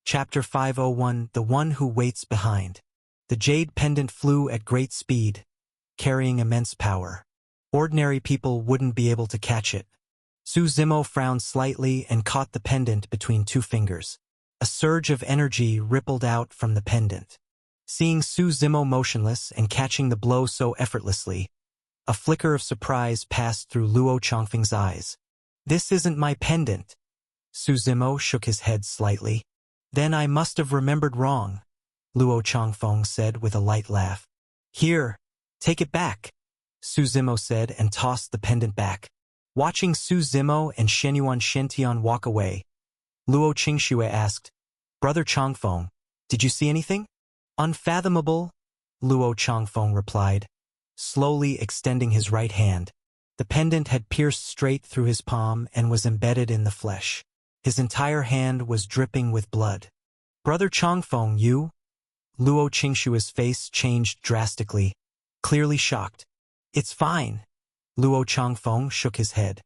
Chapter 501, The One Who Waits Behind. The jade pendant flew at great speed, carrying immense power. Ordinary people wouldn't be able to catch it. Su Zimo frowned slightly and caught the pendant between two fingers. A surge of energy rippled out from the pendant. Seeing Su Zimo motionless and catching the blow so effortlessly, a flicker of surprise passed through Luo Changfeng's eyes. "This isn't my pendant." Su Zimo shook his head slightly. "Then I must have remembered wrong," Luo Changfeng said with a light laugh. "Here, take it back," Su Zimo said and tossed the pendant back. Watching Su Zimo and Shenyuan Shentian walk away, Luo Qingxue asked, "Brother Changfeng, did you see anything?" "Unfathomable," Luo Changfeng replied, slowly extending his right hand. The pendant had pierced straight through his palm and was embedded in the flesh. His entire hand was dripping with blood. "Brother Changfeng, you?" Luo Qingxue's face changed drastically, clearly shocked. "It's fine." Luo Changfeng shook his head.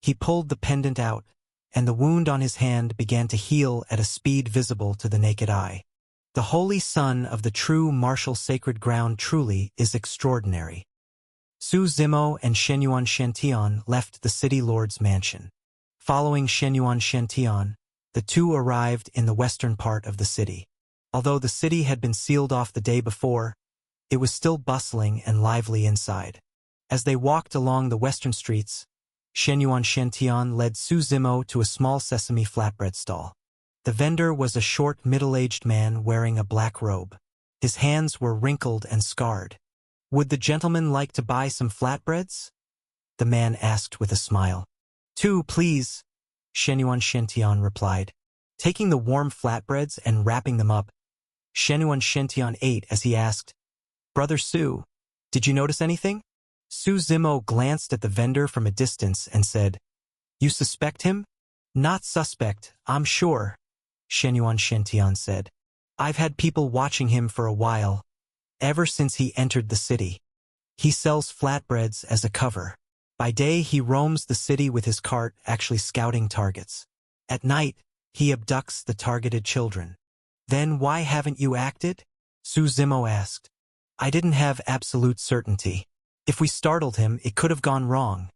He pulled the pendant out, and the wound on his hand began to heal at a speed visible to the naked eye. The holy son of the true martial sacred ground truly is extraordinary. Su Zimo and Shenyuan Shentian left the city lord's mansion. Following Shenyuan Shentian, the two arrived in the western part of the city. Although the city had been sealed off the day before, it was still bustling and lively inside. As they walked along the western streets, Shenyuan Shentian led Su Zimo to a small sesame flatbread stall. The vendor was a short, middle-aged man wearing a black robe. His hands were wrinkled and scarred. "Would the gentleman like to buy some flatbreads?" the man asked with a smile. "Two, please," Shenyuan Shentian replied. Taking the warm flatbreads and wrapping them up, Shenyuan Shentian ate as he asked, "Brother Su, did you notice anything?" Su Zimo glanced at the vendor from a distance and said, "You suspect him?" "Not suspect, I'm sure," Shenyuan Shentian said. "I've had people watching him for a while, ever since he entered the city. He sells flatbreads as a cover. By day he roams the city with his cart, actually scouting targets. At night, he abducts the targeted children." "Then why haven't you acted?" Su Zimo asked. "I didn't have absolute certainty. If we startled him, it could have gone wrong,"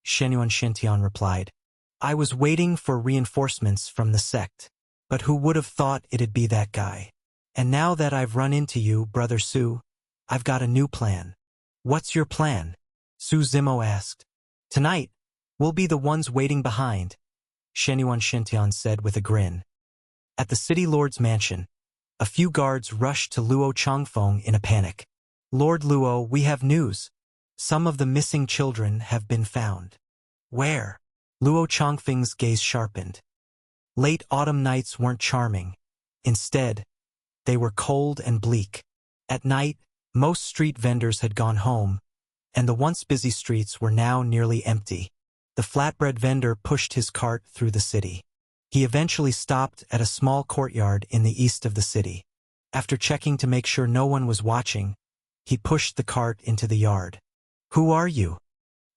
Shenyuan Shentian replied. "I was waiting for reinforcements from the sect. But who would have thought it'd be that guy? And now that I've run into you, Brother Su, I've got a new plan." "What's your plan?" Su Zimo asked. "Tonight, we'll be the ones waiting behind," Shenyuan Shentian said with a grin. At the city lord's mansion, a few guards rushed to Luo Changfeng in a panic. "Lord Luo, we have news. Some of the missing children have been found." "Where?" Luo Changfeng's gaze sharpened. Late autumn nights weren't charming. Instead, they were cold and bleak. At night, most street vendors had gone home, and the once busy streets were now nearly empty. The flatbread vendor pushed his cart through the city. He eventually stopped at a small courtyard in the east of the city. After checking to make sure no one was watching, he pushed the cart into the yard. "Who are you?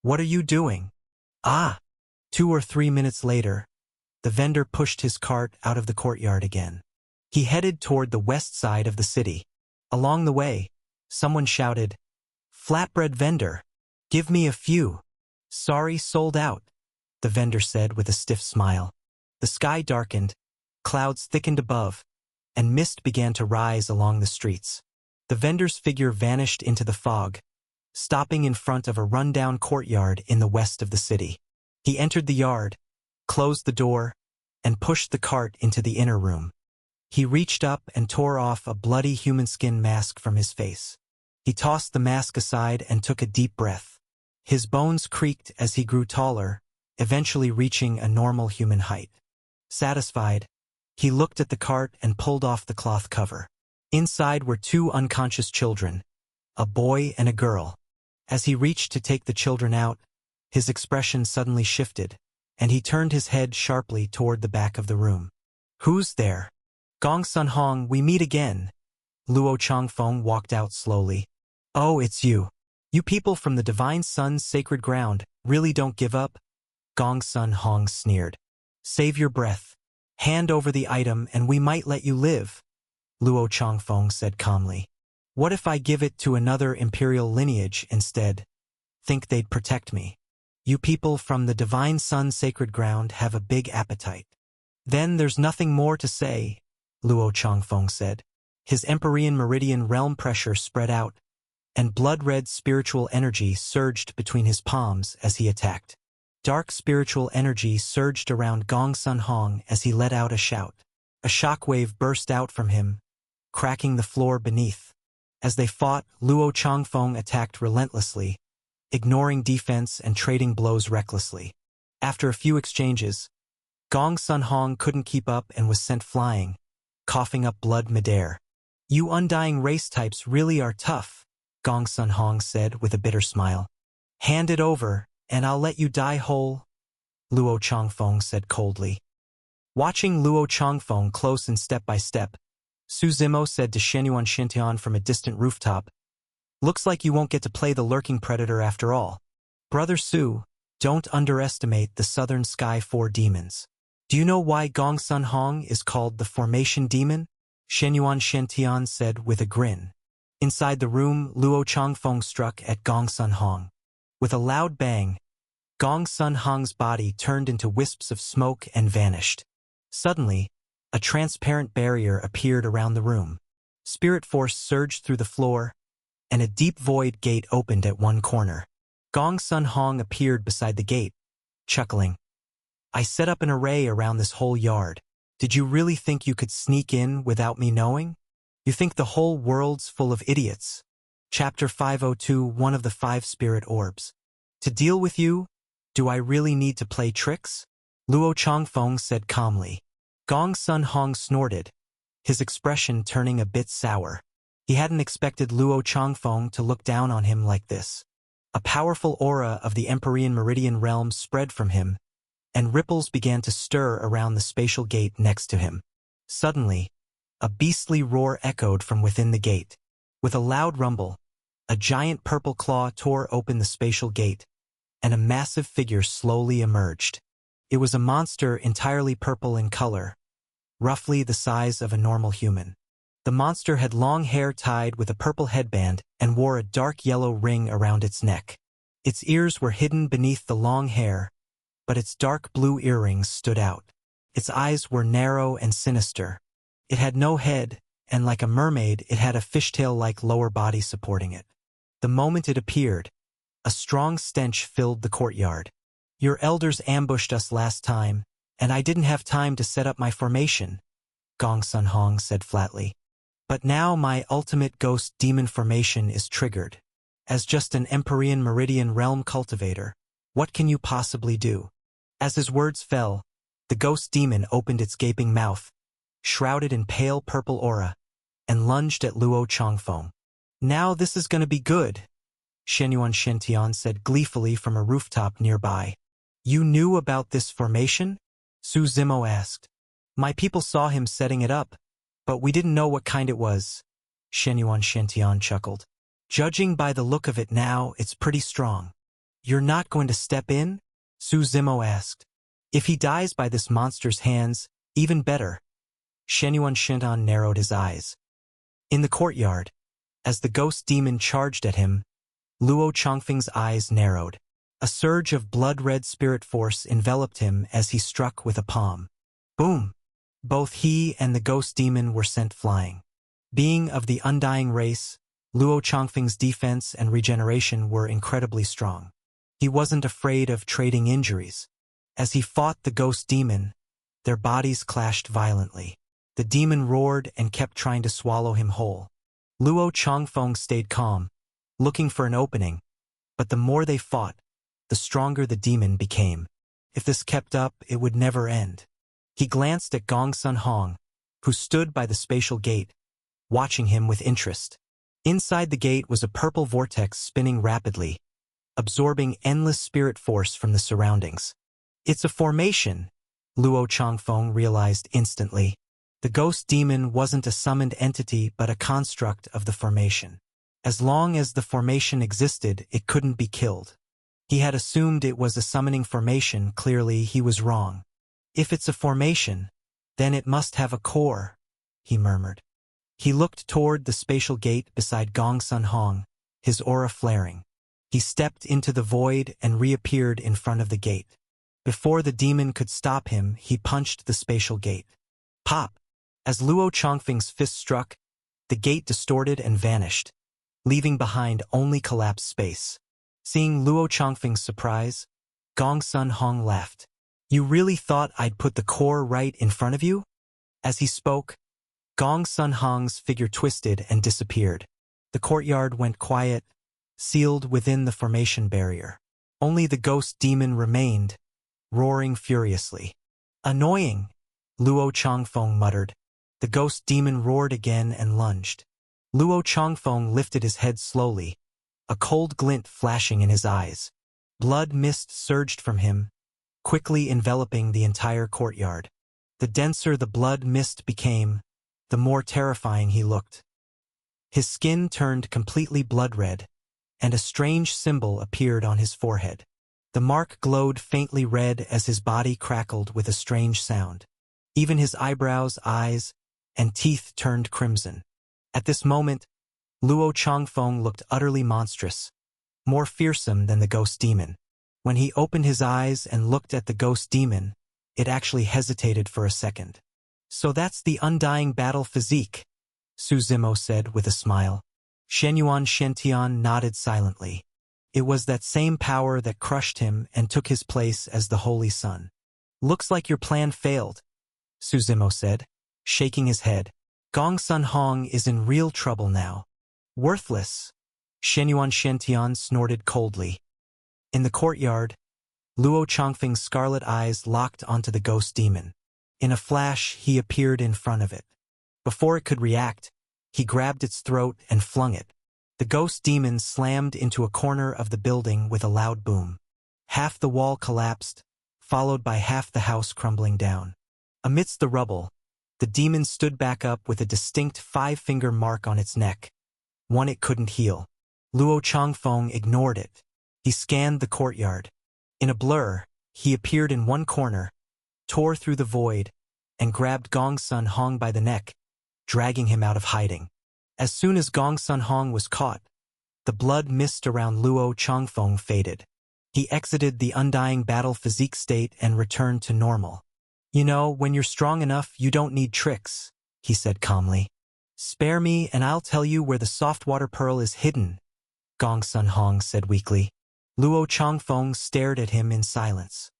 What are you doing?" "Ah!" 2 or 3 minutes later, the vendor pushed his cart out of the courtyard again. He headed toward the west side of the city. Along the way, someone shouted, "Flatbread vendor, give me a few." "Sorry, sold out," the vendor said with a stiff smile. The sky darkened, clouds thickened above, and mist began to rise along the streets. The vendor's figure vanished into the fog, stopping in front of a rundown courtyard in the west of the city. He entered the yard, closed the door, and pushed the cart into the inner room. He reached up and tore off a bloody human skin mask from his face. He tossed the mask aside and took a deep breath. His bones creaked as he grew taller, eventually reaching a normal human height. Satisfied, he looked at the cart and pulled off the cloth cover. Inside were 2 unconscious children, a boy and a girl. As he reached to take the children out, his expression suddenly shifted, and he turned his head sharply toward the back of the room. "Who's there?" "Gong Sun Hong, we meet again." Luo Changfeng walked out slowly. "Oh, it's you. You people from the Divine Sun's sacred ground really don't give up?" Gong Sun Hong sneered. "Save your breath. Hand over the item and we might let you live, Luo Changfeng said calmly. What if I give it to another imperial lineage instead? Think they'd protect me. You people from the Divine Sun Sacred Ground have a big appetite. Then there's nothing more to say, Luo Changfeng said. His Empyrean Meridian realm pressure spread out, and blood-red spiritual energy surged between his palms as he attacked. Dark spiritual energy surged around Gong Sun Hong as he let out a shout. A shockwave burst out from him, cracking the floor beneath. As they fought, Luo Changfeng attacked relentlessly, ignoring defense and trading blows recklessly. After a few exchanges, Gong Sun Hong couldn't keep up and was sent flying, coughing up blood midair. You undying race types really are tough, Gong Sun Hong said with a bitter smile. Hand it over, and I'll let you die whole, Luo Changfeng said coldly. Watching Luo Changfeng close and step by step, Su Zimo said to Shenyuan Xintian from a distant rooftop, Looks like you won't get to play the lurking predator after all. Brother Su, don't underestimate the Southern Sky 4 demons. Do you know why Gong Sun Hong is called the Formation Demon? Shenyuan Xintian said with a grin. Inside the room, Luo Changfeng struck at Gong Sun Hong. With a loud bang, Gong Sun Hong's body turned into wisps of smoke and vanished. Suddenly, a transparent barrier appeared around the room. Spirit force surged through the floor, and a deep void gate opened at one corner. Gong Sun Hong appeared beside the gate, chuckling. I set up an array around this whole yard. Did you really think you could sneak in without me knowing? You think the whole world's full of idiots? Chapter 502, one of the 5 spirit orbs. To deal with you, do I really need to play tricks? Luo Changfeng said calmly. Gong Sun Hong snorted, his expression turning a bit sour. He hadn't expected Luo Changfeng to look down on him like this. A powerful aura of the Empyrean Meridian realm spread from him, and ripples began to stir around the spatial gate next to him. Suddenly, a beastly roar echoed from within the gate. With a loud rumble, a giant purple claw tore open the spatial gate, and a massive figure slowly emerged. It was a monster entirely purple in color, roughly the size of a normal human. The monster had long hair tied with a purple headband and wore a dark yellow ring around its neck. Its ears were hidden beneath the long hair, but its dark blue earrings stood out. Its eyes were narrow and sinister. It had no head, and like a mermaid, it had a fishtail-like lower body supporting it. The moment it appeared, a strong stench filled the courtyard. Your elders ambushed us last time, and I didn't have time to set up my formation, Gong Sun Hong said flatly. But now my ultimate ghost demon formation is triggered. As just an Empyrean Meridian realm cultivator, what can you possibly do? As his words fell, the ghost demon opened its gaping mouth, shrouded in pale purple aura, and lunged at Luo Changfeng. Now this is going to be good, Shenyuan Xintian said gleefully from a rooftop nearby. You knew about this formation? Su Zimo asked. My people saw him setting it up, but we didn't know what kind it was, Shenyuan Xintian chuckled. Judging by the look of it now, it's pretty strong. You're not going to step in? Su Zimo asked. If he dies by this monster's hands, even better. Shenyuan Xintian narrowed his eyes. In the courtyard, as the ghost demon charged at him, Luo Changfeng's eyes narrowed. A surge of blood-red spirit force enveloped him as he struck with a palm. Boom! Both he and the ghost demon were sent flying. Being of the undying race, Luo Changfeng's defense and regeneration were incredibly strong. He wasn't afraid of trading injuries. As he fought the ghost demon, their bodies clashed violently. The demon roared and kept trying to swallow him whole. Luo Changfeng stayed calm, looking for an opening, but the more they fought, the stronger the demon became. If this kept up, it would never end. He glanced at Gong Sun Hong, who stood by the spatial gate, watching him with interest. Inside the gate was a purple vortex spinning rapidly, absorbing endless spirit force from the surroundings. It's a formation, Luo Changfeng realized instantly. The ghost demon wasn't a summoned entity but a construct of the formation. As long as the formation existed, it couldn't be killed. He had assumed it was a summoning formation. Clearly, he was wrong. If it's a formation, Then it must have a core, he murmured. He looked toward the spatial gate beside Gong Sun Hong, his aura flaring. He stepped into the void and reappeared in front of the gate. Before the demon could stop him, he punched the spatial gate. Pop! As Luo Chongfeng's fist struck, the gate distorted and vanished, leaving behind only collapsed space. Seeing Luo Chongfeng's surprise, Gong Sun Hong laughed. You really thought I'd put the core right in front of you? As he spoke, Gong Sun Hong's figure twisted and disappeared. The courtyard went quiet, sealed within the formation barrier. Only the ghost demon remained, roaring furiously. Annoying, Luo Chongfeng muttered. The ghost demon roared again and lunged. Luo Chongfeng lifted his head slowly, a cold glint flashing in his eyes. Blood mist surged from him, quickly enveloping the entire courtyard. The denser the blood mist became, the more terrifying he looked. His skin turned completely blood red, and a strange symbol appeared on his forehead. The mark glowed faintly red as his body crackled with a strange sound. Even his eyebrows, eyes, and teeth turned crimson. At this moment, Luo Chongfeng looked utterly monstrous, more fearsome than the ghost demon. When he opened his eyes and looked at the ghost demon, it actually hesitated for a second. So that's the undying battle physique, Su Zimo said with a smile. Shenyuan Shentian nodded silently. It was that same power that crushed him and took his place as the Holy Sun. Looks like your plan failed, Su Zimo said, shaking his head. Gong Sun Hong is in real trouble now. Worthless, Shenyuan Shentian snorted coldly. In the courtyard, Luo Chongfeng's scarlet eyes locked onto the ghost demon. In a flash, he appeared in front of it. Before it could react, he grabbed its throat and flung it. The ghost demon slammed into a corner of the building with a loud boom. Half the wall collapsed, followed by half the house crumbling down. Amidst the rubble, the demon stood back up with a distinct 5-finger mark on its neck, one it couldn't heal. Luo Chongfeng ignored it. He scanned the courtyard. In a blur, he appeared in one corner, tore through the void, and grabbed Gong Sun Hong by the neck, dragging him out of hiding. As soon as Gong Sun Hong was caught, the blood mist around Luo Chongfeng faded. He exited the undying battle physique state and returned to normal. You know, when you're strong enough, you don't need tricks, he said calmly. Spare me and I'll tell you where the soft water pearl is hidden, Gong Sun Hong said weakly. Luo Chongfeng stared at him in silence.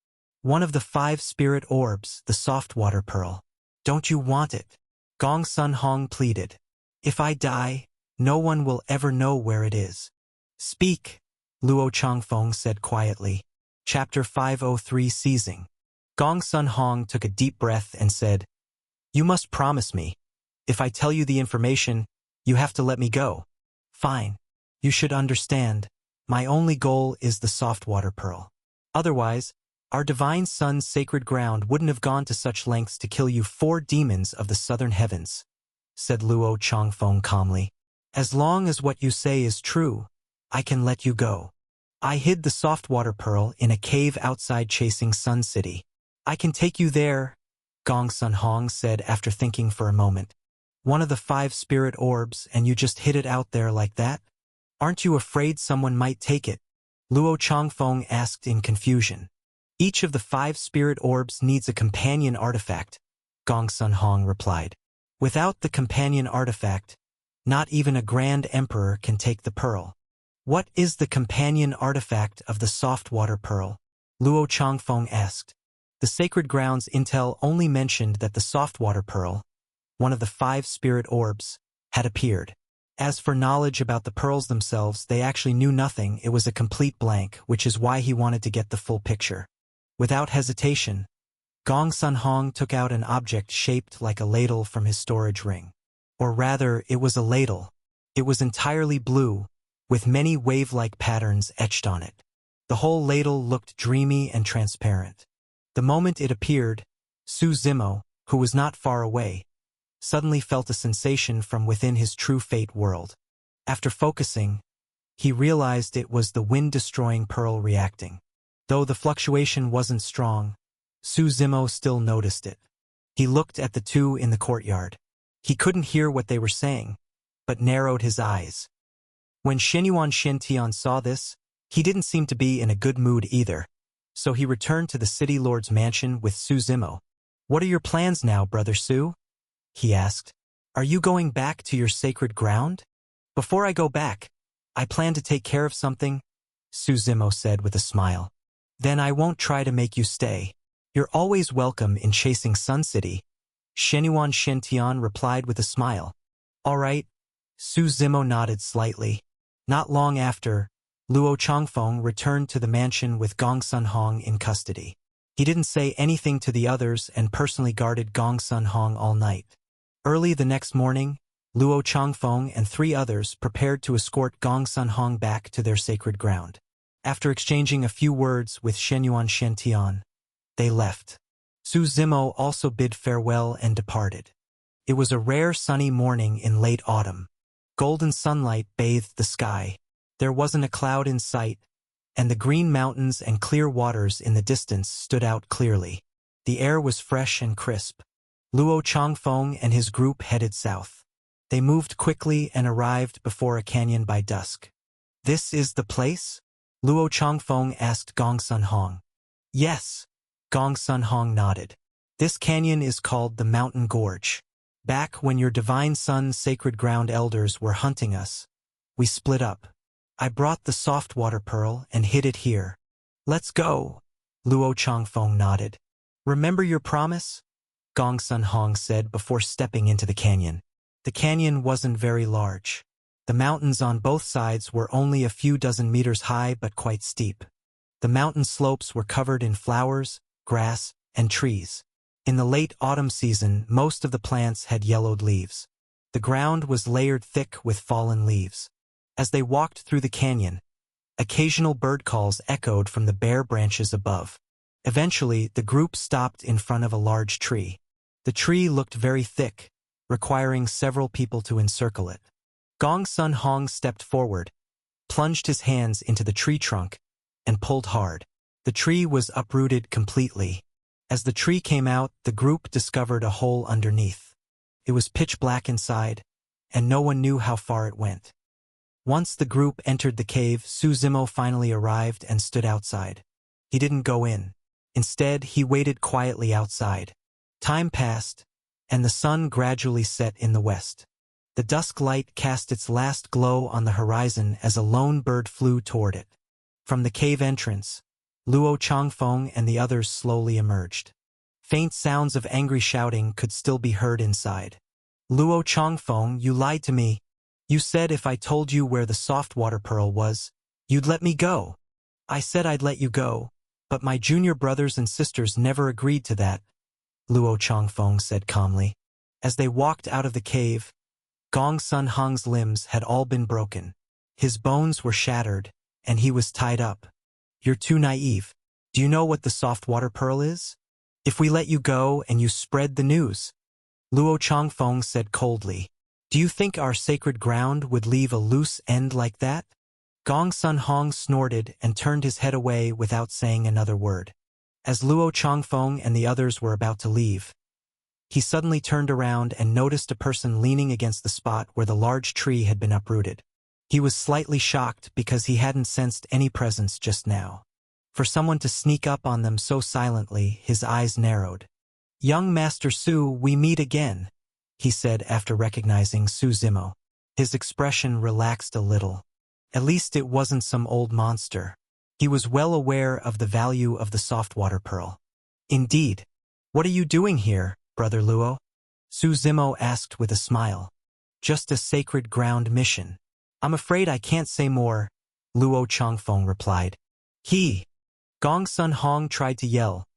One of the 5 spirit orbs, the soft water pearl. Don't you want it? Gong Sun Hong pleaded. If I die, no one will ever know where it is. Speak, Luo Chongfeng said quietly. Chapter 503 Seizing. Gong Sun Hong took a deep breath and said, You must promise me. If I tell you the information, you have to let me go. Fine. You should understand. My only goal is the soft water pearl. Otherwise, our divine son's sacred ground wouldn't have gone to such lengths to kill you 4 demons of the southern heavens, said Luo Chongfeng calmly. As long as what you say is true, I can let you go. I hid the soft water pearl in a cave outside Chasing Sun City. I can take you there, Gong Sun Hong said after thinking for a moment. One of the 5 spirit orbs and you just hid it out there like that? Aren't you afraid someone might take it? Luo Chongfeng asked in confusion. Each of the 5 spirit orbs needs a companion artifact, Gong Sun Hong replied. Without the companion artifact, not even a grand emperor can take the pearl. What is the companion artifact of the soft water pearl? Luo Chongfeng asked. The Sacred Grounds intel only mentioned that the soft water pearl, one of the 5 spirit orbs, had appeared. As for knowledge about the pearls themselves, they actually knew nothing. It was a complete blank, which is why he wanted to get the full picture. Without hesitation, Gong Sun Hong took out an object shaped like a ladle from his storage ring. Or rather, it was a ladle. It was entirely blue, with many wave-like patterns etched on it. The whole ladle looked dreamy and transparent. The moment it appeared, Su Zimo, who was not far away, suddenly felt a sensation from within his true fate world. After focusing, he realized it was the wind-destroying pearl reacting. Though the fluctuation wasn't strong, Su Zimo still noticed it. He looked at the two in the courtyard. He couldn't hear what they were saying, but narrowed his eyes. When Xinyuan Shintian saw this, he didn't seem to be in a good mood either, so he returned to the city lord's mansion with Su Zimo. "What are your plans now, Brother Su?" he asked. "Are you going back to your sacred ground?" "Before I go back, I plan to take care of something," Su Zimo said with a smile. "Then I won't try to make you stay. You're always welcome in chasing Sun City," Xinyuan Shintian replied with a smile. "All right." Su Zimo nodded slightly. Not long after, Luo Changfeng returned to the mansion with Gong Sun Hong in custody. He didn't say anything to the others and personally guarded Gong Sun Hong all night. Early the next morning, Luo Changfeng and 3 others prepared to escort Gong Sun Hong back to their sacred ground. After exchanging a few words with Xinyuan Shintian, they left. Su Zimo also bid farewell and departed. It was a rare sunny morning in late autumn. Golden sunlight bathed the sky. There wasn't a cloud in sight, and the green mountains and clear waters in the distance stood out clearly. The air was fresh and crisp. Luo Changfeng and his group headed south. They moved quickly and arrived before a canyon by dusk. "This is the place?" Luo Changfeng asked Gong Sun Hong. "Yes," Gong Sun Hong nodded. "This canyon is called the Mountain Gorge. Back when your divine son's sacred ground elders were hunting us, we split up. I brought the soft water pearl and hid it here." "Let's go," Luo Changfeng nodded. "Remember your promise?" Gong Sun Hong said before stepping into the canyon. The canyon wasn't very large. The mountains on both sides were only a few dozen meters high but quite steep. The mountain slopes were covered in flowers, grass, and trees. In the late autumn season, most of the plants had yellowed leaves. The ground was layered thick with fallen leaves. As they walked through the canyon, occasional bird calls echoed from the bare branches above. Eventually, the group stopped in front of a large tree. The tree looked very thick, requiring several people to encircle it. Gong Sun Hong stepped forward, plunged his hands into the tree trunk, and pulled hard. The tree was uprooted completely. As the tree came out, the group discovered a hole underneath. It was pitch black inside, and no one knew how far it went. Once the group entered the cave, Su Zimo finally arrived and stood outside. He didn't go in. Instead, he waited quietly outside. Time passed, and the sun gradually set in the west. The dusk light cast its last glow on the horizon as a lone bird flew toward it. From the cave entrance, Luo Changfeng and the others slowly emerged. Faint sounds of angry shouting could still be heard inside. "Luo Changfeng, you lied to me. You said if I told you where the soft water pearl was, you'd let me go." "I said I'd let you go, but my junior brothers and sisters never agreed to that," Luo Changfeng said calmly. As they walked out of the cave, Gong Sun Hong's limbs had all been broken. His bones were shattered, and he was tied up. "You're too naive. Do you know what the soft water pearl is? If we let you go and you spread the news," Luo Changfeng said coldly, "do you think our sacred ground would leave a loose end like that?" Gong Sun Hong snorted and turned his head away without saying another word. As Luo Changfeng and the others were about to leave, he suddenly turned around and noticed a person leaning against the spot where the large tree had been uprooted. He was slightly shocked because he hadn't sensed any presence just now. For someone to sneak up on them so silently, his eyes narrowed. "Young Master Su, we meet again," he said after recognizing Su Zimo. His expression relaxed a little. At least it wasn't some old monster. He was well aware of the value of the soft water pearl. "Indeed. What are you doing here, Brother Luo?" Su Zimo asked with a smile. "Just a sacred ground mission." "I'm afraid I can't say more," Luo Changfeng replied. Gong Sun Hong tried to yell,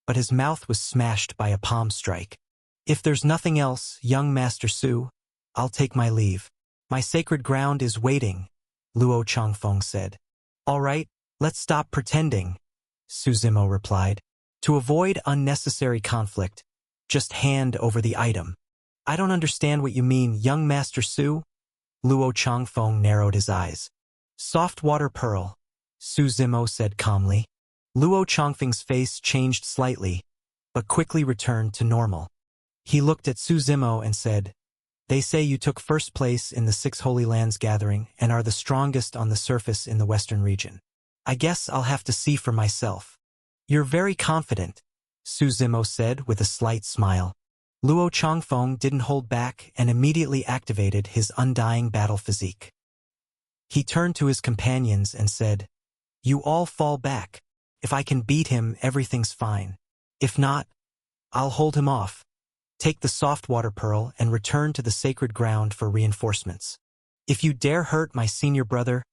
but his mouth was smashed by a palm strike. "If there's nothing else, young Master Su, I'll take my leave. My sacred ground is waiting," Luo Changfeng said. "All right, let's stop pretending," Su Zimo replied. "To avoid unnecessary conflict, just hand over the item." "I don't understand what you mean, young Master Su." Luo Changfeng narrowed his eyes. "Soft water pearl," Su Zimo said calmly. Luo Changfeng's face changed slightly, but quickly returned to normal. He looked at Su Zimo and said, "They say you took first place in the 6 Holy Lands gathering and are the strongest on the surface in the western region. I guess I'll have to see for myself." "You're very confident," Su Zimo said with a slight smile. Luo Changfeng didn't hold back and immediately activated his undying battle physique. He turned to his companions and said, "You all fall back. If I can beat him, everything's fine. If not, I'll hold him off. Take the soft water pearl and return to the sacred ground for reinforcements. If you dare hurt my senior brother,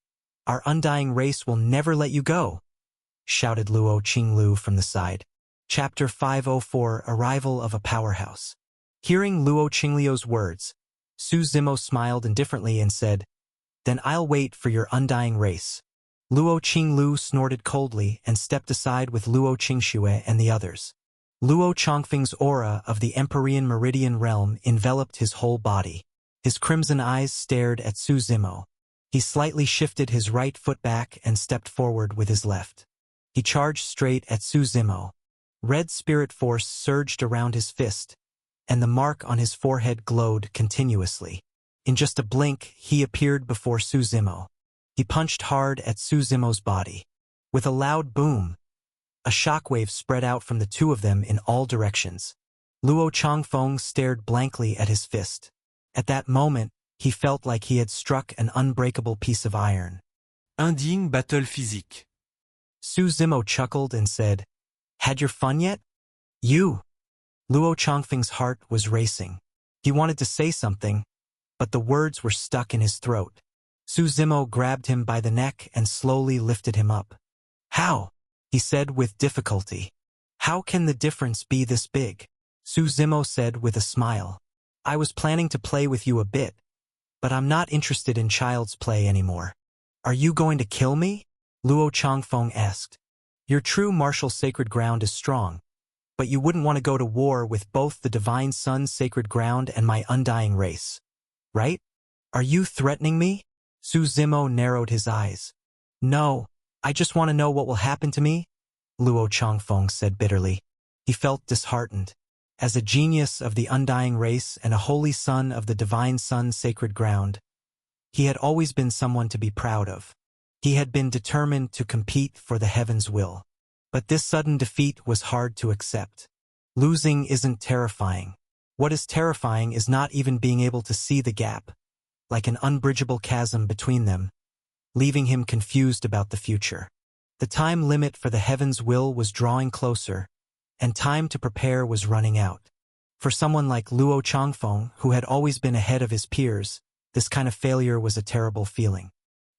our undying race will never let you go," shouted Luo Qinglu from the side. Chapter 504 Arrival of a Powerhouse. Hearing Luo Qingliu's words, Su Zimo smiled indifferently and said, "Then I'll wait for your undying race." Luo Qinglu snorted coldly and stepped aside with Luo Qingxue and the others. Luo Changfeng's aura of the Empyrean Meridian realm enveloped his whole body. His crimson eyes stared at Su Zimo. He slightly shifted his right foot back and stepped forward with his left. He charged straight at Su Zimo. Red spirit force surged around his fist, and the mark on his forehead glowed continuously. In just a blink, he appeared before Su Zimo. He punched hard at Su Zimo's body. With a loud boom, a shockwave spread out from the two of them in all directions. Luo Changfeng stared blankly at his fist. At that moment, he felt like he had struck an unbreakable piece of iron. Indigne battle physique. Su Zimo chuckled and said, "Had your fun yet? You?" Luo Changfeng's heart was racing. He wanted to say something, but the words were stuck in his throat. Su Zimo grabbed him by the neck and slowly lifted him up. "How?" he said with difficulty. "How can the difference be this big?" Su Zimo said with a smile. "I was planning to play with you a bit, but I'm not interested in child's play anymore." "Are you going to kill me?" Luo Changfeng asked. "Your true martial sacred ground is strong, but you wouldn't want to go to war with both the Divine Sun's sacred ground and my undying race, right? Are you threatening me?" Su Zimo narrowed his eyes. "No, I just want to know what will happen to me," Luo Changfeng said bitterly. He felt disheartened. As a genius of the undying race and a holy son of the Divine Sun's sacred ground, he had always been someone to be proud of. He had been determined to compete for the heaven's will. But this sudden defeat was hard to accept. Losing isn't terrifying. What is terrifying is not even being able to see the gap, like an unbridgeable chasm between them, leaving him confused about the future. The time limit for the heaven's will was drawing closer, and time to prepare was running out. For someone like Luo Changfeng, who had always been ahead of his peers, this kind of failure was a terrible feeling.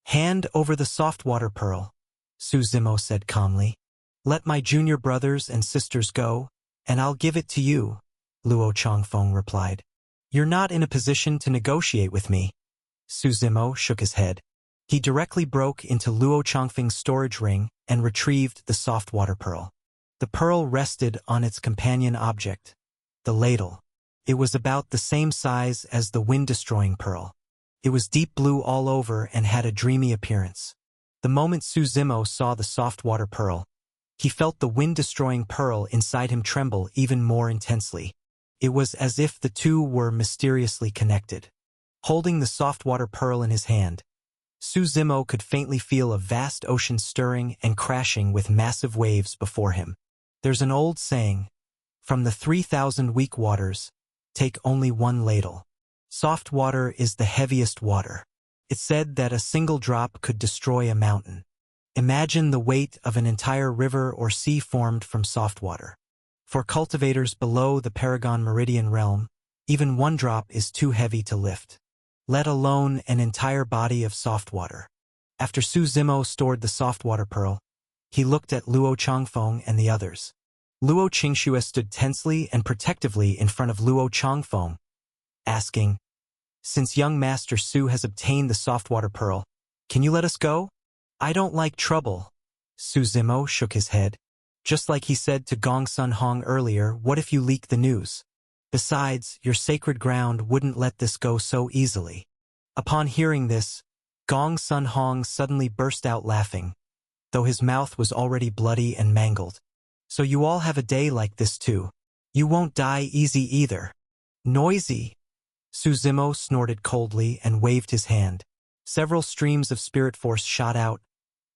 "Hand over the soft water pearl," Su Zimo said calmly. "Let my junior brothers and sisters go, and I'll give it to you," Luo Changfeng replied. "You're not in a position to negotiate with me." Su Zimo shook his head. He directly broke into Luo Changfeng's storage ring and retrieved the soft water pearl. The pearl rested on its companion object, the ladle. It was about the same size as the wind-destroying pearl. It was deep blue all over and had a dreamy appearance. The moment Su Zimo saw the soft water pearl, he felt the wind-destroying pearl inside him tremble even more intensely. It was as if the two were mysteriously connected. Holding the soft water pearl in his hand, Su Zimo could faintly feel a vast ocean stirring and crashing with massive waves before him. There's an old saying, "From the 3,000 weak waters, take only one ladle." Soft water is the heaviest water. It's said that a single drop could destroy a mountain. Imagine the weight of an entire river or sea formed from soft water. For cultivators below the Paragon Meridian realm, even one drop is too heavy to lift, let alone an entire body of soft water. After Su Zimo stored the soft water pearl, he looked at Luo Changfeng and the others. Luo Qingxue stood tensely and protectively in front of Luo Changfeng, asking, "Since young Master Su has obtained the soft water pearl, can you let us go?" "I don't like trouble." Su Zimo shook his head. "Just like he said to Gong Sun Hong earlier, what if you leak the news? Besides, your sacred ground wouldn't let this go so easily." Upon hearing this, Gong Sun Hong suddenly burst out laughing, though his mouth was already bloody and mangled. "So you all have a day like this too. You won't die easy either." Noisy! Su Zimo snorted coldly and waved his hand. Several streams of spirit force shot out,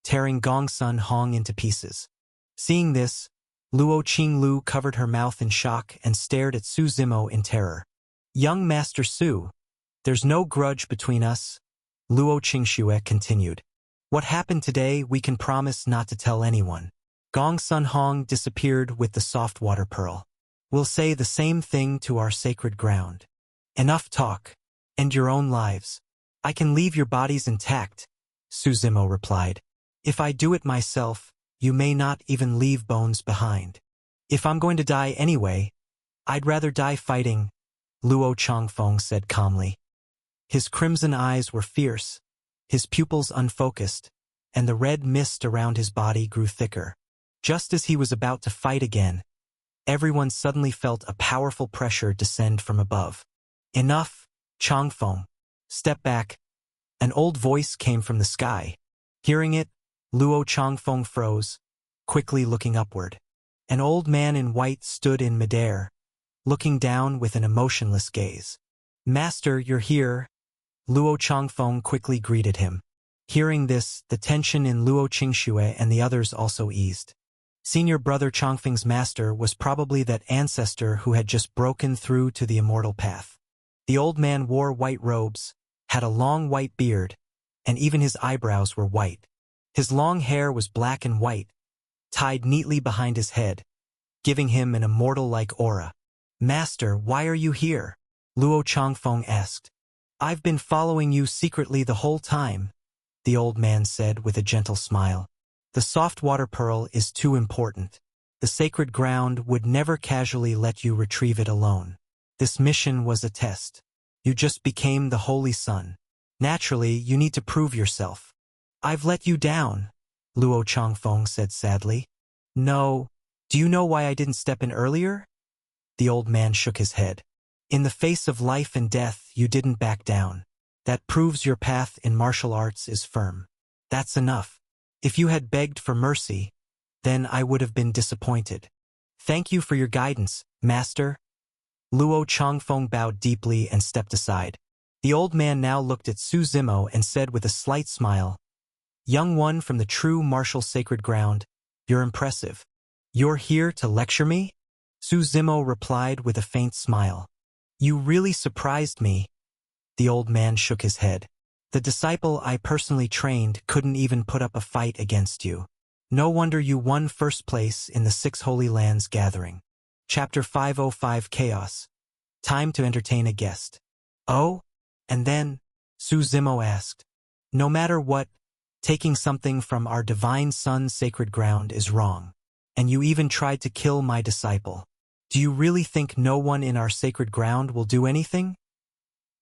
tearing Gong Sun Hong into pieces. Seeing this, Luo Qinglu covered her mouth in shock and stared at Su Zimo in terror. Young Master Su, there's no grudge between us, Luo Qingxue continued. What happened today we can promise not to tell anyone. Gong Sun Hong disappeared with the soft water pearl. We'll say the same thing to our sacred ground. Enough talk. End your own lives. I can leave your bodies intact, Su Zimo replied. If I do it myself, you may not even leave bones behind. If I'm going to die anyway, I'd rather die fighting, Luo Changfeng said calmly. His crimson eyes were fierce, his pupils unfocused, and the red mist around his body grew thicker. Just as he was about to fight again, everyone suddenly felt a powerful pressure descend from above. Enough, Changfeng. Step back. An old voice came from the sky. Hearing it, Luo Changfeng froze, quickly looking upward. An old man in white stood in midair, looking down with an emotionless gaze. Master, you're here. Luo Changfeng quickly greeted him. Hearing this, the tension in Luo Qingxue and the others also eased. Senior brother Changfeng's master was probably that ancestor who had just broken through to the immortal path. The old man wore white robes, had a long white beard, and even his eyebrows were white. His long hair was black and white, tied neatly behind his head, giving him an immortal-like aura. Master, why are you here? Luo Changfeng asked. I've been following you secretly the whole time, the old man said with a gentle smile. The soft water pearl is too important. The sacred ground would never casually let you retrieve it alone. This mission was a test. You just became the Holy Sun. Naturally, you need to prove yourself. I've let you down, Luo Changfeng said sadly. No. Do you know why I didn't step in earlier? The old man shook his head. In the face of life and death, you didn't back down. That proves your path in martial arts is firm. That's enough. If you had begged for mercy, then I would have been disappointed. Thank you for your guidance, Master. Luo Changfeng bowed deeply and stepped aside. The old man now looked at Su Zimo and said with a slight smile, Young one from the true martial sacred ground, you're impressive. You're here to lecture me? Su Zimo replied with a faint smile. You really surprised me. The old man shook his head. The disciple I personally trained couldn't even put up a fight against you. No wonder you won first place in the 6 Holy Lands gathering. Chapter 505 Chaos. Time to entertain a guest. Oh? And then? Su Zimo asked. No matter what, taking something from our divine son's sacred ground is wrong. And you even tried to kill my disciple. Do you really think no one in our sacred ground will do anything?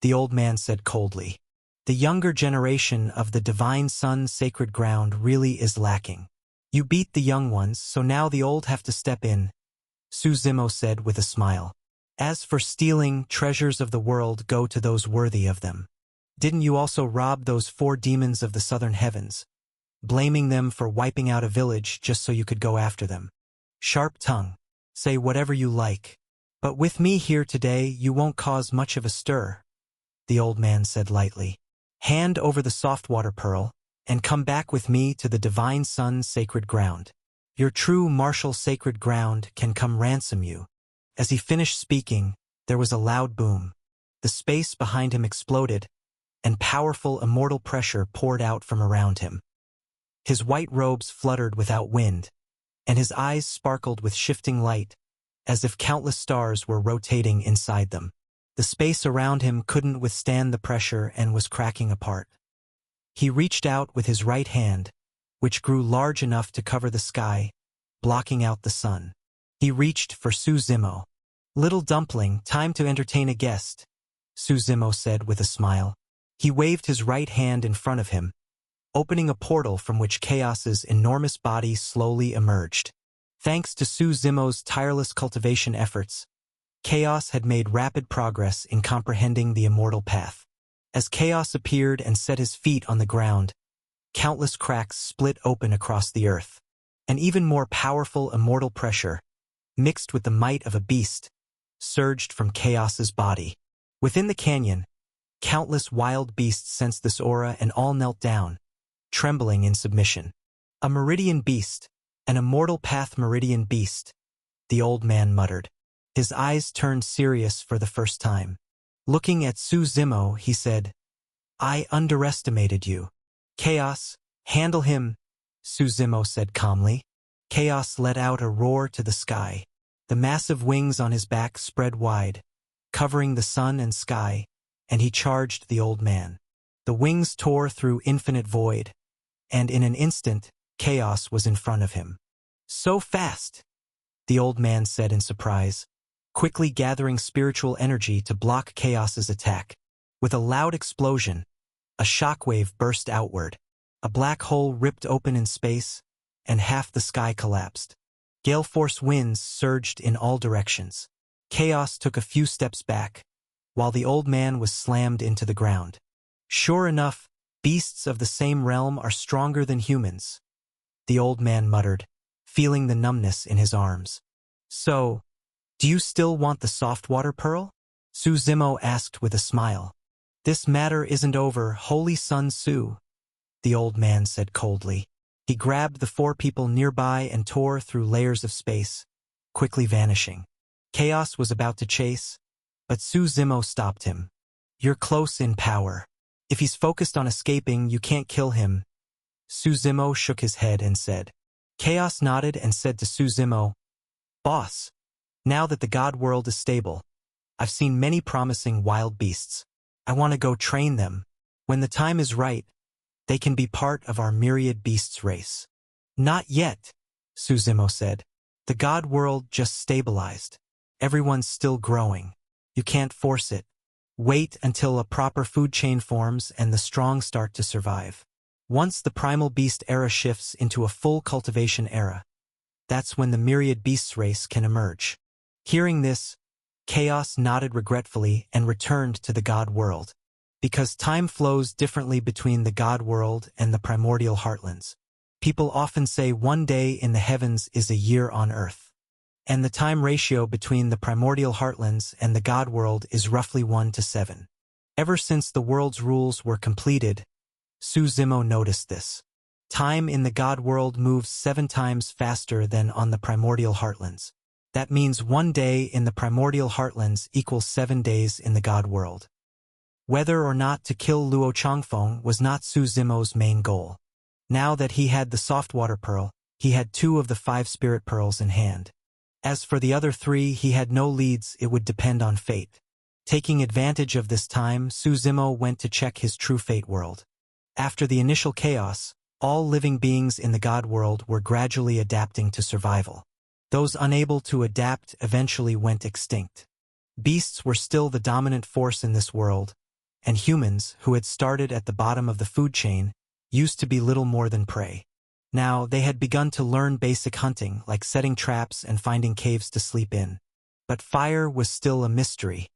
The old man said coldly. The younger generation of the divine son's sacred ground really is lacking. You beat the young ones, so now the old have to step in, Su Zimo said with a smile. As for stealing, treasures of the world go to those worthy of them. Didn't you also rob those 4 demons of the southern heavens, blaming them for wiping out a village just so you could go after them? Sharp tongue. Say whatever you like. But with me here today, you won't cause much of a stir, the old man said lightly. Hand over the soft water pearl, and come back with me to the divine son's sacred ground. Your true martial sacred ground can come ransom you. As he finished speaking, there was a loud boom. The space behind him exploded, and powerful immortal pressure poured out from around him. His white robes fluttered without wind, and his eyes sparkled with shifting light, as if countless stars were rotating inside them. The space around him couldn't withstand the pressure and was cracking apart. He reached out with his right hand, which grew large enough to cover the sky, blocking out the sun. He reached for Su Zimo. Little dumpling, time to entertain a guest, Su Zimo said with a smile. He waved his right hand in front of him, opening a portal from which Chaos's enormous body slowly emerged. Thanks to Su Zimo's tireless cultivation efforts, Chaos had made rapid progress in comprehending the immortal path. As Chaos appeared and set his feet on the ground, countless cracks split open across the earth. An even more powerful immortal pressure, mixed with the might of a beast, surged from Chaos's body. Within the canyon, countless wild beasts sensed this aura and all knelt down, trembling in submission. A meridian beast, an immortal path meridian beast, the old man muttered. His eyes turned serious for the first time. Looking at Su Zimo, he said, I underestimated you. Chaos, handle him, Su Zimo said calmly. Chaos let out a roar to the sky. The massive wings on his back spread wide, covering the sun and sky, and he charged the old man. The wings tore through infinite void, and in an instant, Chaos was in front of him. So fast, the old man said in surprise, quickly gathering spiritual energy to block Chaos's attack. With a loud explosion, a shockwave burst outward. A black hole ripped open in space, and half the sky collapsed. Gale-force winds surged in all directions. Chaos took a few steps back, while the old man was slammed into the ground. Sure enough, beasts of the same realm are stronger than humans, the old man muttered, feeling the numbness in his arms. So, do you still want the soft water pearl? Su Zimo asked with a smile. This matter isn't over, Holy Sun Su, the old man said coldly. He grabbed the 4 people nearby and tore through layers of space, quickly vanishing. Chaos was about to chase, but Su Zimo stopped him. You're close in power. If he's focused on escaping, you can't kill him. Su Zimo shook his head and said. Chaos nodded and said to Su Zimo, Boss, now that the God world is stable, I've seen many promising wild beasts. I want to go train them. When the time is right, they can be part of our myriad beasts race. Not yet, Su Zimo said. The God world just stabilized. Everyone's still growing. You can't force it. Wait until a proper food chain forms and the strong start to survive. Once the primal beast era shifts into a full cultivation era, that's when the myriad beasts race can emerge. Hearing this, Chaos nodded regretfully and returned to the God world. Because time flows differently between the God world and the primordial heartlands. People often say one day in the heavens is a year on earth. And the time ratio between the primordial heartlands and the God world is roughly 1:7. Ever since the world's rules were completed, Su Zimo noticed this. Time in the God world moves 7 times faster than on the primordial heartlands. That means 1 day in the primordial heartlands equals 7 days in the God world. Whether or not to kill Luo Changfeng was not Su Zimo's main goal. Now that he had the soft water pearl, he had 2 of the 5 spirit pearls in hand. As for the other 3, he had no leads, it would depend on fate. Taking advantage of this time, Su Zimo went to check his true fate world. After the initial chaos, all living beings in the God world were gradually adapting to survival. Those unable to adapt eventually went extinct. Beasts were still the dominant force in this world, and humans, who had started at the bottom of the food chain, used to be little more than prey. Now, they had begun to learn basic hunting, like setting traps and finding caves to sleep in. But fire was still a mystery.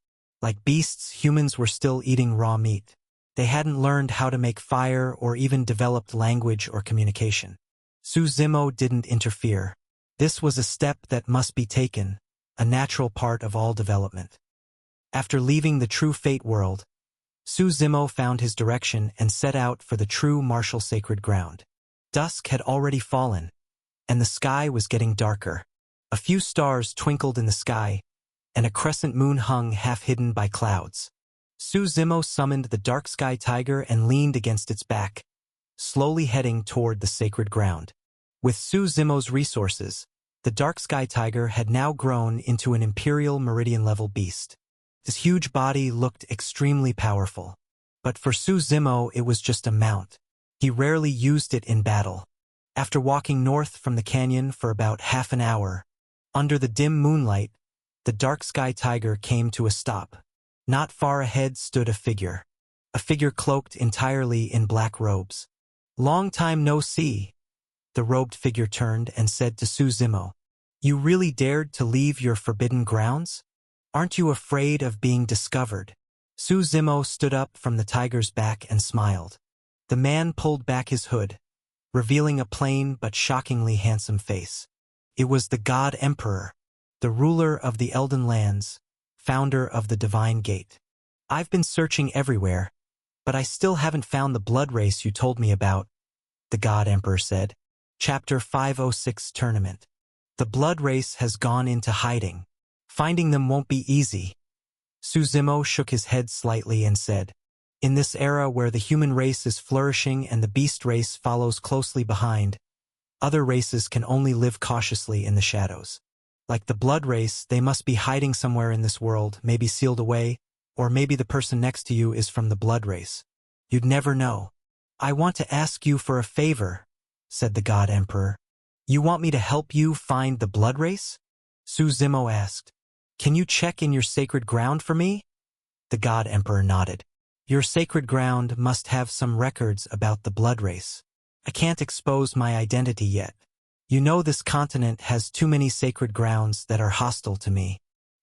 Like beasts, humans were still eating raw meat. They hadn't learned how to make fire or even developed language or communication. Su Zimo didn't interfere. This was a step that must be taken, a natural part of all development. After leaving the true fate world, Su Zimo found his direction and set out for the true martial sacred ground. Dusk had already fallen, and the sky was getting darker. A few stars twinkled in the sky, and a crescent moon hung half-hidden by clouds. Su Zimo summoned the dark sky tiger and leaned against its back, slowly heading toward the sacred ground. With Su Zimo's resources, the dark sky tiger had now grown into an imperial meridian-level beast. His huge body looked extremely powerful, but for Su Zimo it was just a mount. He rarely used it in battle. After walking north from the canyon for about half an hour, under the dim moonlight, the dark sky tiger came to a stop. Not far ahead stood a figure cloaked entirely in black robes. Long time no see. The robed figure turned and said to Su Zimo, You really dared to leave your forbidden grounds? Aren't you afraid of being discovered? Su Zimo stood up from the tiger's back and smiled. The man pulled back his hood, revealing a plain but shockingly handsome face. It was the God Emperor, the ruler of the Elden Lands, founder of the Divine Gate. I've been searching everywhere, but I still haven't found the blood race you told me about, the God Emperor said. Chapter 506 Tournament. The blood race has gone into hiding. Finding them won't be easy. Su Zimo shook his head slightly and said, in this era where the human race is flourishing and the beast race follows closely behind, other races can only live cautiously in the shadows. Like the blood race, they must be hiding somewhere in this world, maybe sealed away, or maybe the person next to you is from the blood race. You'd never know. I want to ask you for a favor, said the God Emperor. You want me to help you find the blood race? Su Zimo asked. Can you check in your sacred ground for me? The God Emperor nodded. Your sacred ground must have some records about the blood race. I can't expose my identity yet. You know this continent has too many sacred grounds that are hostile to me.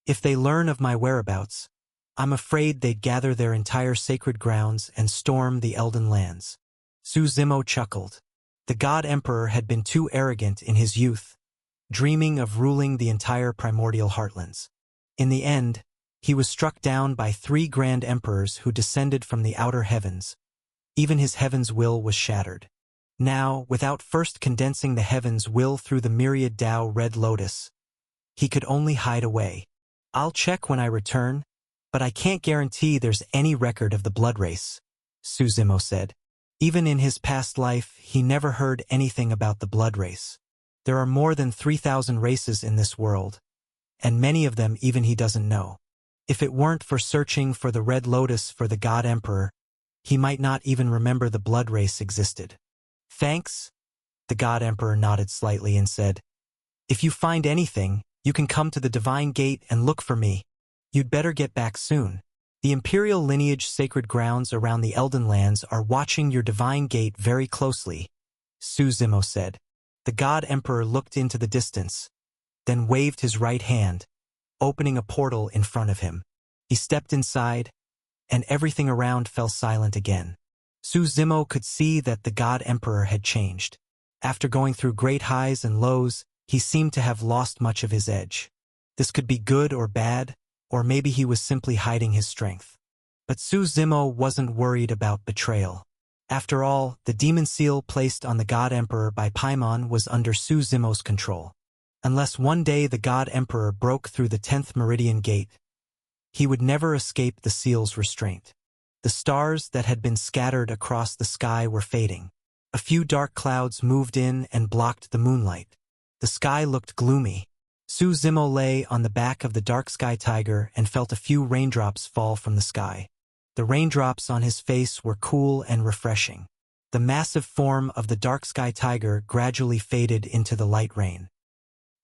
If they learn of my whereabouts, I'm afraid they'd gather their entire sacred grounds and storm the Elden lands. Su Zimo chuckled. The God Emperor had been too arrogant in his youth, dreaming of ruling the entire primordial heartlands. In the end, he was struck down by 3 grand emperors who descended from the outer heavens. Even his heaven's will was shattered. Now, without first condensing the heaven's will through the myriad Tao Red Lotus, he could only hide away. I'll check when I return, but I can't guarantee there's any record of the blood race, Su Zimo said. Even in his past life, he never heard anything about the blood race. There are more than 3,000 races in this world, and many of them even he doesn't know. If it weren't for searching for the Red Lotus for the God Emperor, he might not even remember the blood race existed. Thanks, the God Emperor nodded slightly and said, if you find anything, you can come to the Divine Gate and look for me. You'd better get back soon. The Imperial lineage sacred grounds around the Elden lands are watching your Divine Gate very closely, Su Zimo said. The God Emperor looked into the distance, then waved his right hand, opening a portal in front of him. He stepped inside, and everything around fell silent again. Su Zimo could see that the God Emperor had changed. After going through great highs and lows, he seemed to have lost much of his edge. This could be good or bad, or maybe he was simply hiding his strength. But Su Zimo wasn't worried about betrayal. After all, the demon seal placed on the God Emperor by Paimon was under Su Zimo's control. Unless one day the God Emperor broke through the 10th Meridian Gate, he would never escape the seal's restraint. The stars that had been scattered across the sky were fading. A few dark clouds moved in and blocked the moonlight. The sky looked gloomy. Su Zimo lay on the back of the dark sky tiger and felt a few raindrops fall from the sky. The raindrops on his face were cool and refreshing. The massive form of the dark sky tiger gradually faded into the light rain.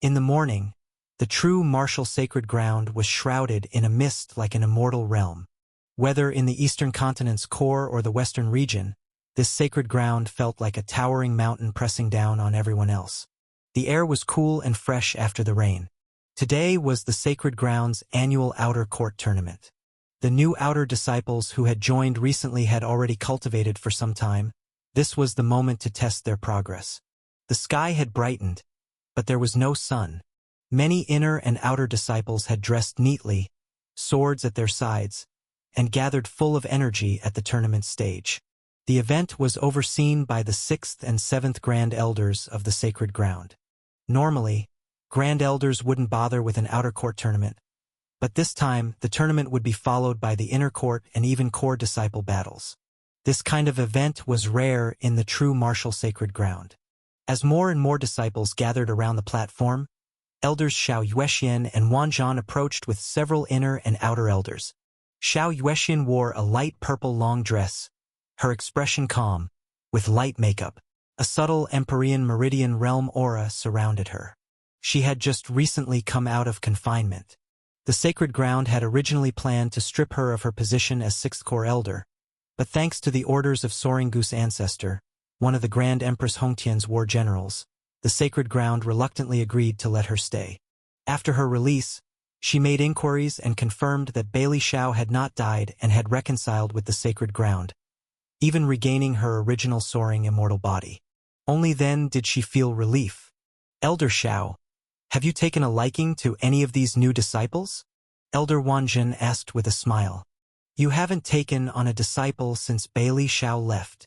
In the morning, the true martial sacred ground was shrouded in a mist like an immortal realm. Whether in the eastern continent's core or the western region, this sacred ground felt like a towering mountain pressing down on everyone else. The air was cool and fresh after the rain. Today was the sacred ground's annual outer court tournament. The new outer disciples who had joined recently had already cultivated for some time. This was the moment to test their progress. The sky had brightened, but there was no sun. Many inner and outer disciples had dressed neatly, swords at their sides, and gathered full of energy at the tournament stage. The event was overseen by the 6th and 7th Grand Elders of the Sacred Ground. Normally, Grand Elders wouldn't bother with an outer court tournament, but this time the tournament would be followed by the inner court and even core disciple battles. This kind of event was rare in the true martial sacred ground. As more and more disciples gathered around the platform, Elders Xiao Yuexian and Wan Zhan approached with several inner and outer elders. Xiao Yuexian wore a light purple long dress, her expression calm, with light makeup. A subtle Empyrean Meridian realm aura surrounded her. She had just recently come out of confinement. The sacred ground had originally planned to strip her of her position as 6th Core Elder, but thanks to the orders of Soaring Goose Ancestor, one of the Grand Empress Hongtian's war generals, the sacred ground reluctantly agreed to let her stay. After her release, she made inquiries and confirmed that Bailey Xiao had not died and had reconciled with the sacred ground, even regaining her original soaring immortal body. Only then did she feel relief. Elder Xiao, have you taken a liking to any of these new disciples? Elder Wanjin asked with a smile. You haven't taken on a disciple since Bailey Xiao left.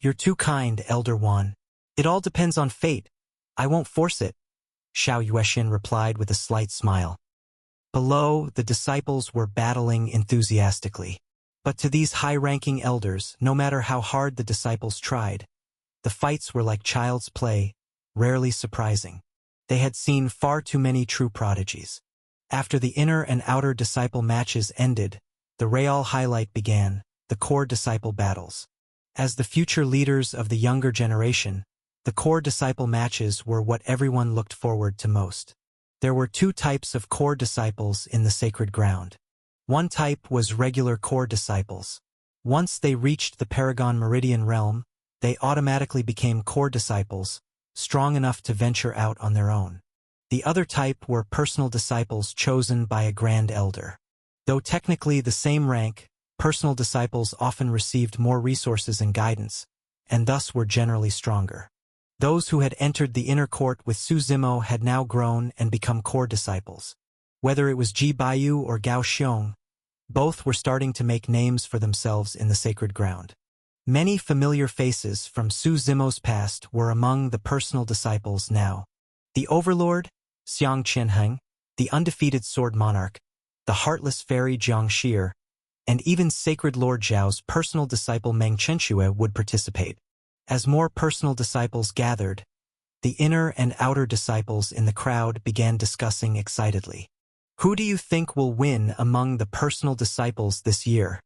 You're too kind, Elder Wan. It all depends on fate. I won't force it, Xiao Yuexin replied with a slight smile. Below, the disciples were battling enthusiastically. But to these high-ranking elders, no matter how hard the disciples tried, the fights were like child's play, rarely surprising. They had seen far too many true prodigies. After the inner and outer disciple matches ended, the real highlight began, the core disciple battles. As the future leaders of the younger generation, the core disciple matches were what everyone looked forward to most. There were two types of core disciples in the sacred ground. One type was regular core disciples. Once they reached the Paragon Meridian realm, they automatically became core disciples, strong enough to venture out on their own. The other type were personal disciples chosen by a grand elder. Though technically the same rank, personal disciples often received more resources and guidance, and thus were generally stronger. Those who had entered the inner court with Su Zimo had now grown and become core disciples. Whether it was Ji Baiyu or Gao Xiong, both were starting to make names for themselves in the sacred ground. Many familiar faces from Su Zimo's past were among the personal disciples now. The Overlord, Xiang Qianheng, the undefeated Sword Monarch, the heartless fairy Jiang Shir, and even Sacred Lord Zhao's personal disciple Meng Chenxue would participate. As more personal disciples gathered, the inner and outer disciples in the crowd began discussing excitedly. Who do you think will win among the personal disciples this year?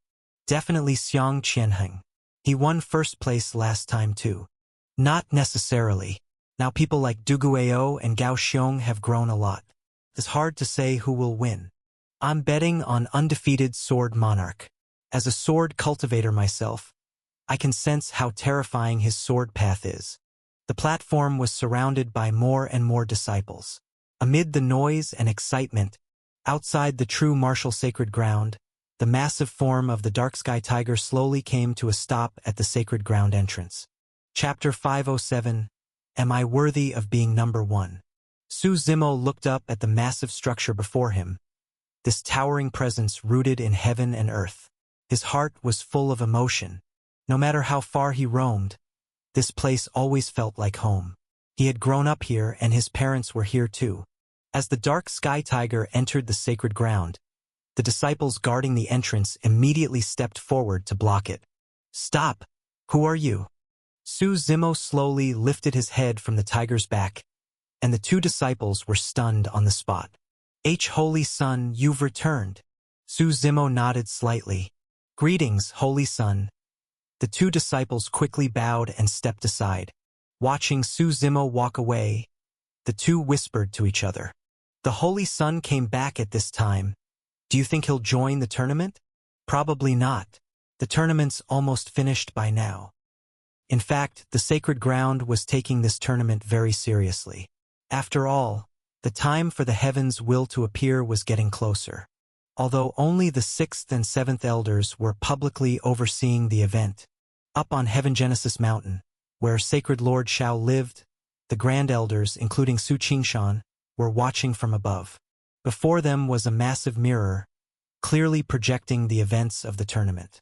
Definitely Xiang Qianheng. He won first place last time too. Not necessarily. Now people like Du Guiyou and Gao Xiong have grown a lot. It's hard to say who will win. I'm betting on undefeated Sword Monarch. As a sword cultivator myself, I can sense how terrifying his sword path is. The platform was surrounded by more and more disciples. Amid the noise and excitement, outside the true martial sacred ground, the massive form of the Dark Sky Tiger slowly came to a stop at the sacred ground entrance. Chapter 507, Am I Worthy of Being Number 1? Su Zimo looked up at the massive structure before him, this towering presence rooted in heaven and earth. His heart was full of emotion. No matter how far he roamed, this place always felt like home. He had grown up here and his parents were here too. As the Dark Sky Tiger entered the sacred ground, the disciples guarding the entrance immediately stepped forward to block it. Stop! Who are you? Su Zimo slowly lifted his head from the tiger's back, and the two disciples were stunned on the spot. Holy Son, you've returned. Su Zimo nodded slightly. Greetings, Holy Son. The two disciples quickly bowed and stepped aside. Watching Su Zimo walk away, the two whispered to each other. The Holy Son came back at this time. Do you think he'll join the tournament? Probably not. The tournament's almost finished by now. In fact, the sacred ground was taking this tournament very seriously. After all, the time for the heavens' will to appear was getting closer. Although only the 6th and 7th elders were publicly overseeing the event, up on Heaven Genesis Mountain, where Sacred Lord Xiao lived, the grand elders, including Su Qingshan, were watching from above. Before them was a massive mirror, clearly projecting the events of the tournament.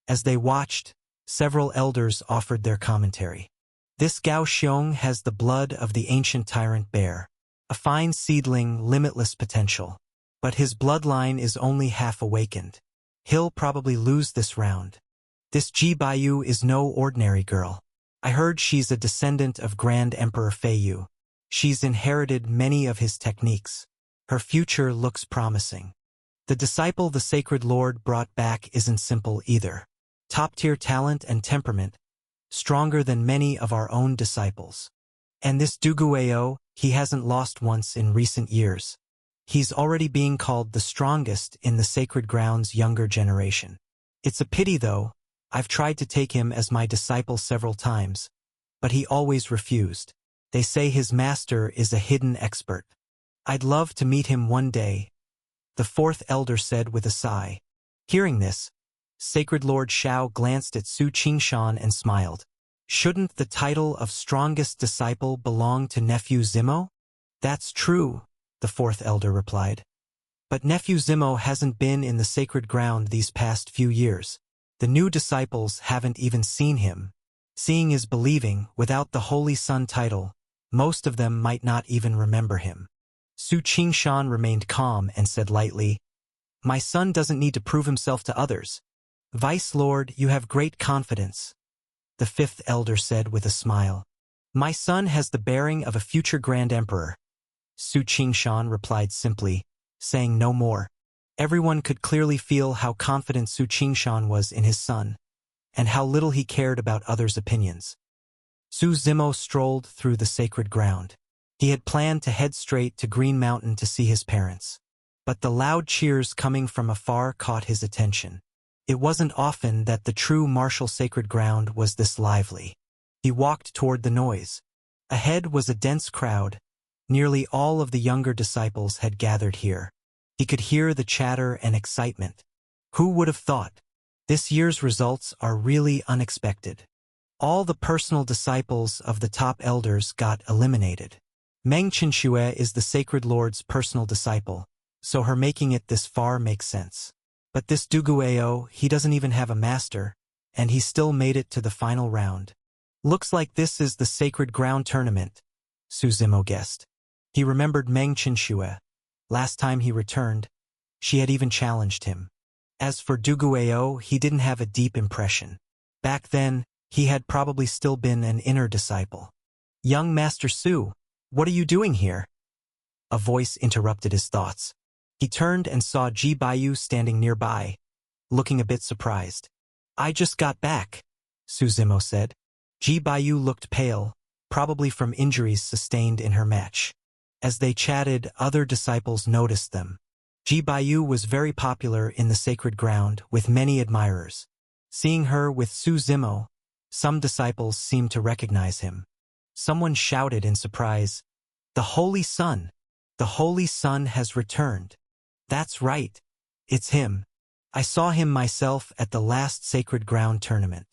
As they watched, several elders offered their commentary. This Gao Xiong has the blood of the ancient tyrant bear, a fine seedling, limitless potential. But his bloodline is only half awakened. He'll probably lose this round. This Ji Baiyu is no ordinary girl. I heard she's a descendant of Grand Emperor Feiyu. She's inherited many of his techniques. Her future looks promising. The disciple the Sacred Lord brought back isn't simple either. Top-tier talent and temperament, stronger than many of our own disciples. And this Du Guiyou, he hasn't lost once in recent years. He's already being called the strongest in the Sacred Ground's younger generation. It's a pity though, I've tried to take him as my disciple several times, but he always refused. They say his master is a hidden expert. I'd love to meet him one day, the 4th elder said with a sigh. Hearing this, Sacred Lord Xiao glanced at Su Qingshan and smiled. Shouldn't the title of strongest disciple belong to nephew Zimo? That's true, the 4th elder replied. But nephew Zimo hasn't been in the sacred ground these past few years. The new disciples haven't even seen him. Seeing is believing. Without the Holy Son title, most of them might not even remember him. Su Qingshan remained calm and said lightly, "My son doesn't need to prove himself to others. Vice Lord, you have great confidence," the fifth elder said with a smile. "My son has the bearing of a future Grand Emperor." Su Qingshan replied simply, saying no more. Everyone could clearly feel how confident Su Qingshan was in his son, and how little he cared about others' opinions. Su Zimo strolled through the sacred ground. He had planned to head straight to Green Mountain to see his parents. But the loud cheers coming from afar caught his attention. It wasn't often that the true martial sacred ground was this lively. He walked toward the noise. Ahead was a dense crowd. Nearly all of the younger disciples had gathered here. He could hear the chatter and excitement. Who would have thought? This year's results are really unexpected. All the personal disciples of the top elders got eliminated. Meng Qinxue is the Sacred Lord's personal disciple, so her making it this far makes sense. But this Du Guiyou, he doesn't even have a master, and he still made it to the final round. Looks like this is the Sacred Ground Tournament, Su Zimo guessed. He remembered Meng Qinxue. Last time he returned, she had even challenged him. As for Du Guiyou, he didn't have a deep impression. Back then, he had probably still been an inner disciple. "Young Master Su, what are you doing here?" A voice interrupted his thoughts. He turned and saw Ji Baiyu standing nearby, looking a bit surprised. "I just got back," Su Zimo said. Ji Baiyu looked pale, probably from injuries sustained in her match. As they chatted, other disciples noticed them. Ji Baiyu was very popular in the sacred ground, with many admirers. Seeing her with Su Zimo, some disciples seemed to recognize him. Someone shouted in surprise, "The Holy Son! The Holy Son has returned." "That's right. It's him. I saw him myself at the last Sacred Ground tournament."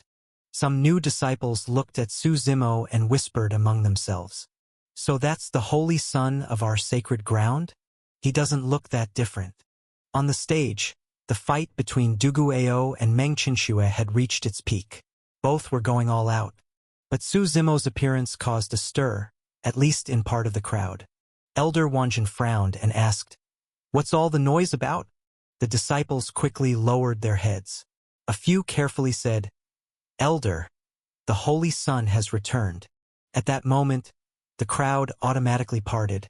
Some new disciples looked at Su Zimo and whispered among themselves, "So that's the Holy Son of our sacred ground? He doesn't look that different." On the stage, the fight between Du Guiyou and Meng Qinxue had reached its peak. Both were going all out. But Su Zimo's appearance caused a stir, at least in part of the crowd. Elder Wanjin frowned and asked, "What's all the noise about?" The disciples quickly lowered their heads. A few carefully said, "Elder, the Holy Son has returned." At that moment, the crowd automatically parted,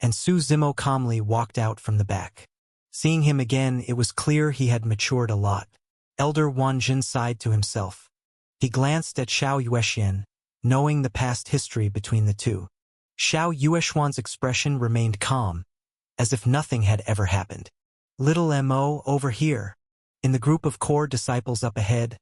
and Su Zimo calmly walked out from the back. Seeing him again, it was clear he had matured a lot. Elder Wanjin sighed to himself. He glanced at Xiao Yuexian, knowing the past history between the two. Xiao Yuexian's expression remained calm, as if nothing had ever happened. "Little Mo, over here." In the group of core disciples up ahead,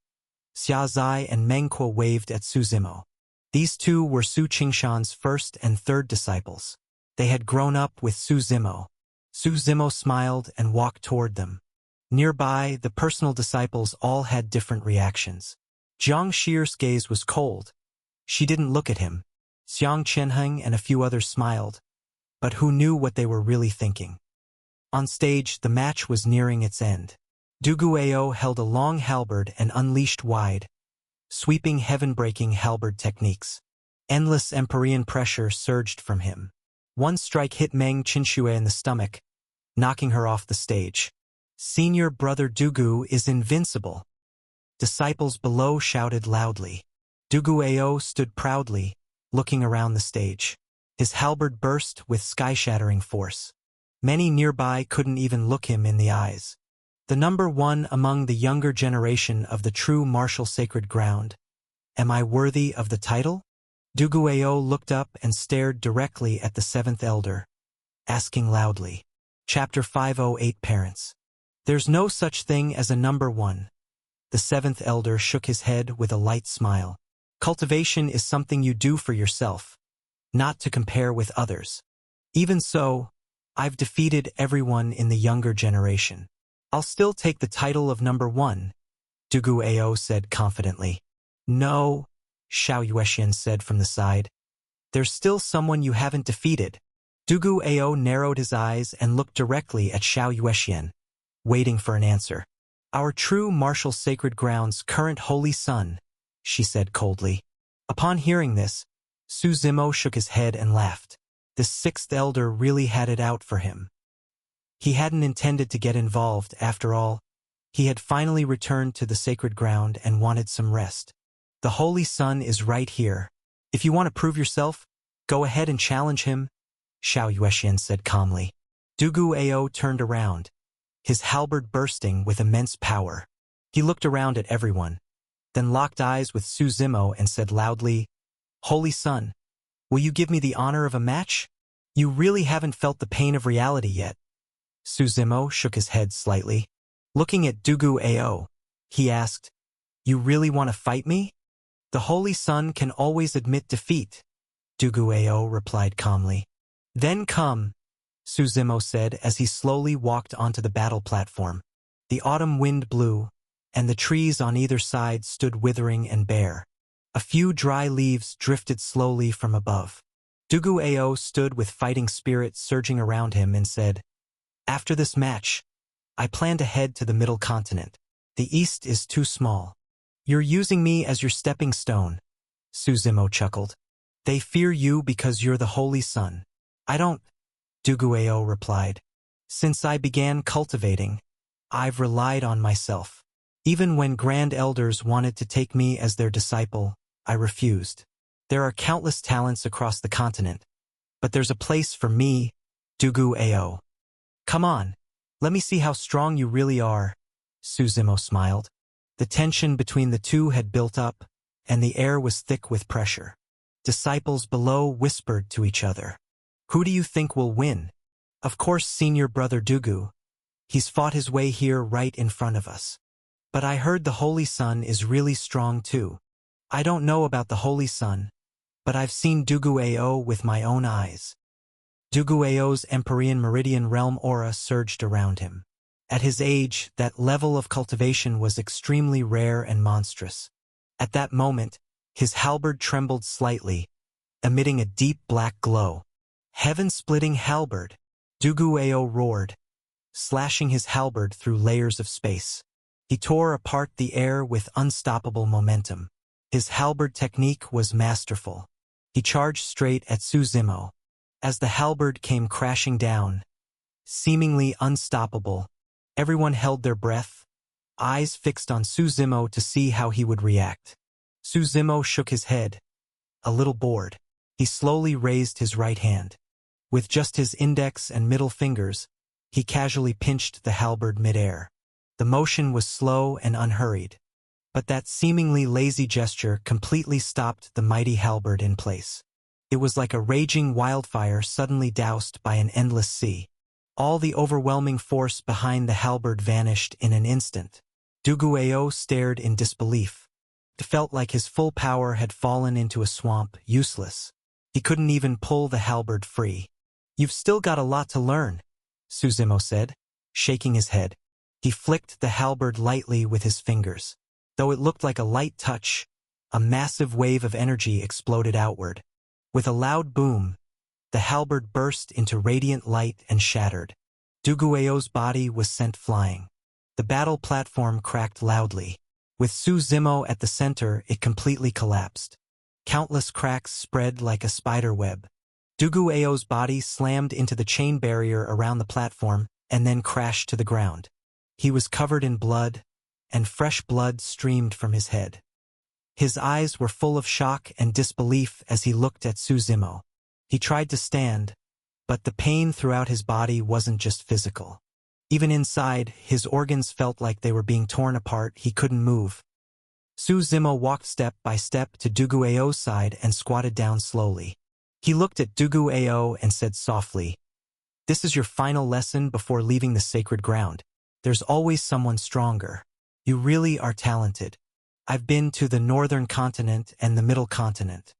Xia Zai and Meng Kuo waved at Su Zimo. These two were Su Qingshan's first and third disciples. They had grown up with Su Zimo. Su Zimo smiled and walked toward them. Nearby, the personal disciples all had different reactions. Jiang Shir's gaze was cold. She didn't look at him. Xiang Qianheng and a few others smiled, but who knew what they were really thinking? On stage, the match was nearing its end. Du Guiyou held a long halberd and unleashed wide, sweeping heaven-breaking halberd techniques. Endless Empyrean pressure surged from him. One strike hit Meng Qinxue in the stomach, knocking her off the stage. "Senior brother Du Gu is invincible." Disciples below shouted loudly. Du Guiyou stood proudly, looking around the stage. His halberd burst with sky-shattering force. Many nearby couldn't even look him in the eyes. The number one among the younger generation of the true martial sacred ground. Am I worthy of the title? Du Guiyou looked up and stared directly at the seventh elder, asking loudly. Chapter 508 Parents. There's no such thing as a number one. The seventh elder shook his head with a light smile. Cultivation is something you do for yourself, not to compare with others. Even so, I've defeated everyone in the younger generation. I'll still take the title of number one, Du Guiyou said confidently. No, Xiao Yuexian said from the side. There's still someone you haven't defeated. Dugu Ao narrowed his eyes and looked directly at Xiao Yuexian, waiting for an answer. Our true martial sacred ground's current holy son, she said coldly. Upon hearing this, Su Zimo shook his head and laughed. The sixth elder really had it out for him. He hadn't intended to get involved, after all. He had finally returned to the sacred ground and wanted some rest. The holy son is right here. If you want to prove yourself, go ahead and challenge him, Xiao Yuexian said calmly. Dugu Ao turned around, his halberd bursting with immense power. He looked around at everyone, then locked eyes with Su Zimo and said loudly, Holy Son, will you give me the honor of a match? You really haven't felt the pain of reality yet. Su Zimo shook his head slightly. Looking at Dugu Ao, he asked, You really want to fight me? The Holy Son can always admit defeat, Dugu Ao replied calmly. Then come, Su Zimo said as he slowly walked onto the battle platform. The autumn wind blew, and the trees on either side stood withering and bare. A few dry leaves drifted slowly from above. Dugu Ao stood with fighting spirit surging around him and said, After this match, I plan to head to the middle continent. The east is too small. You're using me as your stepping stone, Su Zimo chuckled. They fear you because you're the Holy Son. I don't, Dugu Ao replied. Since I began cultivating, I've relied on myself. Even when Grand Elders wanted to take me as their disciple, I refused. There are countless talents across the continent, but there's a place for me, Dugu Ao. Come on, let me see how strong you really are, Su Zimo smiled. The tension between the two had built up, and the air was thick with pressure. Disciples below whispered to each other. Who do you think will win? Of course, senior brother Dugu. He's fought his way here right in front of us. But I heard the Holy Son is really strong too. I don't know about the Holy Son, but I've seen Dugu Ao with my own eyes. Dugu Ao's Empyrean Meridian Realm aura surged around him. At his age, that level of cultivation was extremely rare and monstrous. At that moment, his halberd trembled slightly, emitting a deep black glow. Heaven-splitting halberd, Dugu Ao roared, slashing his halberd through layers of space. He tore apart the air with unstoppable momentum. His halberd technique was masterful. He charged straight at Su Zimo. As the halberd came crashing down, seemingly unstoppable, everyone held their breath, eyes fixed on Su Zimo to see how he would react. Su Zimo shook his head, a little bored. He slowly raised his right hand. With just his index and middle fingers, he casually pinched the halberd midair. The motion was slow and unhurried, but that seemingly lazy gesture completely stopped the mighty halberd in place. It was like a raging wildfire suddenly doused by an endless sea. All the overwhelming force behind the halberd vanished in an instant. Dugu Ao stared in disbelief. It felt like his full power had fallen into a swamp, useless. He couldn't even pull the halberd free. You've still got a lot to learn, Su Zimo said, shaking his head. He flicked the halberd lightly with his fingers. Though it looked like a light touch, a massive wave of energy exploded outward. With a loud boom, the halberd burst into radiant light and shattered. Dugu Ao's body was sent flying. The battle platform cracked loudly. With Su Zimo at the center, it completely collapsed. Countless cracks spread like a spider web. Dugu Ao's body slammed into the chain barrier around the platform and then crashed to the ground. He was covered in blood, and fresh blood streamed from his head. His eyes were full of shock and disbelief as he looked at Su Zimo. He tried to stand, but the pain throughout his body wasn't just physical. Even inside, his organs felt like they were being torn apart. He couldn't move. Su Zimo walked step by step to Dugu Ao's side and squatted down slowly. He looked at Dugu Ao and said softly, This is your final lesson before leaving the sacred ground. There's always someone stronger. You really are talented. I've been to the northern continent and the middle continent.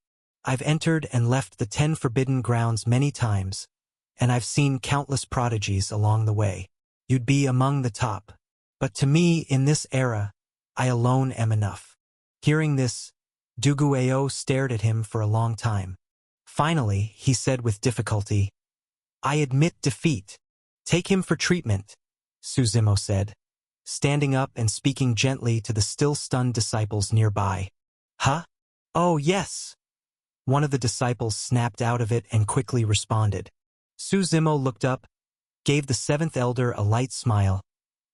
I've entered and left the 10 forbidden grounds many times, and I've seen countless prodigies along the way. You'd be among the top. But to me, in this era, I alone am enough. Hearing this, Dugu Ao stared at him for a long time. Finally, he said with difficulty, I admit defeat. Take him for treatment, Su Zimo said, standing up and speaking gently to the still stunned disciples nearby. Huh? Oh, yes. One of the disciples snapped out of it and quickly responded. Su Zimo looked up, gave the seventh elder a light smile,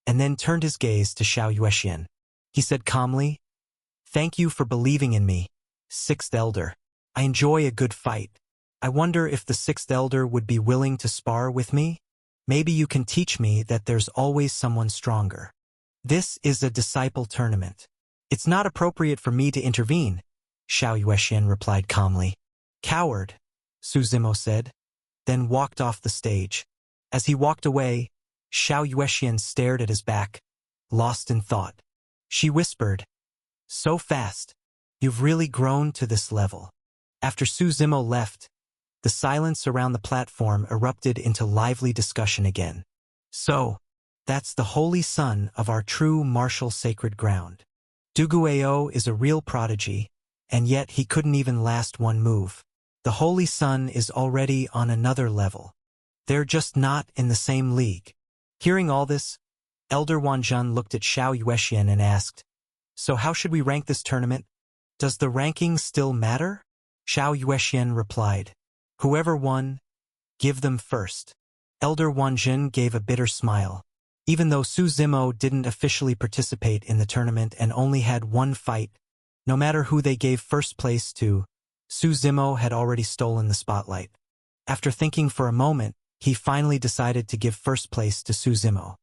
and then turned his gaze to Xiao Yuexian. He said calmly, "Thank you for believing in me, sixth elder. I enjoy a good fight. I wonder if the sixth elder would be willing to spar with me? Maybe you can teach me that there's always someone stronger. This is a disciple tournament. It's not appropriate for me to intervene," Xiao Yuexian replied calmly. "Coward," Su Zimo said, then walked off the stage. As he walked away, Xiao Yuexian stared at his back, lost in thought. She whispered, "So fast. You've really grown to this level." After Su Zimo left, the silence around the platform erupted into lively discussion again. "So, that's the holy son of our true martial sacred ground. Duguayou is a real prodigy, and yet he couldn't even last one move. The holy son is already on another level. They're just not in the same league." Hearing all this, Elder Wanzhen looked at Xiao Yuexian and asked, "So how should we rank this tournament? Does the ranking still matter?" Xiao Yuexian replied, "Whoever won, give them first." Elder Wanzhen gave a bitter smile. Even though Su Zimo didn't officially participate in the tournament and only had one fight, no matter who they gave first place to, Su Zimo had already stolen the spotlight. After thinking for a moment, he finally decided to give first place to Su Zimo.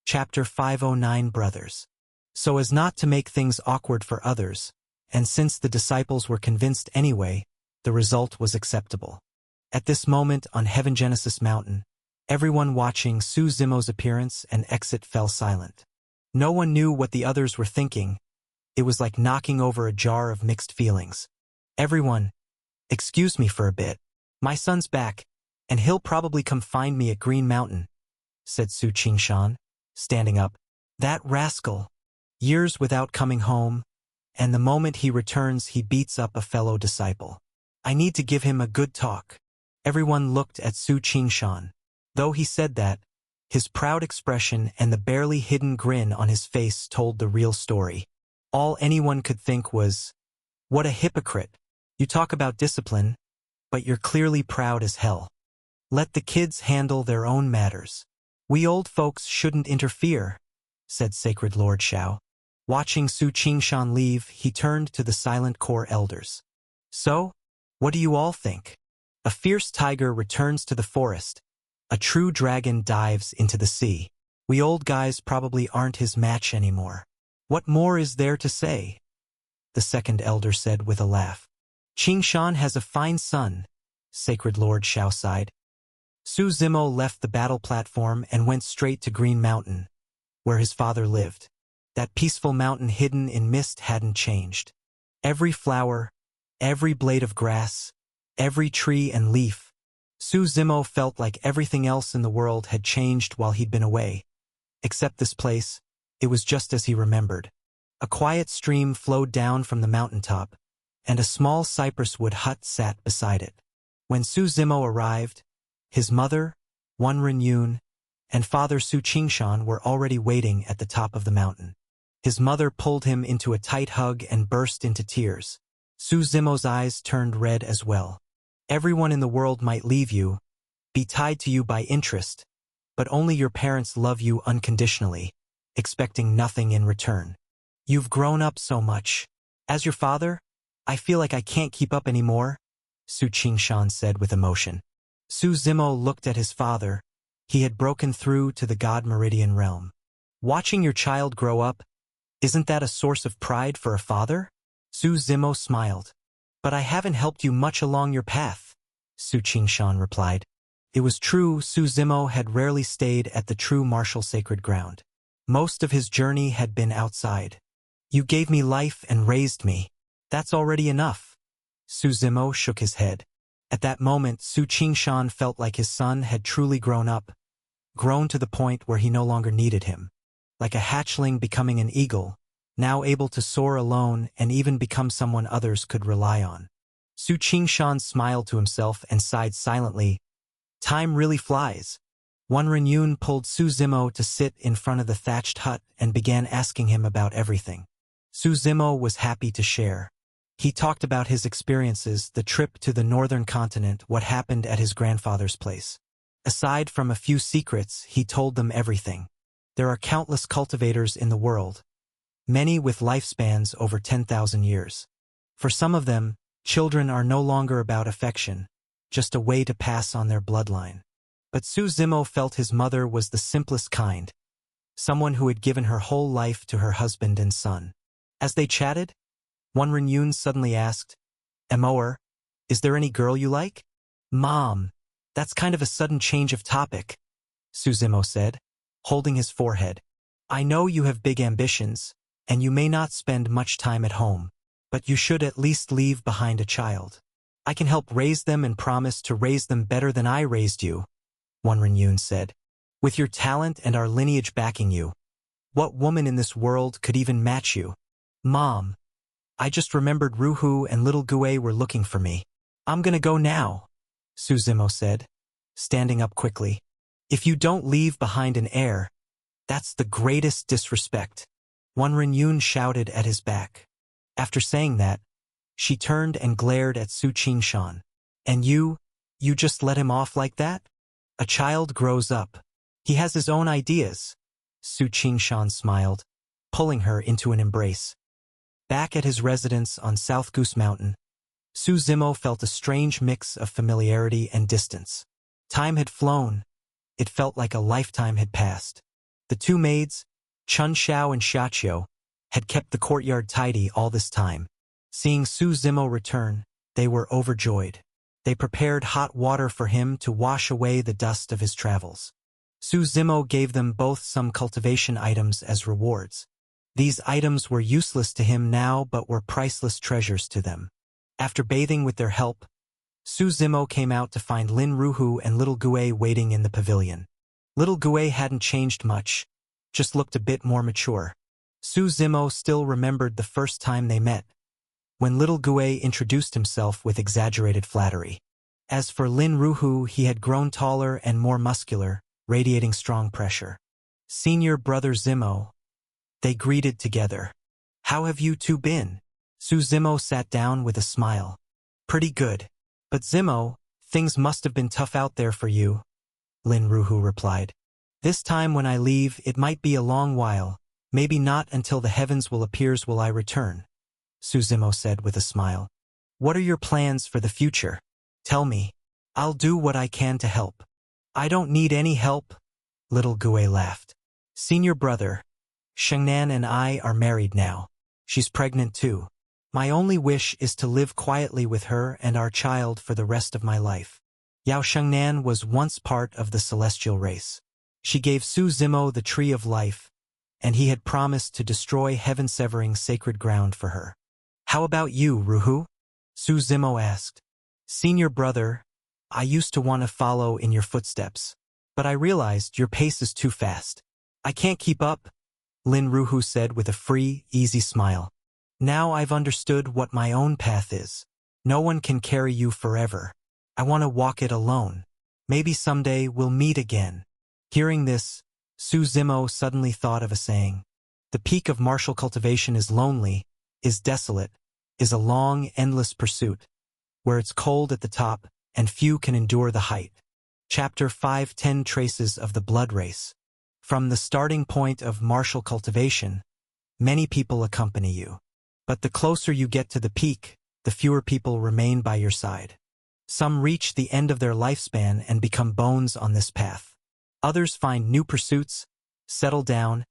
Chapter 509 Brothers. So as not to make things awkward for others, and since the disciples were convinced anyway, the result was acceptable. At this moment on Heaven Genesis Mountain, everyone watching Su Zimo's appearance and exit fell silent. No one knew what the others were thinking. It was like knocking over a jar of mixed feelings. "Everyone, excuse me for a bit. My son's back, and he'll probably come find me at Green Mountain," said Su Qingshan, standing up. "That rascal. Years without coming home, and the moment he returns he beats up a fellow disciple. I need to give him a good talk." Everyone looked at Su Qingshan. Though he said that, his proud expression and the barely hidden grin on his face told the real story. All anyone could think was, "What a hypocrite. You talk about discipline, but you're clearly proud as hell. Let the kids handle their own matters. We old folks shouldn't interfere," said Sacred Lord Xiao. Watching Su Qingshan leave, he turned to the silent core elders. "So, what do you all think? A fierce tiger returns to the forest. A true dragon dives into the sea. We old guys probably aren't his match anymore. What more is there to say?" the second elder said with a laugh. "Qingshan has a fine son," Sacred Lord Xiao sighed. Su Zimo left the battle platform and went straight to Green Mountain, where his father lived. That peaceful mountain hidden in mist hadn't changed. Every flower, every blade of grass, every tree and leaf, Su Zimo felt like everything else in the world had changed while he'd been away. Except this place, it was just as he remembered. A quiet stream flowed down from the mountaintop, and a small cypress wood hut sat beside it. When Su Zimo arrived, his mother, Wan Renyun, and father Su Qingshan were already waiting at the top of the mountain. His mother pulled him into a tight hug and burst into tears. Su Zimo's eyes turned red as well. "Everyone in the world might leave you, be tied to you by interest, but only your parents love you unconditionally, expecting nothing in return. You've grown up so much. As your father, I feel like I can't keep up anymore," Su Qingshan said with emotion. Su Zimo looked at his father. He had broken through to the God Meridian realm. "Watching your child grow up, isn't that a source of pride for a father?" Su Zimo smiled. "But I haven't helped you much along your path," Su Qingshan replied. It was true, Su Zimo had rarely stayed at the true martial sacred ground. Most of his journey had been outside. "You gave me life and raised me. That's already enough." Su Zimo shook his head. At that moment, Su Qingshan felt like his son had truly grown up, grown to the point where he no longer needed him. Like a hatchling becoming an eagle, now able to soar alone and even become someone others could rely on. Su Qingshan smiled to himself and sighed silently. Time really flies. One Renyun pulled Su Zimo to sit in front of the thatched hut and began asking him about everything. Su Zimo was happy to share. He talked about his experiences, the trip to the northern continent, what happened at his grandfather's place. Aside from a few secrets, he told them everything. There are countless cultivators in the world, many with lifespans over 10,000 years. For some of them, children are no longer about affection, just a way to pass on their bloodline. But Su Zimo felt his mother was the simplest kind, someone who had given her whole life to her husband and son. As they chatted, one Renyun suddenly asked, "Amour, is there any girl you like?" "Mom, that's kind of a sudden change of topic," Su Zimo said, holding his forehead. "I know you have big ambitions, and you may not spend much time at home, but you should at least leave behind a child. I can help raise them and promise to raise them better than I raised you," one Renyun said. "With your talent and our lineage backing you, what woman in this world could even match you?" "Mom, I just remembered Ruhu and little Gue were looking for me. I'm gonna go now," Su Zimo said, standing up quickly. "If you don't leave behind an heir, that's the greatest disrespect," one Renyun shouted at his back. After saying that, she turned and glared at Su Qingshan. "And you just let him off like that? A child grows up. He has his own ideas." Su Qingshan smiled, pulling her into an embrace. Back at his residence on South Goose Mountain, Su Zimo felt a strange mix of familiarity and distance. Time had flown. It felt like a lifetime had passed. The two maids, Chun Xiao and Xiaqiu, had kept the courtyard tidy all this time. Seeing Su Zimo return, they were overjoyed. They prepared hot water for him to wash away the dust of his travels. Su Zimo gave them both some cultivation items as rewards. These items were useless to him now but were priceless treasures to them. After bathing with their help, Su Zimo came out to find Lin Ruhu and little Gue waiting in the pavilion. Little Gue hadn't changed much, just looked a bit more mature. Su Zimo still remembered the first time they met, when little Gue introduced himself with exaggerated flattery. As for Lin Ruhu, he had grown taller and more muscular, radiating strong pressure. "Senior brother Zimo," they greeted together. "How have you two been?" Su Zimo sat down with a smile. "Pretty good. But Zimo, things must have been tough out there for you," Lin Ruhu replied. "This time when I leave, it might be a long while. Maybe not until the heavens will appears will I return," Su Zimo said with a smile. "What are your plans for the future? Tell me. I'll do what I can to help." "I don't need any help," little Gue laughed. "Senior brother, Shengnan and I are married now. She's pregnant too. My only wish is to live quietly with her and our child for the rest of my life." Yao Shengnan was once part of the celestial race. She gave Su Zimo the tree of life, and he had promised to destroy heaven-severing sacred ground for her. "How about you, Ruhu?" Su Zimo asked. "Senior brother, I used to want to follow in your footsteps, but I realized your pace is too fast. I can't keep up," Lin Ruhu said with a free, easy smile. "Now I've understood what my own path is. No one can carry you forever. I want to walk it alone. Maybe someday we'll meet again." Hearing this, Su Zimo suddenly thought of a saying. The peak of martial cultivation is lonely, is desolate, is a long, endless pursuit, where it's cold at the top and few can endure the height. Chapter 5:10 Traces of the Blood Race. From the starting point of martial cultivation, many people accompany you. But the closer you get to the peak, the fewer people remain by your side. Some reach the end of their lifespan and become bones on this path. Others find new pursuits, settle down,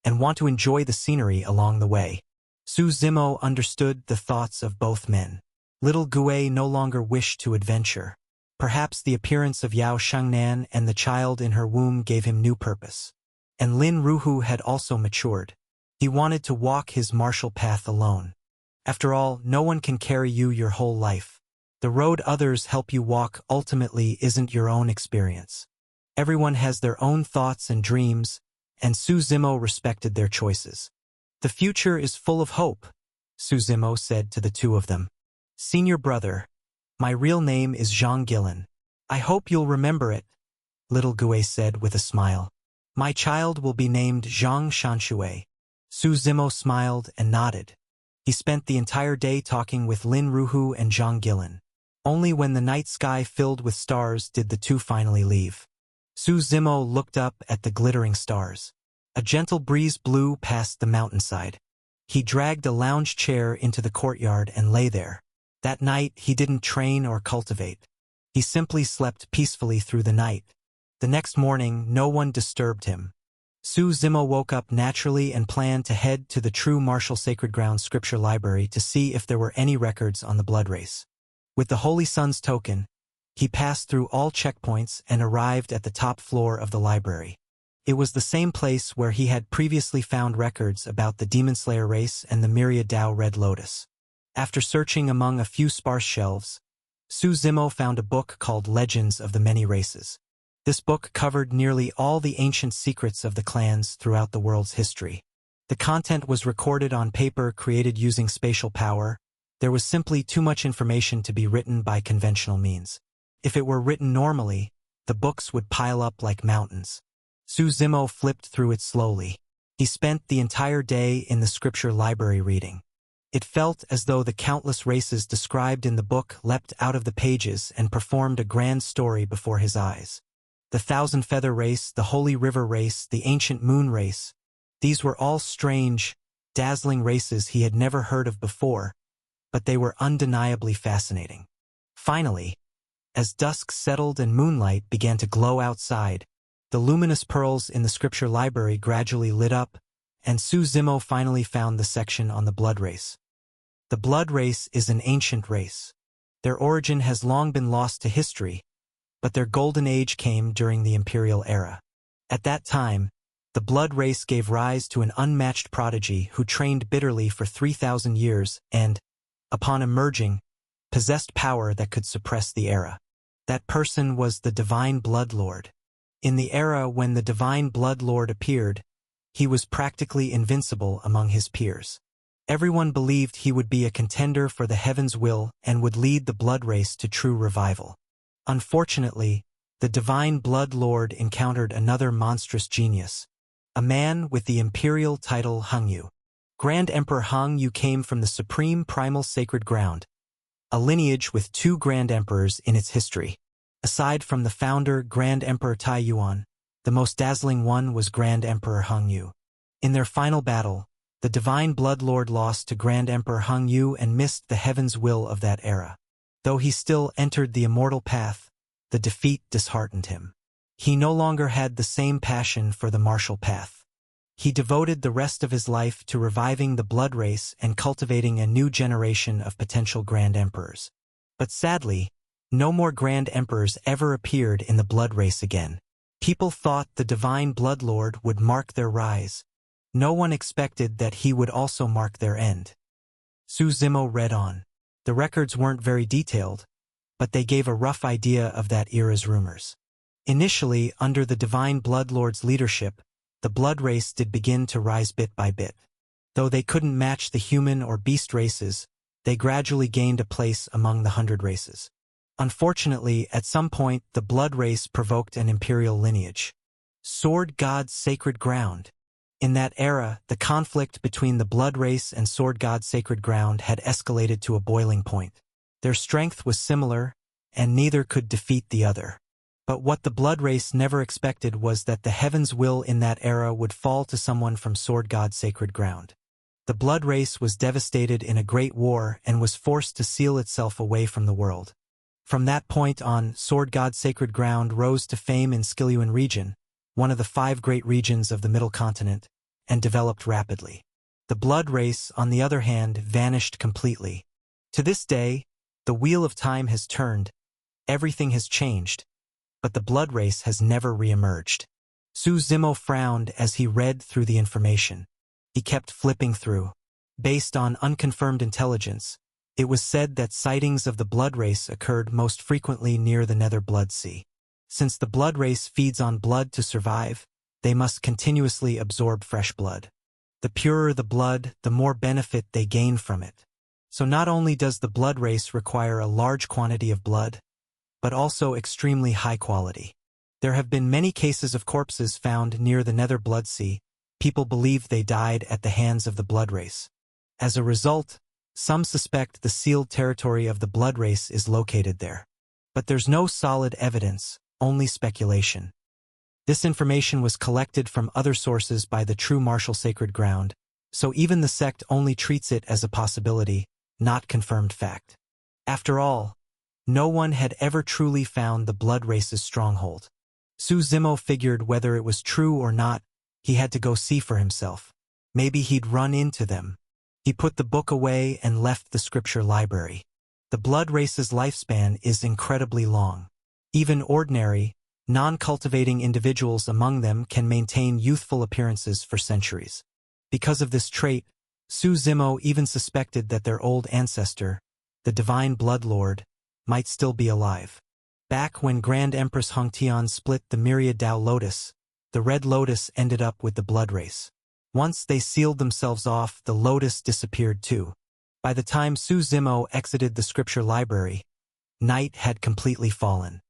and want to enjoy the scenery along the way. Su Zimo understood the thoughts of both men. Little Gue no longer wished to adventure. Perhaps the appearance of Yao Shengnan and the child in her womb gave him new purpose. And Lin Ruhu had also matured. He wanted to walk his martial path alone. After all, no one can carry you your whole life. The road others help you walk ultimately isn't your own experience. Everyone has their own thoughts and dreams, and Su Zimo respected their choices. "The future is full of hope," Su Zimo said to the two of them. "Senior brother, my real name is Zhang Gilan. I hope you'll remember it, little Gue said with a smile. My child will be named Zhang Shanxue. Su Zimo smiled and nodded. He spent the entire day talking with Lin Ruhu and Zhang Gilin. Only when the night sky filled with stars did the two finally leave. Su Zimo looked up at the glittering stars. A gentle breeze blew past the mountainside. He dragged a lounge chair into the courtyard and lay there. That night he didn't train or cultivate. He simply slept peacefully through the night. The next morning no one disturbed him. Su Zimo woke up naturally and planned to head to the True Martial Sacred Ground Scripture Library to see if there were any records on the blood race. With the Holy Sun's token, he passed through all checkpoints and arrived at the top floor of the library. It was the same place where he had previously found records about the Demon Slayer race and the Myriad Dao Red Lotus. After searching among a few sparse shelves, Su Zimo found a book called Legends of the Many Races. This book covered nearly all the ancient secrets of the clans throughout the world's history. The content was recorded on paper created using spatial power. There was simply too much information to be written by conventional means. If it were written normally, the books would pile up like mountains. Su Zimo flipped through it slowly. He spent the entire day in the scripture library reading. It felt as though the countless races described in the book leapt out of the pages and performed a grand story before his eyes. The Thousand Feather Race, the Holy River Race, the Ancient Moon Race. These were all strange, dazzling races he had never heard of before, but they were undeniably fascinating. Finally, as dusk settled and moonlight began to glow outside, the luminous pearls in the scripture library gradually lit up, and Su Zimo finally found the section on the blood race. The blood race is an ancient race. Their origin has long been lost to history, but their golden age came during the imperial era. At that time, the blood race gave rise to an unmatched prodigy who trained bitterly for 3,000 years and, upon emerging, possessed power that could suppress the era. That person was the Divine Blood Lord. In the era when the Divine Blood Lord appeared, he was practically invincible among his peers. Everyone believed he would be a contender for the Heaven's will and would lead the blood race to true revival. Unfortunately, the Divine Blood Lord encountered another monstrous genius, a man with the imperial title Hengyu. Grand Emperor Hengyu came from the supreme primal sacred ground, a lineage with two Grand Emperors in its history. Aside from the founder Grand Emperor Tai Yuan, the most dazzling one was Grand Emperor Hengyu. In their final battle, the Divine Blood Lord lost to Grand Emperor Hengyu and missed the heaven's will of that era. Though he still entered the immortal path, the defeat disheartened him. He no longer had the same passion for the martial path. He devoted the rest of his life to reviving the blood race and cultivating a new generation of potential Grand Emperors. But sadly, no more Grand Emperors ever appeared in the blood race again. People thought the Divine Blood Lord would mark their rise. No one expected that he would also mark their end. Su Zimo read on. The records weren't very detailed, but they gave a rough idea of that era's rumors. Initially, under the Divine Blood Lord's leadership, the blood race did begin to rise bit by bit. Though they couldn't match the human or beast races, they gradually gained a place among the 100 races. Unfortunately, at some point, the blood race provoked an imperial lineage. Sword God's Sacred Ground. In that era, the conflict between the blood race and Sword God's Sacred Ground had escalated to a boiling point. Their strength was similar, and neither could defeat the other. But what the blood race never expected was that the heaven's will in that era would fall to someone from Sword God's Sacred Ground. The blood race was devastated in a great war and was forced to seal itself away from the world. From that point on, Sword God's Sacred Ground rose to fame in Skiluan region, one of the 5 great regions of the Middle Continent, and developed rapidly. The blood race, on the other hand, vanished completely. To this day, the wheel of time has turned, everything has changed, but the blood race has never re-emerged. Su Zimo frowned as he read through the information. He kept flipping through. Based on unconfirmed intelligence, it was said that sightings of the blood race occurred most frequently near the Nether Blood Sea. Since the blood race feeds on blood to survive, they must continuously absorb fresh blood. The purer the blood, the more benefit they gain from it. So not only does the blood race require a large quantity of blood, but also extremely high quality. There have been many cases of corpses found near the Nether Blood Sea. People believe they died at the hands of the Blood Race. As a result, some suspect the sealed territory of the Blood Race is located there. But there's no solid evidence, only speculation. This information was collected from other sources by the true Martial Sacred Ground, so even the sect only treats it as a possibility, not confirmed fact. After all, no one had ever truly found the Blood Race's stronghold. Su Zimo figured whether it was true or not, he had to go see for himself. Maybe he'd run into them. He put the book away and left the scripture library. The Blood Race's lifespan is incredibly long. Even ordinary, non-cultivating individuals among them can maintain youthful appearances for centuries. Because of this trait, Su Zimo even suspected that their old ancestor, the Divine Blood Lord, might still be alive. Back when Grand Empress Hongtian split the Myriad Tao Lotus, the Red Lotus ended up with the Blood Race. Once they sealed themselves off, the Lotus disappeared too. By the time Su Zimo exited the scripture library, night had completely fallen.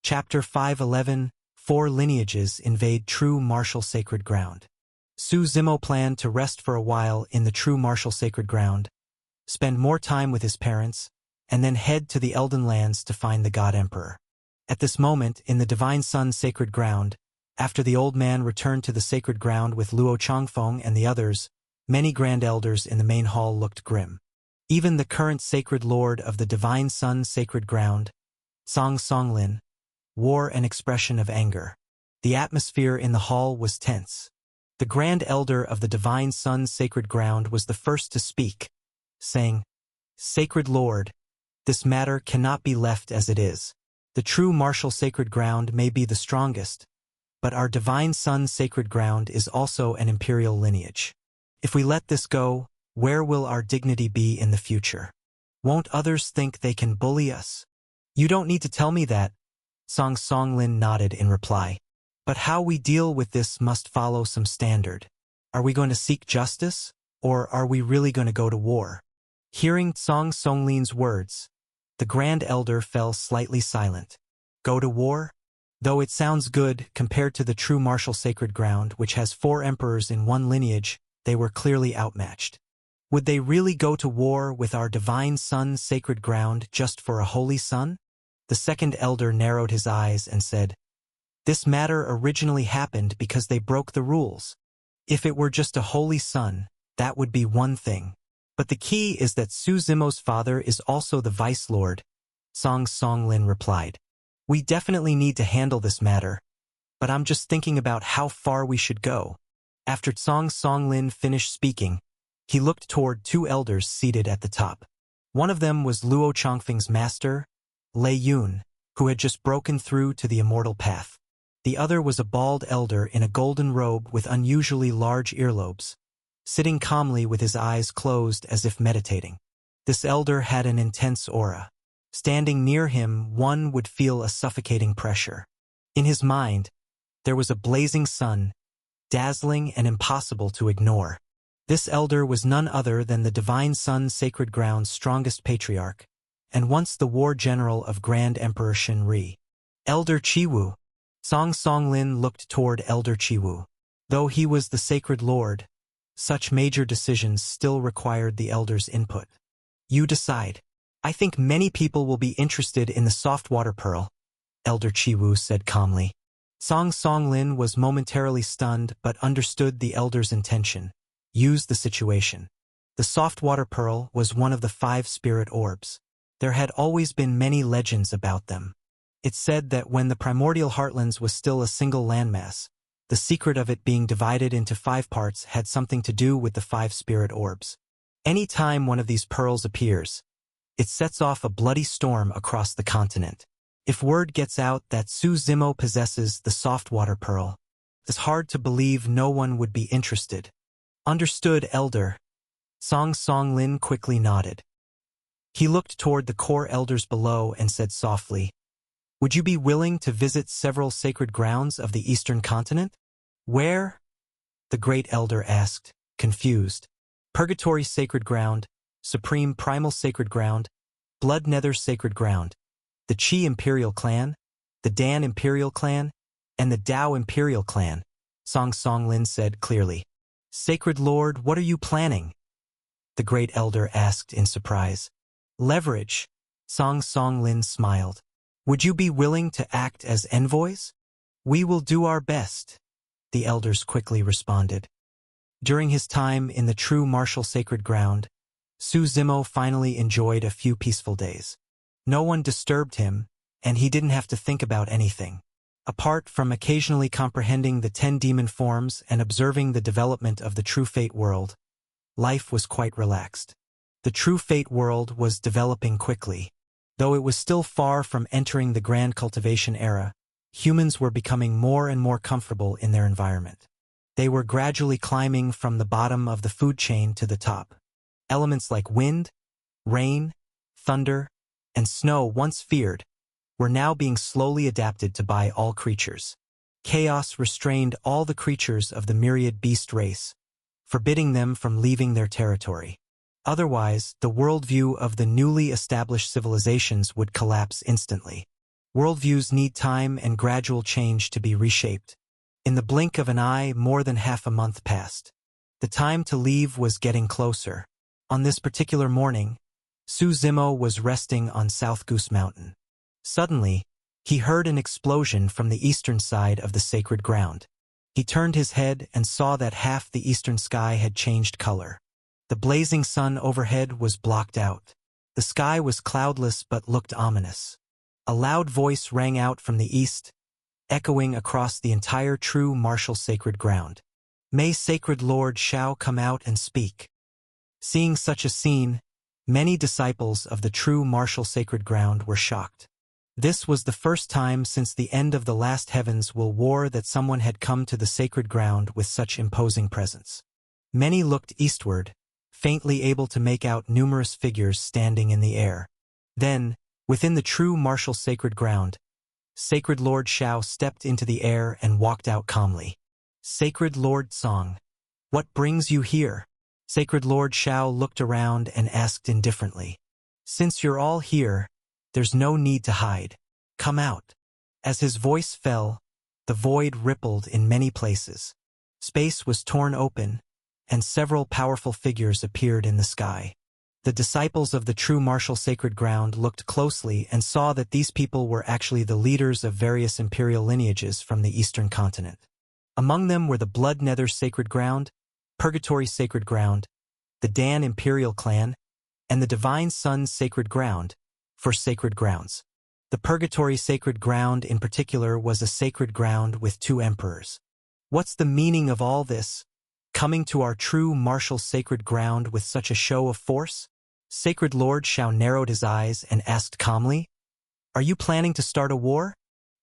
Chapter 511, 4 Lineages Invade True Martial Sacred Ground. Su Zimo planned to rest for a while in the true Martial Sacred Ground, spend more time with his parents, and then head to the Elden Lands to find the God Emperor. At this moment, in the Divine Sun's Sacred Ground, after the old man returned to the Sacred Ground with Luo Changfeng and the others, many Grand Elders in the main hall looked grim. Even the current Sacred Lord of the Divine Sun's Sacred Ground, Song Songlin, wore an expression of anger. The atmosphere in the hall was tense. The Grand Elder of the Divine Sun's Sacred Ground was the first to speak, saying, "Sacred Lord, this matter cannot be left as it is. The true Martial Sacred Ground may be the strongest, but our Divine Sun's Sacred Ground is also an imperial lineage. If we let this go, where will our dignity be in the future? Won't others think they can bully us?" "You don't need to tell me that," Song Songlin nodded in reply. "But how we deal with this must follow some standard. Are we going to seek justice, or are we really going to go to war?" Hearing Song Songlin's words, the Grand Elder fell slightly silent. Go to war? Though it sounds good compared to the true Martial Sacred Ground, which has 4 emperors in one lineage, they were clearly outmatched. Would they really go to war with our Divine Sun's Sacred Ground just for a holy sun? The second elder narrowed his eyes and said, "This matter originally happened because they broke the rules. If it were just a holy sun, that would be one thing. But the key is that Su Zimo's father is also the Vice Lord," Song Songlin replied. "We definitely need to handle this matter, but I'm just thinking about how far we should go." After Song Songlin finished speaking, he looked toward 2 elders seated at the top. One of them was Luo Changfeng's master, Lei Yun, who had just broken through to the immortal path. The other was a bald elder in a golden robe with unusually large earlobes, sitting calmly with his eyes closed as if meditating. This elder had an intense aura. Standing near him, one would feel a suffocating pressure. In his mind, there was a blazing sun, dazzling and impossible to ignore. This elder was none other than the Divine Sun's Sacred Ground's strongest patriarch, and once the war general of Grand Emperor Shinri. Elder Chiwu. Song Songlin looked toward Elder Chiwu. Though he was the Sacred Lord, such major decisions still required the elder's input. "You decide. I think many people will be interested in the soft water pearl," Elder Chiwu said calmly. Song Songlin was momentarily stunned but understood the elder's intention. Use the situation. The soft water pearl was one of the 5 spirit orbs. There had always been many legends about them. It said that when the primordial heartlands was still a single landmass, the secret of it being divided into 5 parts had something to do with the 5 spirit orbs. Any time one of these pearls appears, it sets off a bloody storm across the continent. If word gets out that Su Zimo possesses the soft water pearl, it's hard to believe no one would be interested. Understood, Elder. Song Songlin quickly nodded. He looked toward the core elders below and said softly, "Would you be willing to visit several sacred grounds of the Eastern continent?" "Where?" the great elder asked, confused. "Purgatory Sacred Ground, Supreme Primal Sacred Ground, Blood Nether Sacred Ground." the Qi Imperial Clan, the Dan Imperial Clan, and the Dao Imperial Clan, Song Songlin said clearly. Sacred Lord, what are you planning? The Great Elder asked in surprise. Leverage, Song Songlin smiled. Would you be willing to act as envoys? We will do our best, the elders quickly responded. During his time in the true martial sacred ground, Su Zimo finally enjoyed a few peaceful days. No one disturbed him, and he didn't have to think about anything. Apart from occasionally comprehending the 10 demon forms and observing the development of the True Fate world, life was quite relaxed. The True Fate world was developing quickly. Though it was still far from entering the grand cultivation era, humans were becoming more and more comfortable in their environment. They were gradually climbing from the bottom of the food chain to the top. Elements like wind, rain, thunder, and snow, once feared, were now being slowly adapted to by all creatures. Chaos restrained all the creatures of the myriad beast race, forbidding them from leaving their territory. Otherwise, the worldview of the newly established civilizations would collapse instantly. Worldviews need time and gradual change to be reshaped. In the blink of an eye, more than half a month passed. The time to leave was getting closer. On this particular morning, Su Zimo was resting on South Goose Mountain. Suddenly, he heard an explosion from the eastern side of the sacred ground. He turned his head and saw that half the eastern sky had changed color. The blazing sun overhead was blocked out. The sky was cloudless but looked ominous. A loud voice rang out from the east, echoing across the entire true martial sacred ground. May Sacred Lord Shao come out and speak. Seeing such a scene, many disciples of the true martial sacred ground were shocked. This was the first time since the end of the last Heavens War that someone had come to the sacred ground with such imposing presence. Many looked eastward, faintly able to make out numerous figures standing in the air. Then, within the true martial sacred ground, Sacred Lord Shao stepped into the air and walked out calmly. Sacred Lord Song, what brings you here? Sacred Lord Shao looked around and asked indifferently. Since you're all here, there's no need to hide. Come out. As his voice fell, the void rippled in many places. Space was torn open, and several powerful figures appeared in the sky. The disciples of the true martial sacred ground looked closely and saw that these people were actually the leaders of various imperial lineages from the eastern continent. Among them were the Blood Nether Sacred Ground, Purgatory Sacred Ground, the Dan Imperial Clan, and the Divine Sun's Sacred Ground, for sacred grounds. The Purgatory Sacred Ground in particular was a sacred ground with 2 emperors. What's the meaning of all this? Coming to our true martial sacred ground with such a show of force? Sacred Lord Shao narrowed his eyes and asked calmly, Are you planning to start a war?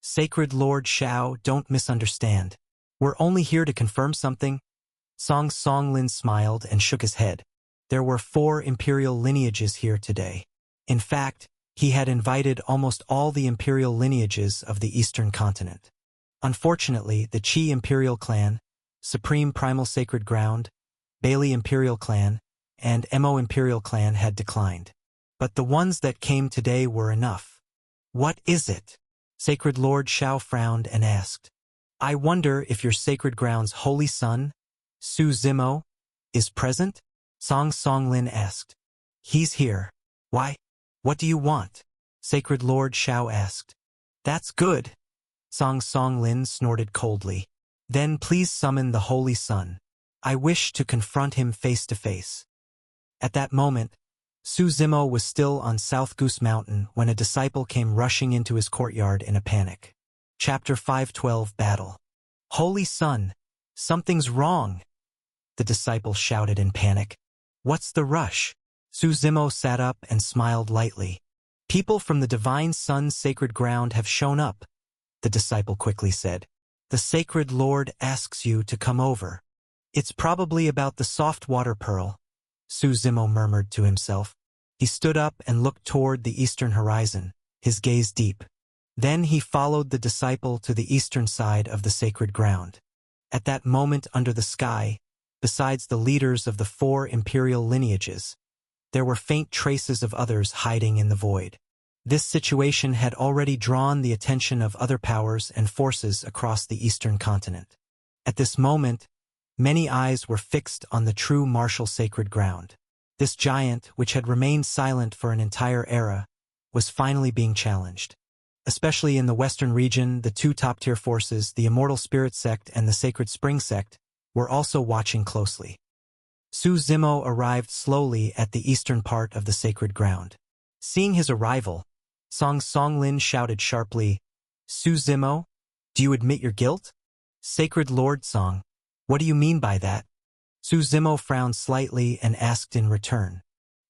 Sacred Lord Shao, don't misunderstand. We're only here to confirm something. Song Songlin smiled and shook his head. There were 4 imperial lineages here today. In fact, he had invited almost all the imperial lineages of the eastern continent. Unfortunately, the Qi Imperial Clan, Supreme Primal Sacred Ground, Bailey Imperial Clan, and Mo Imperial Clan had declined. But the ones that came today were enough. What is it? Sacred Lord Shao frowned and asked. I wonder if your sacred ground's holy son, Su Zimo, is present? Song Songlin asked. He's here. Why? What do you want? Sacred Lord Shao asked. That's good. Song Songlin snorted coldly. Then please summon the Holy Sun. I wish to confront him face to face. At that moment, Su Zimo was still on South Goose Mountain when a disciple came rushing into his courtyard in a panic. Chapter 512 Battle. Holy Sun, something's wrong. The disciple shouted in panic. What's the rush? Su Zimo sat up and smiled lightly. People from the Divine Sun's sacred ground have shown up, the disciple quickly said. The Sacred Lord asks you to come over. It's probably about the soft water pearl, Su Zimo murmured to himself. He stood up and looked toward the eastern horizon, his gaze deep. Then he followed the disciple to the eastern side of the sacred ground. At that moment under the sky, besides the leaders of the 4 imperial lineages, there were faint traces of others hiding in the void. This situation had already drawn the attention of other powers and forces across the eastern continent. At this moment, many eyes were fixed on the true martial sacred ground. This giant, which had remained silent for an entire era, was finally being challenged. Especially in the western region, the two top-tier forces, the Immortal Spirit Sect and the Sacred Spring Sect, were also watching closely. Su Zimo arrived slowly at the eastern part of the sacred ground. Seeing his arrival, Song Songlin shouted sharply, "Su Zimo, do you admit your guilt?" "Sacred Lord Song, what do you mean by that?" Su Zimo frowned slightly and asked in return,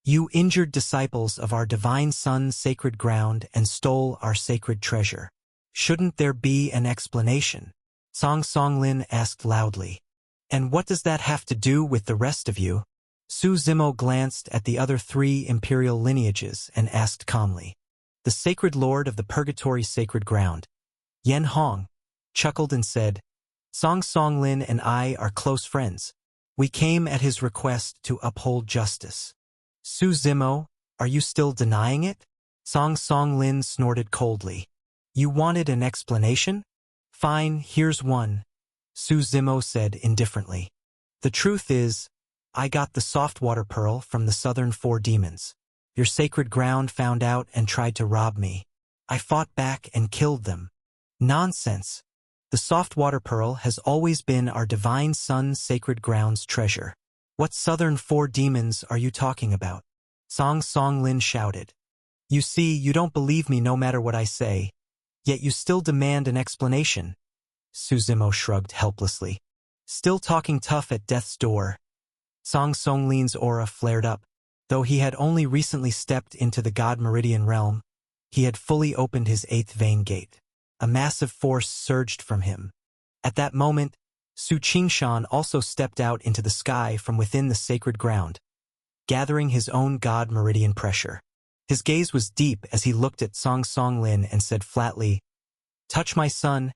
"You injured disciples of our divine son's sacred ground and stole our sacred treasure. Shouldn't there be an explanation?" Song Songlin asked loudly. "And what does that have to do with the rest of you?" Su Zimo glanced at the other three imperial lineages and asked calmly. The sacred lord of the Purgatory Sacred Ground, Yen Hong, chuckled and said, "Song Songlin and I are close friends. We came at his request to uphold justice." "Su Zimo, are you still denying it?" Song Songlin snorted coldly. "You wanted an explanation? Fine, here's one," Su Zimo said indifferently. "The truth is, I got the soft water pearl from the southern four demons. Your sacred ground found out and tried to rob me. I fought back and killed them." "Nonsense. The soft water pearl has always been our divine son's sacred ground's treasure. What southern four demons are you talking about?" Song Songlin shouted. "You see, you don't believe me no matter what I say, yet you still demand an explanation." Su Zimo shrugged helplessly. "Still talking tough at death's door." Song Songlin's aura flared up. Though he had only recently stepped into the God Meridian realm, he had fully opened his eighth vein gate. A massive force surged from him. At that moment, Su Qingshan also stepped out into the sky from within the sacred ground, gathering his own God Meridian pressure. His gaze was deep as he looked at Song Songlin and said flatly, "Touch my son,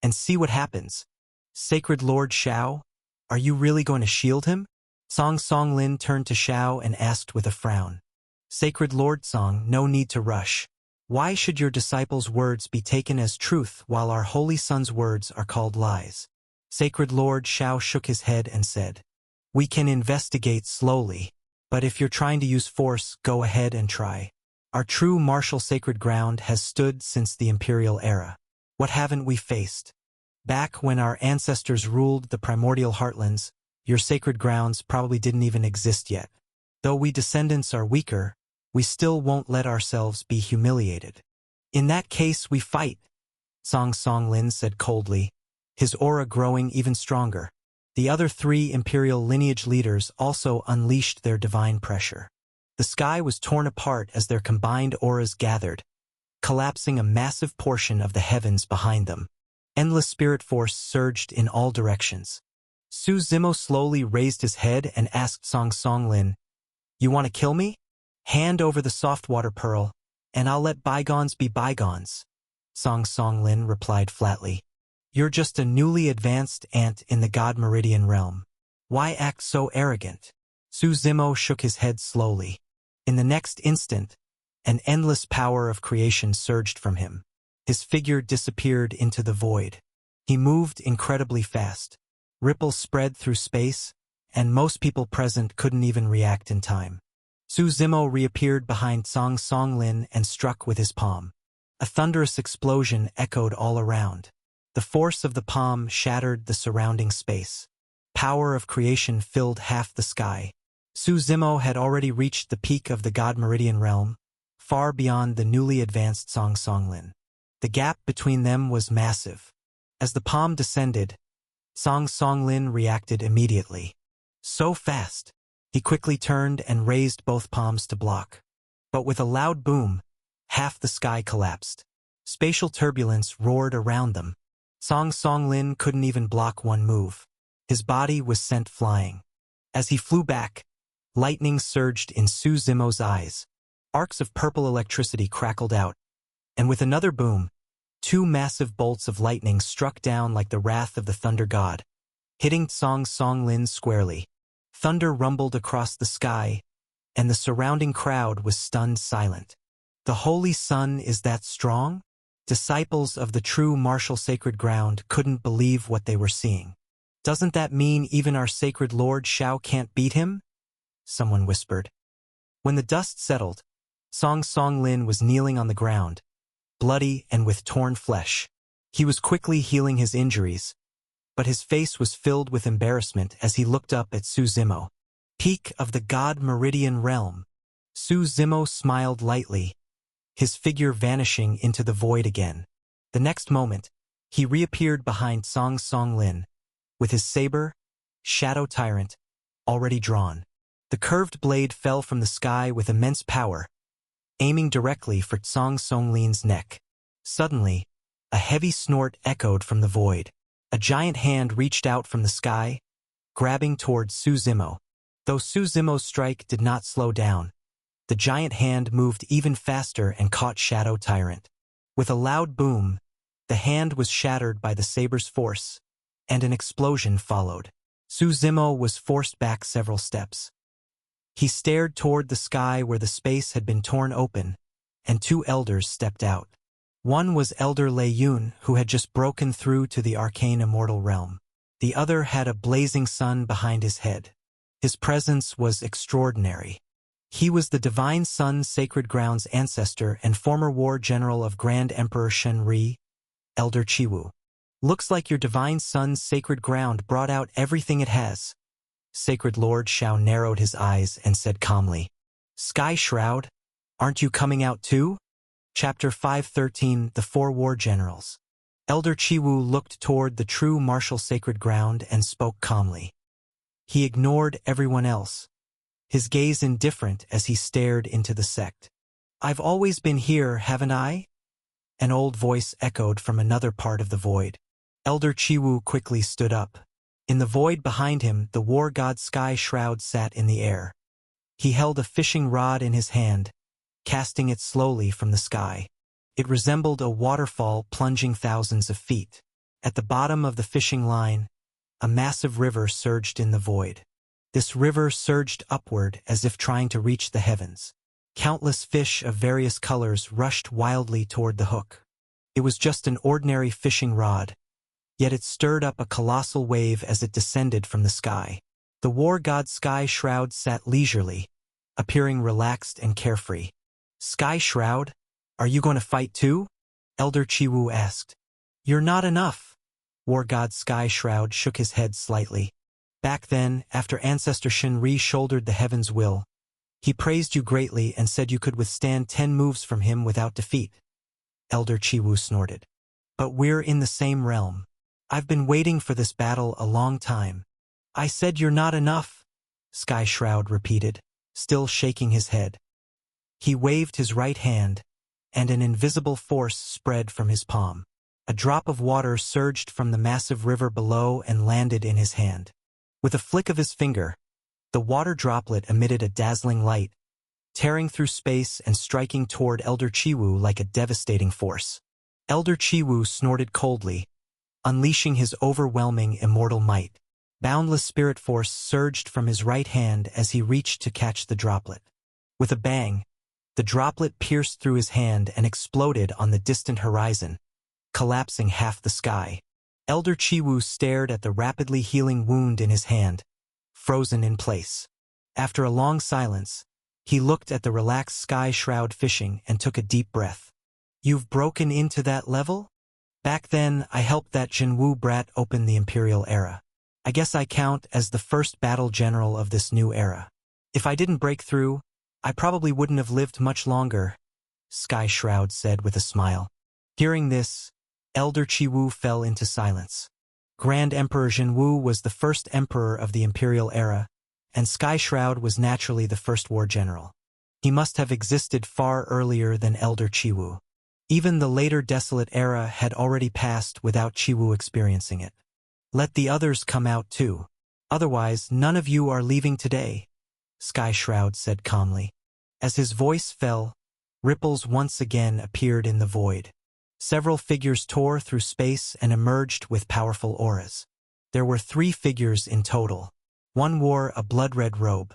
and see what happens. Sacred Lord Shao, are you really going to shield him?" Song Songlin turned to Shao and asked with a frown. "Sacred Lord Song, no need to rush. Why should your disciples' words be taken as truth while our holy son's words are called lies?" Sacred Lord Shao shook his head and said, "We can investigate slowly, but if you're trying to use force, go ahead and try. Our true martial sacred ground has stood since the imperial era. What haven't we faced? Back when our ancestors ruled the primordial heartlands, your sacred grounds probably didn't even exist yet. Though we descendants are weaker, we still won't let ourselves be humiliated. In that case, we fight," Song Songlin said coldly, his aura growing even stronger. The other three imperial lineage leaders also unleashed their divine pressure. The sky was torn apart as their combined auras gathered, collapsing a massive portion of the heavens behind them. Endless spirit force surged in all directions. Su Zimo slowly raised his head and asked Song Songlin, "You want to kill me? Hand over the soft water pearl, and I'll let bygones be bygones." Song Songlin replied flatly, "You're just a newly advanced ant in the God Meridian realm. Why act so arrogant?" Su Zimo shook his head slowly. In the next instant, an endless power of creation surged from him. His figure disappeared into the void. He moved incredibly fast. Ripples spread through space, and most people present couldn't even react in time. Su Zimo reappeared behind Song Songlin and struck with his palm. A thunderous explosion echoed all around. The force of the palm shattered the surrounding space. Power of creation filled half the sky. Su Zimo had already reached the peak of the God Meridian realm, far beyond the newly advanced Song Songlin. The gap between them was massive. As the palm descended, Song Songlin reacted immediately. So fast! He quickly turned and raised both palms to block. But with a loud boom, half the sky collapsed. Spatial turbulence roared around them. Song Songlin couldn't even block one move. His body was sent flying. As he flew back, lightning surged in Su Zimo's eyes. Arcs of purple electricity crackled out, and with another boom, two massive bolts of lightning struck down like the wrath of the thunder god, hitting Song Songlin squarely. Thunder rumbled across the sky, and the surrounding crowd was stunned silent. The Holy Sun is that strong? Disciples of the true martial sacred ground couldn't believe what they were seeing. Doesn't that mean even our sacred Lord Shao can't beat him? Someone whispered. When the dust settled, Song Songlin was kneeling on the ground, bloody and with torn flesh. He was quickly healing his injuries, but his face was filled with embarrassment as he looked up at Su Zimo. Peak of the God Meridian Realm. Su Zimo smiled lightly, his figure vanishing into the void again. The next moment, he reappeared behind Song Songlin, with his saber, Shadow Tyrant, already drawn. The curved blade fell from the sky with immense power, aiming directly for Song Songlin's neck. Suddenly, a heavy snort echoed from the void. A giant hand reached out from the sky, grabbing towards Su Zimo. Though Su Zimo's strike did not slow down, the giant hand moved even faster and caught Shadow Tyrant. With a loud boom, the hand was shattered by the saber's force, and an explosion followed. Su Zimo was forced back several steps. He stared toward the sky where the space had been torn open, and two elders stepped out. One was Elder Lei Yun, who had just broken through to the arcane immortal realm. The other had a blazing sun behind his head. His presence was extraordinary. He was the Divine Sun Sacred Ground's ancestor and former war general of Grand Emperor Shen Ri, Elder Chiwu. Looks like your Divine Sun's Sacred Ground brought out everything it has. Sacred Lord Shao narrowed his eyes and said calmly, Sky Shroud, aren't you coming out too? Chapter 513, The Four War Generals. Elder Chiwu looked toward the true martial sacred ground and spoke calmly. He ignored everyone else, his gaze indifferent as he stared into the sect. I've always been here, haven't I? An old voice echoed from another part of the void. Elder Chiwu quickly stood up. In the void behind him, the war god Sky Shroud sat in the air. He held a fishing rod in his hand, casting it slowly from the sky. It resembled a waterfall plunging thousands of feet. At the bottom of the fishing line, a massive river surged in the void. This river surged upward as if trying to reach the heavens. Countless fish of various colors rushed wildly toward the hook. It was just an ordinary fishing rod, yet it stirred up a colossal wave as it descended from the sky. The war god Sky Shroud sat leisurely, appearing relaxed and carefree. Sky Shroud, are you going to fight too? Elder Chiwu asked. You're not enough. War god Sky Shroud shook his head slightly. Back then, after Ancestor Shinri shouldered the heaven's will, he praised you greatly and said you could withstand 10 moves from him without defeat. Elder Chiwu snorted. But we're in the same realm. I've been waiting for this battle a long time. I said you're not enough, Sky Shroud repeated, still shaking his head. He waved his right hand, and an invisible force spread from his palm. A drop of water surged from the massive river below and landed in his hand. With a flick of his finger, the water droplet emitted a dazzling light, tearing through space and striking toward Elder Chiwu like a devastating force. Elder Chiwu snorted coldly, unleashing his overwhelming immortal might. Boundless spirit force surged from his right hand as he reached to catch the droplet. With a bang, the droplet pierced through his hand and exploded on the distant horizon, collapsing half the sky. Elder Chiwu stared at the rapidly healing wound in his hand, frozen in place. After a long silence, he looked at the relaxed Sky Shroud fishing and took a deep breath. You've broken into that level? Back then, I helped that Jinwu brat open the Imperial Era. I guess I count as the first battle general of this new era. If I didn't break through, I probably wouldn't have lived much longer, Sky Shroud said with a smile. Hearing this, Elder Chiwu fell into silence. Grand Emperor Jinwu was the first emperor of the Imperial Era, and Sky Shroud was naturally the first war general. He must have existed far earlier than Elder Chiwu. Even the later Desolate Era had already passed without Chiwu experiencing it. Let the others come out too. Otherwise, none of you are leaving today, Sky Shroud said calmly. As his voice fell, ripples once again appeared in the void. Several figures tore through space and emerged with powerful auras. There were 3 figures in total. One wore a blood-red robe.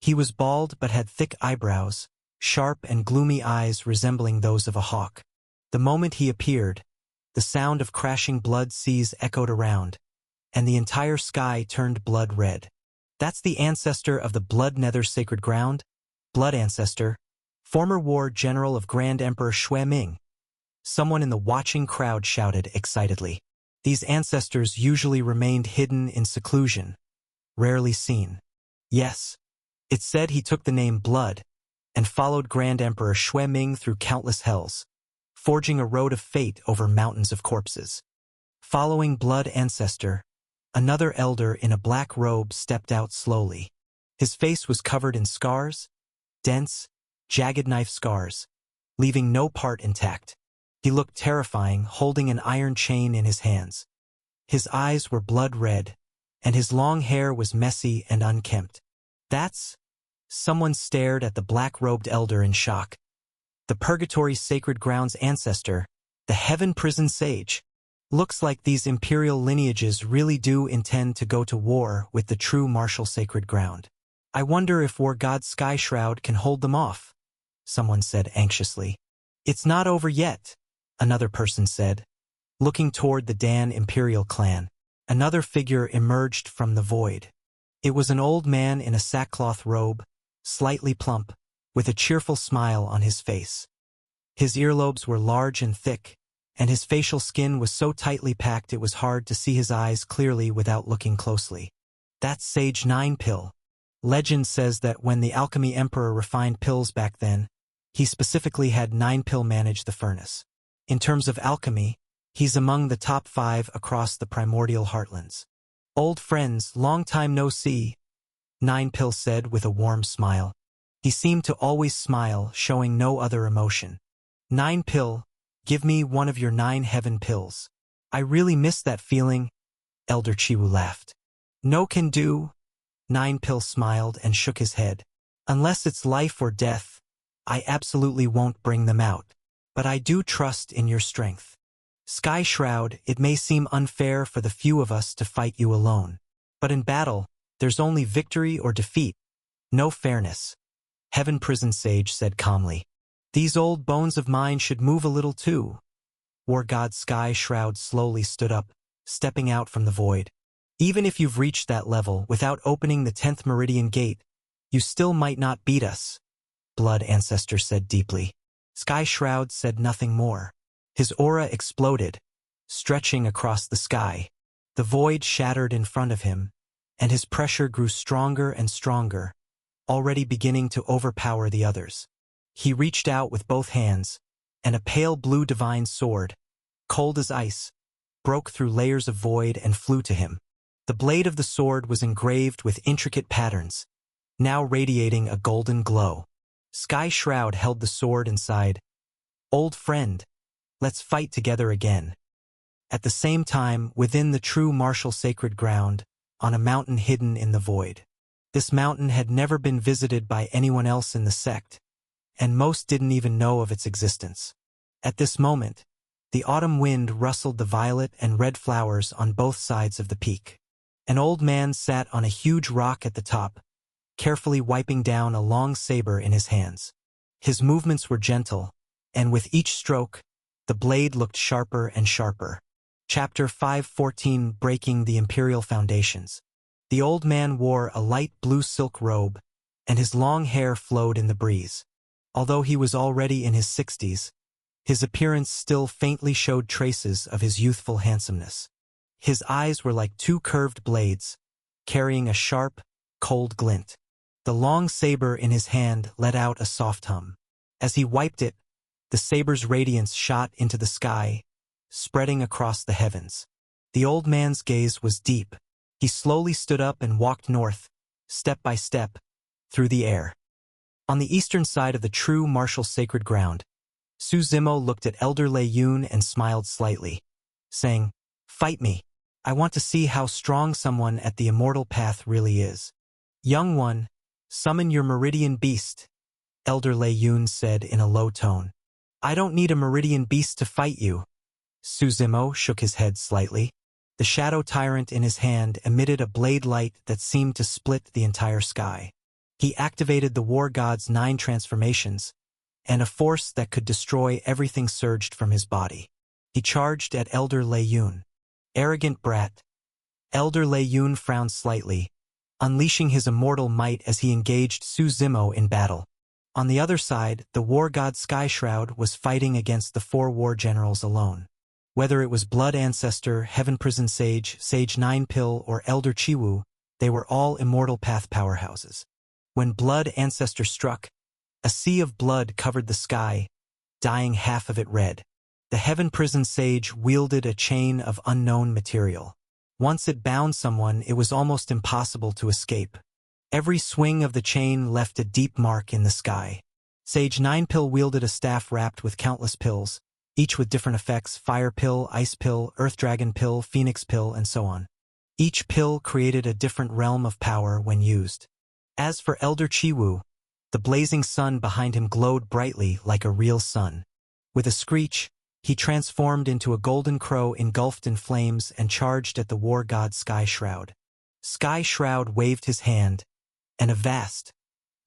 He was bald but had thick eyebrows, sharp and gloomy eyes resembling those of a hawk. The moment he appeared, the sound of crashing blood seas echoed around, and the entire sky turned blood red. That's the ancestor of the Blood Nether Sacred Ground? Blood Ancestor, former war general of Grand Emperor Shui Ming. Someone in the watching crowd shouted excitedly. These ancestors usually remained hidden in seclusion, rarely seen. Yes, it said he took the name Blood and followed Grand Emperor Shui Ming through countless hells, forging a road of fate over mountains of corpses. Following Blood Ancestor, another elder in a black robe stepped out slowly. His face was covered in scars, dense, jagged knife scars, leaving no part intact. He looked terrifying, holding an iron chain in his hands. His eyes were blood red, and his long hair was messy and unkempt. That's... Someone stared at the black-robed elder in shock. The Purgatory Sacred Ground's ancestor, the Heaven Prison Sage. Looks like these imperial lineages really do intend to go to war with the true martial sacred ground. I wonder if War God Skyshroud can hold them off, someone said anxiously. It's not over yet, another person said. Looking toward the Dan Imperial clan, another figure emerged from the void. It was an old man in a sackcloth robe, slightly plump, with a cheerful smile on his face. His earlobes were large and thick, and his facial skin was so tightly packed it was hard to see his eyes clearly without looking closely. That's Sage Ninepill. Legend says that when the Alchemy Emperor refined pills back then, he specifically had Ninepill manage the furnace. In terms of alchemy, he's among the top 5 across the primordial heartlands. Old friends, long time no see, Ninepill said with a warm smile. He seemed to always smile, showing no other emotion. Ninepill, give me one of your 9 heaven pills. I really miss that feeling, Elder Chiwu laughed. No can do. Ninepill smiled and shook his head. Unless it's life or death, I absolutely won't bring them out. But I do trust in your strength. Skyshroud, it may seem unfair for the few of us to fight you alone. But in battle, there's only victory or defeat. No fairness. Heaven Prison Sage said calmly. These old bones of mine should move a little too. War God Skyshroud slowly stood up, stepping out from the void. Even if you've reached that level without opening the 10th Meridian Gate, you still might not beat us, Blood Ancestor said deeply. Skyshroud said nothing more. His aura exploded, stretching across the sky. The void shattered in front of him, and his pressure grew stronger and stronger, already beginning to overpower the others. He reached out with both hands, and a pale blue divine sword, cold as ice, broke through layers of void and flew to him. The blade of the sword was engraved with intricate patterns, now radiating a golden glow. Skyshroud held the sword inside. Old friend, let's fight together again. At the same time, within the true martial sacred ground, on a mountain hidden in the void. This mountain had never been visited by anyone else in the sect, and most didn't even know of its existence. At this moment, the autumn wind rustled the violet and red flowers on both sides of the peak. An old man sat on a huge rock at the top, carefully wiping down a long saber in his hands. His movements were gentle, and with each stroke, the blade looked sharper and sharper. Chapter 514, Breaking the Imperial Foundations. The old man wore a light blue silk robe, and his long hair flowed in the breeze. Although he was already in his 60s, his appearance still faintly showed traces of his youthful handsomeness. His eyes were like 2 curved blades, carrying a sharp, cold glint. The long saber in his hand let out a soft hum. As he wiped it, the saber's radiance shot into the sky, spreading across the heavens. The old man's gaze was deep. He slowly stood up and walked north, step by step, through the air. On the eastern side of the true martial sacred ground, Su Zimo looked at Elder Lei Yun and smiled slightly, saying, "Fight me. I want to see how strong someone at the immortal path really is." "Young one, summon your Meridian Beast," Elder Lei Yun said in a low tone. "I don't need a Meridian Beast to fight you." Su Zimo shook his head slightly. The shadow tyrant in his hand emitted a blade light that seemed to split the entire sky. He activated the war god's 9 transformations, and a force that could destroy everything surged from his body. He charged at Elder Lei Yun. Arrogant brat. Elder Lei Yun frowned slightly, unleashing his immortal might as he engaged Su Zimo in battle. On the other side, the war god Sky Shroud was fighting against the 4 war generals alone. Whether it was Blood Ancestor, Heaven Prison Sage, Sage 9 Pill, or Elder Chiwu, they were all immortal path powerhouses. When Blood Ancestor struck, a sea of blood covered the sky, dyeing half of it red. The Heaven Prison Sage wielded a chain of unknown material. Once it bound someone, it was almost impossible to escape. Every swing of the chain left a deep mark in the sky. Sage 9 Pill wielded a staff wrapped with countless pills, each with different effects: Fire Pill, Ice Pill, Earth Dragon Pill, Phoenix Pill, and so on. Each pill created a different realm of power when used. As for Elder Chiwu, the blazing sun behind him glowed brightly like a real sun. With a screech, he transformed into a golden crow engulfed in flames and charged at the war god Sky Shroud. Sky Shroud waved his hand, and a vast,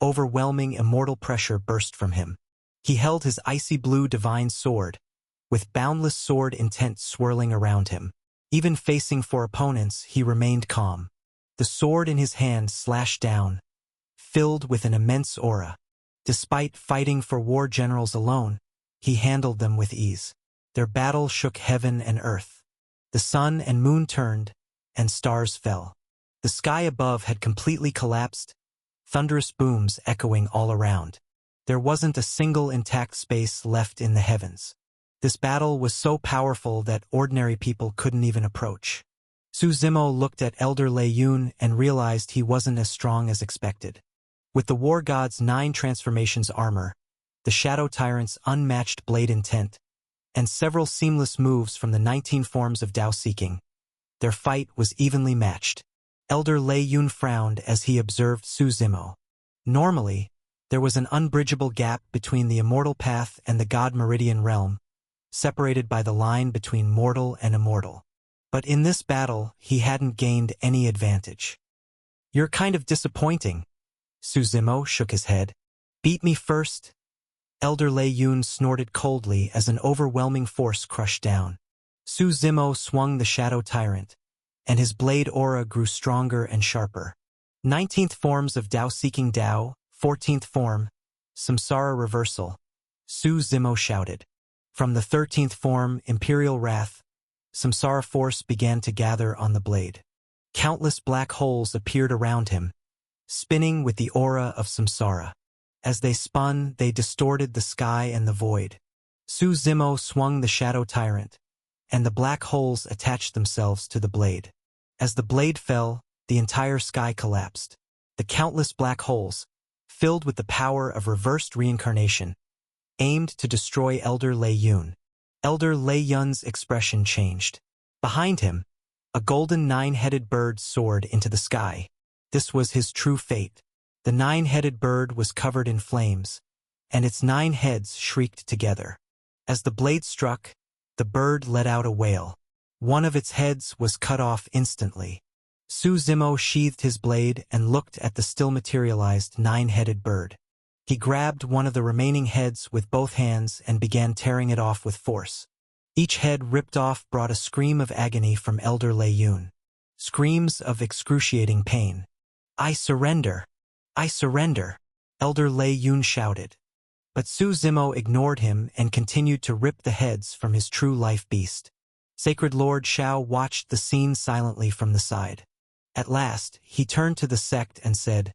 overwhelming immortal pressure burst from him. He held his icy blue divine sword, with boundless sword intent swirling around him. Even facing 4 opponents, he remained calm. The sword in his hand slashed down, filled with an immense aura. Despite fighting for war generals alone, he handled them with ease. Their battle shook heaven and earth. The sun and moon turned, and stars fell. The sky above had completely collapsed, thunderous booms echoing all around. There wasn't a single intact space left in the heavens. This battle was so powerful that ordinary people couldn't even approach. Su Zimo looked at Elder Lei Yun and realized he wasn't as strong as expected. With the war god's 9 transformations armor, the Shadow Tyrant's unmatched blade intent, and several seamless moves from the 19 forms of Dao Seeking, their fight was evenly matched. Elder Lei Yun frowned as he observed Su Zimo. Normally, there was an unbridgeable gap between the immortal path and the God Meridian realm, separated by the line between mortal and immortal. But in this battle, he hadn't gained any advantage. "You're kind of disappointing." Su Zimo shook his head. "Beat me first?" Elder Lei Yun snorted coldly as an overwhelming force crushed down. Su Zimo swung the Shadow Tyrant, and his blade aura grew stronger and sharper. 19th forms of Dao Seeking Dao, 14th form, Samsara Reversal, Su Zimo shouted. From the 13th form, Imperial Wrath, Samsara force began to gather on the blade. Countless black holes appeared around him, spinning with the aura of Samsara. As they spun, they distorted the sky and the void. Su Zimo swung the Shadow Tyrant, and the black holes attached themselves to the blade. As the blade fell, the entire sky collapsed. The countless black holes, filled with the power of reversed reincarnation, aimed to destroy Elder Lei Yun. Elder Lei Yun's expression changed. Behind him, a golden 9-headed bird soared into the sky. This was his true fate. The 9-headed bird was covered in flames, and its 9 heads shrieked together. As the blade struck, the bird let out a wail. One of its heads was cut off instantly. Su Zimo sheathed his blade and looked at the still materialized 9-headed bird. He grabbed one of the remaining heads with both hands and began tearing it off with force. Each head ripped off brought a scream of agony from Elder Lei Yun. Screams of excruciating pain. "I surrender! I surrender!" Elder Lei Yun shouted. But Su Zimo ignored him and continued to rip the heads from his true life beast. Sacred Lord Shao watched the scene silently from the side. At last, he turned to the sect and said,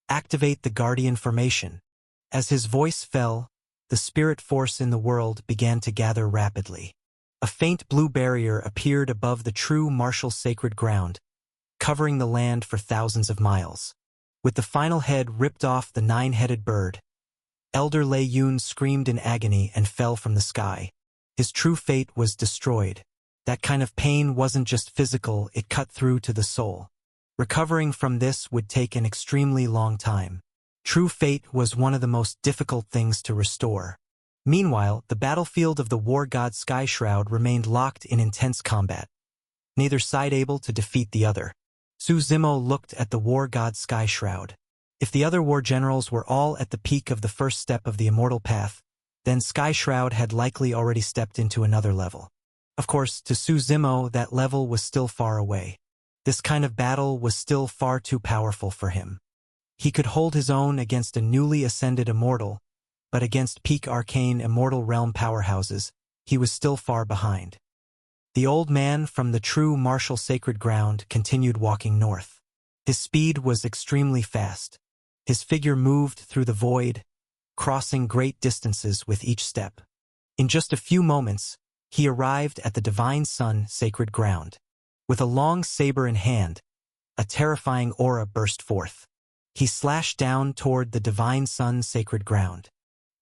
"Activate the Guardian Formation." As his voice fell, the spirit force in the world began to gather rapidly. A faint blue barrier appeared above the true martial sacred ground, covering the land for thousands of miles. With the final head ripped off the 9-headed bird, Elder Lei Yun screamed in agony and fell from the sky. His true fate was destroyed. That kind of pain wasn't just physical, it cut through to the soul. Recovering from this would take an extremely long time. True fate was one of the most difficult things to restore. Meanwhile, the battlefield of the war god Sky Shroud remained locked in intense combat, neither side able to defeat the other. Su Zimo looked at the war god Sky Shroud. If the other war generals were all at the peak of the first step of the immortal path, then Sky Shroud had likely already stepped into another level. Of course, to Su Zimo, that level was still far away. This kind of battle was still far too powerful for him. He could hold his own against a newly ascended immortal, but against peak arcane immortal realm powerhouses, he was still far behind. The old man from the true martial sacred ground continued walking north. His speed was extremely fast. His figure moved through the void, crossing great distances with each step. In just a few moments, he arrived at the Divine Sun sacred ground. With a long saber in hand, a terrifying aura burst forth. He slashed down toward the Divine Sun sacred ground.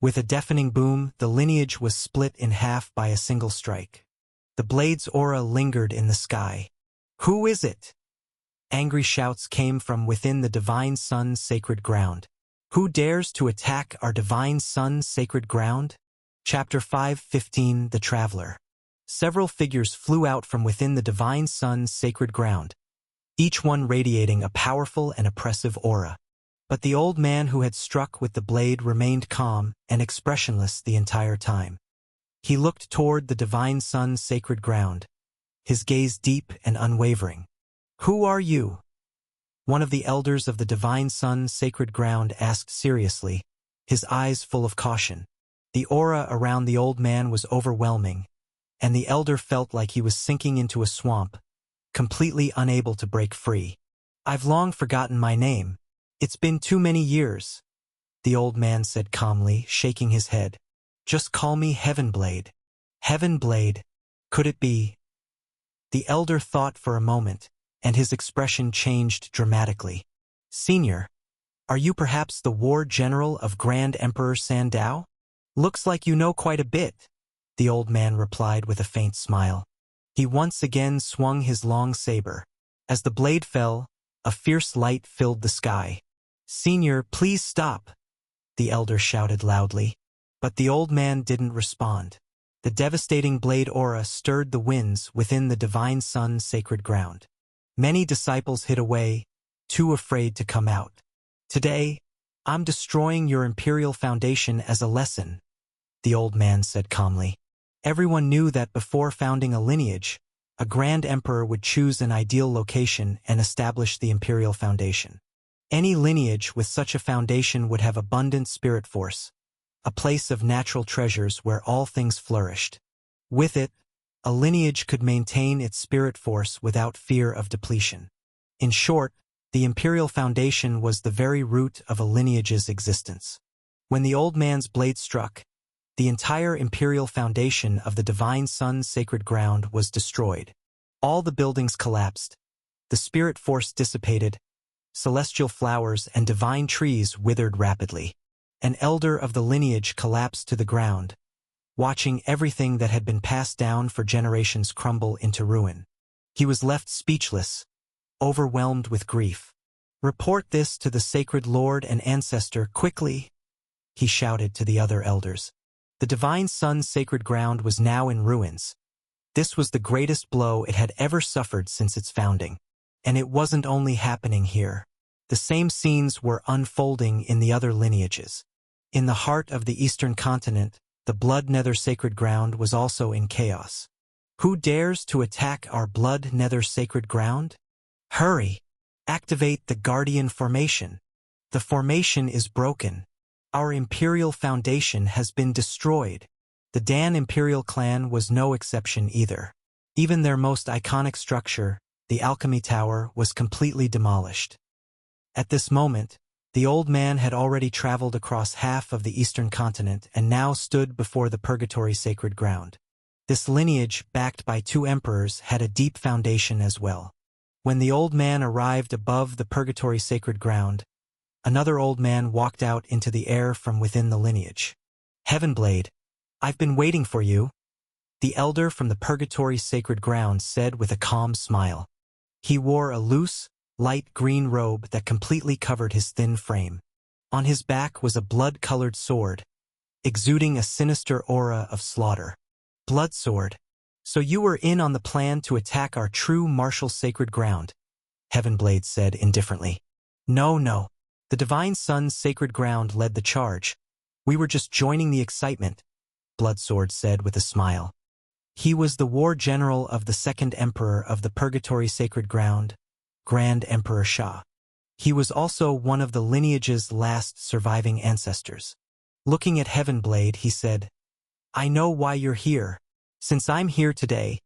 With a deafening boom, the lineage was split in half by a single strike. The blade's aura lingered in the sky. "Who is it?" Angry shouts came from within the Divine Sun's sacred ground. "Who dares to attack our Divine Sun's sacred ground?" Chapter 5:15 The Traveler. Several figures flew out from within the Divine Sun's sacred ground, each one radiating a powerful and oppressive aura. But the old man who had struck with the blade remained calm and expressionless the entire time. He looked toward the Divine Sun's sacred ground, his gaze deep and unwavering. "Who are you?" One of the elders of the Divine Sun's sacred ground asked seriously, his eyes full of caution. The aura around the old man was overwhelming, and the elder felt like he was sinking into a swamp, completely unable to break free. "I've long forgotten my name. It's been too many years," the old man said calmly, shaking his head. "Just call me Heavenblade." Heavenblade? Could it be? The elder thought for a moment, and his expression changed dramatically. "Senior, are you perhaps the war general of Grand Emperor Sandao? Looks like you know quite a bit," the old man replied with a faint smile. He once again swung his long saber. As the blade fell, a fierce light filled the sky. "Senior, please stop," the elder shouted loudly. But the old man didn't respond. The devastating blade aura stirred the winds within the Divine Sun's sacred ground. Many disciples hid away, too afraid to come out. "Today, I'm destroying your imperial foundation as a lesson," the old man said calmly. Everyone knew that before founding a lineage, a grand emperor would choose an ideal location and establish the imperial foundation. Any lineage with such a foundation would have abundant spirit force, a place of natural treasures where all things flourished. With it, a lineage could maintain its spirit force without fear of depletion. In short, the imperial foundation was the very root of a lineage's existence. When the old man's blade struck, the entire imperial foundation of the Divine Sun's sacred ground was destroyed. All the buildings collapsed. The spirit force dissipated. Celestial flowers and divine trees withered rapidly. An elder of the lineage collapsed to the ground, watching everything that had been passed down for generations crumble into ruin. He was left speechless, overwhelmed with grief. "Report this to the sacred lord and ancestor quickly," he shouted to the other elders. The Divine Sun's sacred ground was now in ruins. This was the greatest blow it had ever suffered since its founding. And it wasn't only happening here. The same scenes were unfolding in the other lineages. In the heart of the Eastern continent, the Blood Nether sacred ground was also in chaos. "Who dares to attack our Blood Nether sacred ground? Hurry! Activate the Guardian Formation. The formation is broken. Our imperial foundation has been destroyed." The Dan imperial clan was no exception either. Even their most iconic structure, the Alchemy Tower, was completely demolished. At this moment, the old man had already traveled across half of the Eastern continent and now stood before the Purgatory sacred ground. This lineage, backed by two emperors, had a deep foundation as well. When the old man arrived above the Purgatory sacred ground, another old man walked out into the air from within the lineage. "Heavenblade, I've been waiting for you," the elder from the Purgatory sacred ground said with a calm smile. He wore a loose, light green robe that completely covered his thin frame. On his back was a blood-colored sword, exuding a sinister aura of slaughter. "Blood sword. So you were in on the plan to attack our true martial sacred ground," Heavenblade said indifferently. No, The Divine Sun's sacred ground led the charge. We were just joining the excitement, Bloodsword said with a smile. He was the war general of the second emperor of the Purgatory Sacred Ground, Grand Emperor Sha. He was also one of the lineage's last surviving ancestors. Looking at Heavenblade, he said, I know why you're here. Since I'm here today,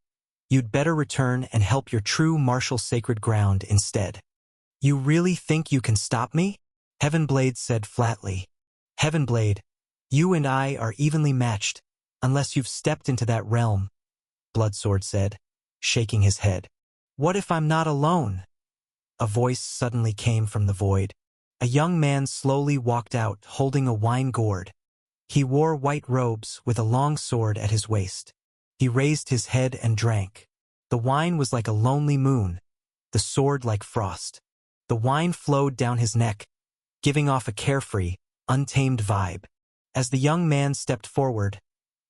you'd better return and help your true martial sacred ground instead. You really think you can stop me? Heavenblade said flatly. Heavenblade, you and I are evenly matched, unless you've stepped into that realm, Bloodsword said, shaking his head. What if I'm not alone? A voice suddenly came from the void. A young man slowly walked out holding a wine gourd. He wore white robes with a long sword at his waist. He raised his head and drank. The wine was like a lonely moon, the sword like frost. The wine flowed down his neck, giving off a carefree, untamed vibe. As the young man stepped forward,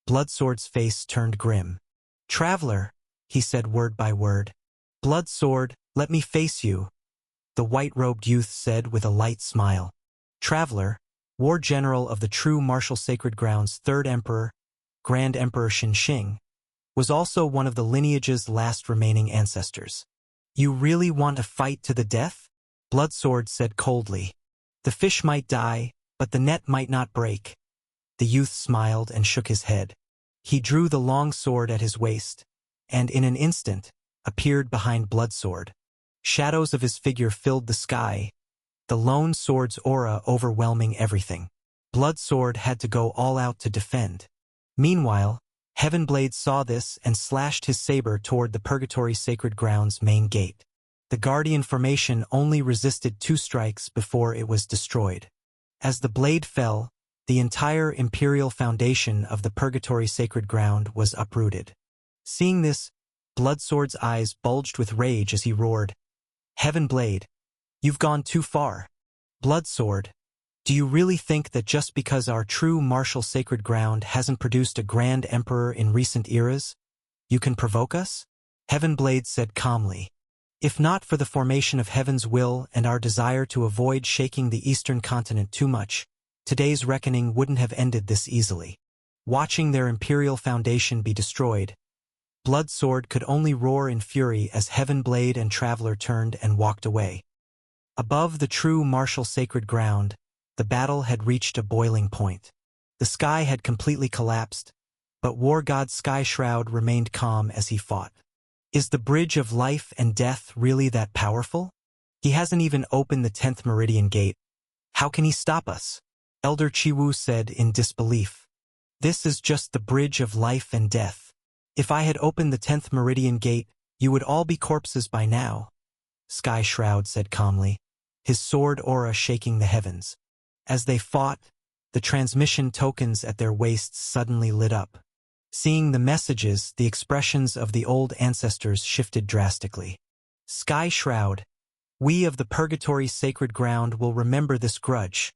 Bloodsword's face turned grim. Traveler, he said word by word. Bloodsword, let me face you, the white-robed youth said with a light smile. Traveler, war general of the true martial sacred ground's third emperor, Grand Emperor Xinxing, was also one of the lineage's last remaining ancestors. You really want to fight to the death? Bloodsword said coldly. The fish might die, but the net might not break. The youth smiled and shook his head. He drew the long sword at his waist, and in an instant, appeared behind Bloodsword. Shadows of his figure filled the sky, the lone sword's aura overwhelming everything. Bloodsword had to go all out to defend. Meanwhile, Heavenblade saw this and slashed his saber toward the Purgatory Sacred Ground's main gate. The Guardian formation only resisted 2 strikes before it was destroyed. As the blade fell, the entire Imperial foundation of the Purgatory Sacred Ground was uprooted. Seeing this, Bloodsword's eyes bulged with rage as he roared, Heavenblade, you've gone too far. Bloodsword, do you really think that just because our true martial sacred ground hasn't produced a Grand Emperor in recent eras, you can provoke us? Heavenblade said calmly. If not for the formation of Heaven's will and our desire to avoid shaking the Eastern continent too much, today's reckoning wouldn't have ended this easily. Watching their Imperial foundation be destroyed, Bloodsword could only roar in fury as Heavenblade and Traveler turned and walked away. Above the true martial sacred ground, the battle had reached a boiling point. The sky had completely collapsed, but War God Skyshroud remained calm as he fought. Is the bridge of life and death really that powerful? He hasn't even opened the 10th Meridian Gate. How can he stop us? Elder Chiwu said in disbelief. This is just the bridge of life and death. If I had opened the 10th Meridian Gate, you would all be corpses by now, Skyshroud said calmly, his sword aura shaking the heavens. As they fought, the transmission tokens at their waists suddenly lit up. Seeing the messages, the expressions of the old ancestors shifted drastically. Skyshroud, we of the Purgatory Sacred Ground will remember this grudge,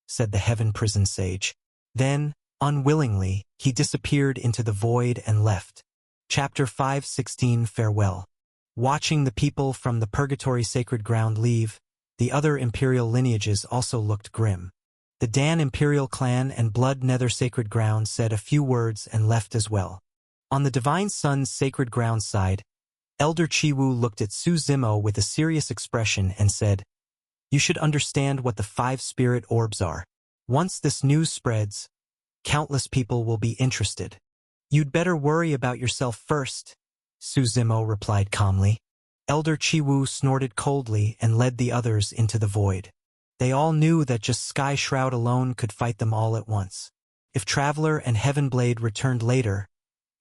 said the Heaven Prison Sage. Then, unwillingly, he disappeared into the void and left. Chapter 5:16 Farewell. Watching the people from the Purgatory Sacred Ground leave, the other Imperial lineages also looked grim. The Dan Imperial clan and Blood Nether Sacred Ground said a few words and left as well. On the Divine Sun's Sacred Ground side, Elder Chiwu looked at Su Zimo with a serious expression and said, You should understand what the 5 spirit orbs are. Once this news spreads, countless people will be interested. You'd better worry about yourself first, Su Zimo replied calmly. Elder Chiwu snorted coldly and led the others into the void. They all knew that just Skyshroud alone could fight them all at once. If Traveler and Heavenblade returned later,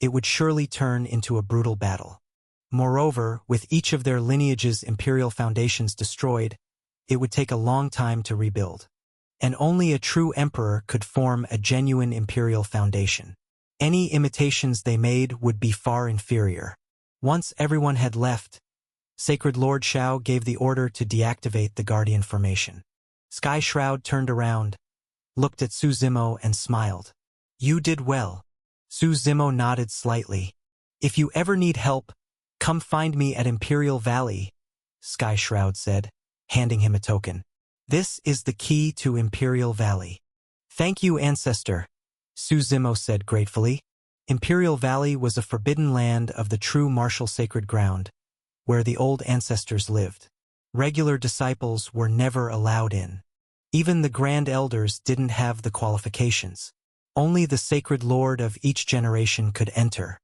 it would surely turn into a brutal battle. Moreover, with each of their lineage's Imperial foundations destroyed, it would take a long time to rebuild. And only a true emperor could form a genuine Imperial foundation. Any imitations they made would be far inferior. Once everyone had left, Sacred Lord Shao gave the order to deactivate the Guardian formation. Skyshroud turned around, looked at Su Zimo and smiled. You did well. Su Zimo nodded slightly. If you ever need help, come find me at Imperial Valley, Skyshroud said, handing him a token. This is the key to Imperial Valley. Thank you, ancestor, Su Zimo said gratefully. Imperial Valley was a forbidden land of the true martial sacred ground, where the old ancestors lived. Regular disciples were never allowed in. Even the Grand Elders didn't have the qualifications. Only the Sacred Lord of each generation could enter.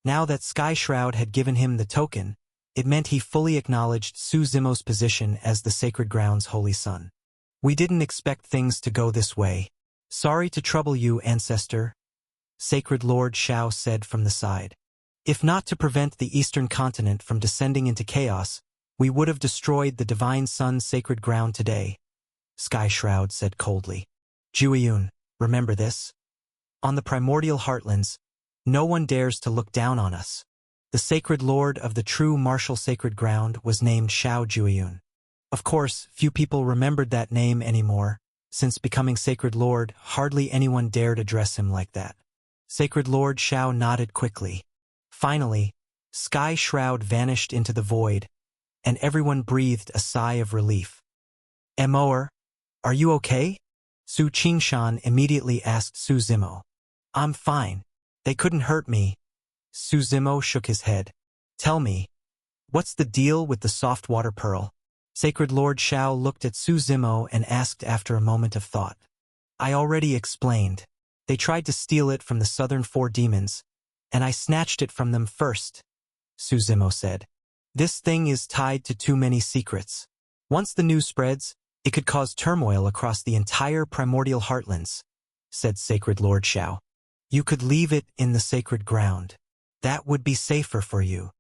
Now that Sky Shroud had given him the token, it meant he fully acknowledged Su Zimo's position as the Sacred Ground's holy son. We didn't expect things to go this way. Sorry to trouble you, ancestor, Sacred Lord Shao said from the side. If not to prevent the Eastern Continent from descending into chaos, we would have destroyed the Divine Sun's sacred ground today, Sky Shroud said coldly. Jueyun, remember this? On the primordial heartlands, no one dares to look down on us. The Sacred Lord of the true martial sacred ground was named Shao Jueyun. Of course, few people remembered that name anymore. Since becoming Sacred Lord, hardly anyone dared address him like that. Sacred Lord Shao nodded quickly. Finally, Sky Shroud vanished into the void, and everyone breathed a sigh of relief. Emoer, are you okay? Su Qingshan immediately asked Su Zimo. I'm fine. They couldn't hurt me. Su Zimo shook his head. Tell me, what's the deal with the soft water pearl? Sacred Lord Shao looked at Su Zimo and asked after a moment of thought. I already explained. They tried to steal it from the southern four demons, and I snatched it from them first, Su Zimo said. This thing is tied to too many secrets. Once the news spreads, it could cause turmoil across the entire primordial heartlands, said Sacred Lord Shao. You could leave it in the sacred ground. That would be safer for you.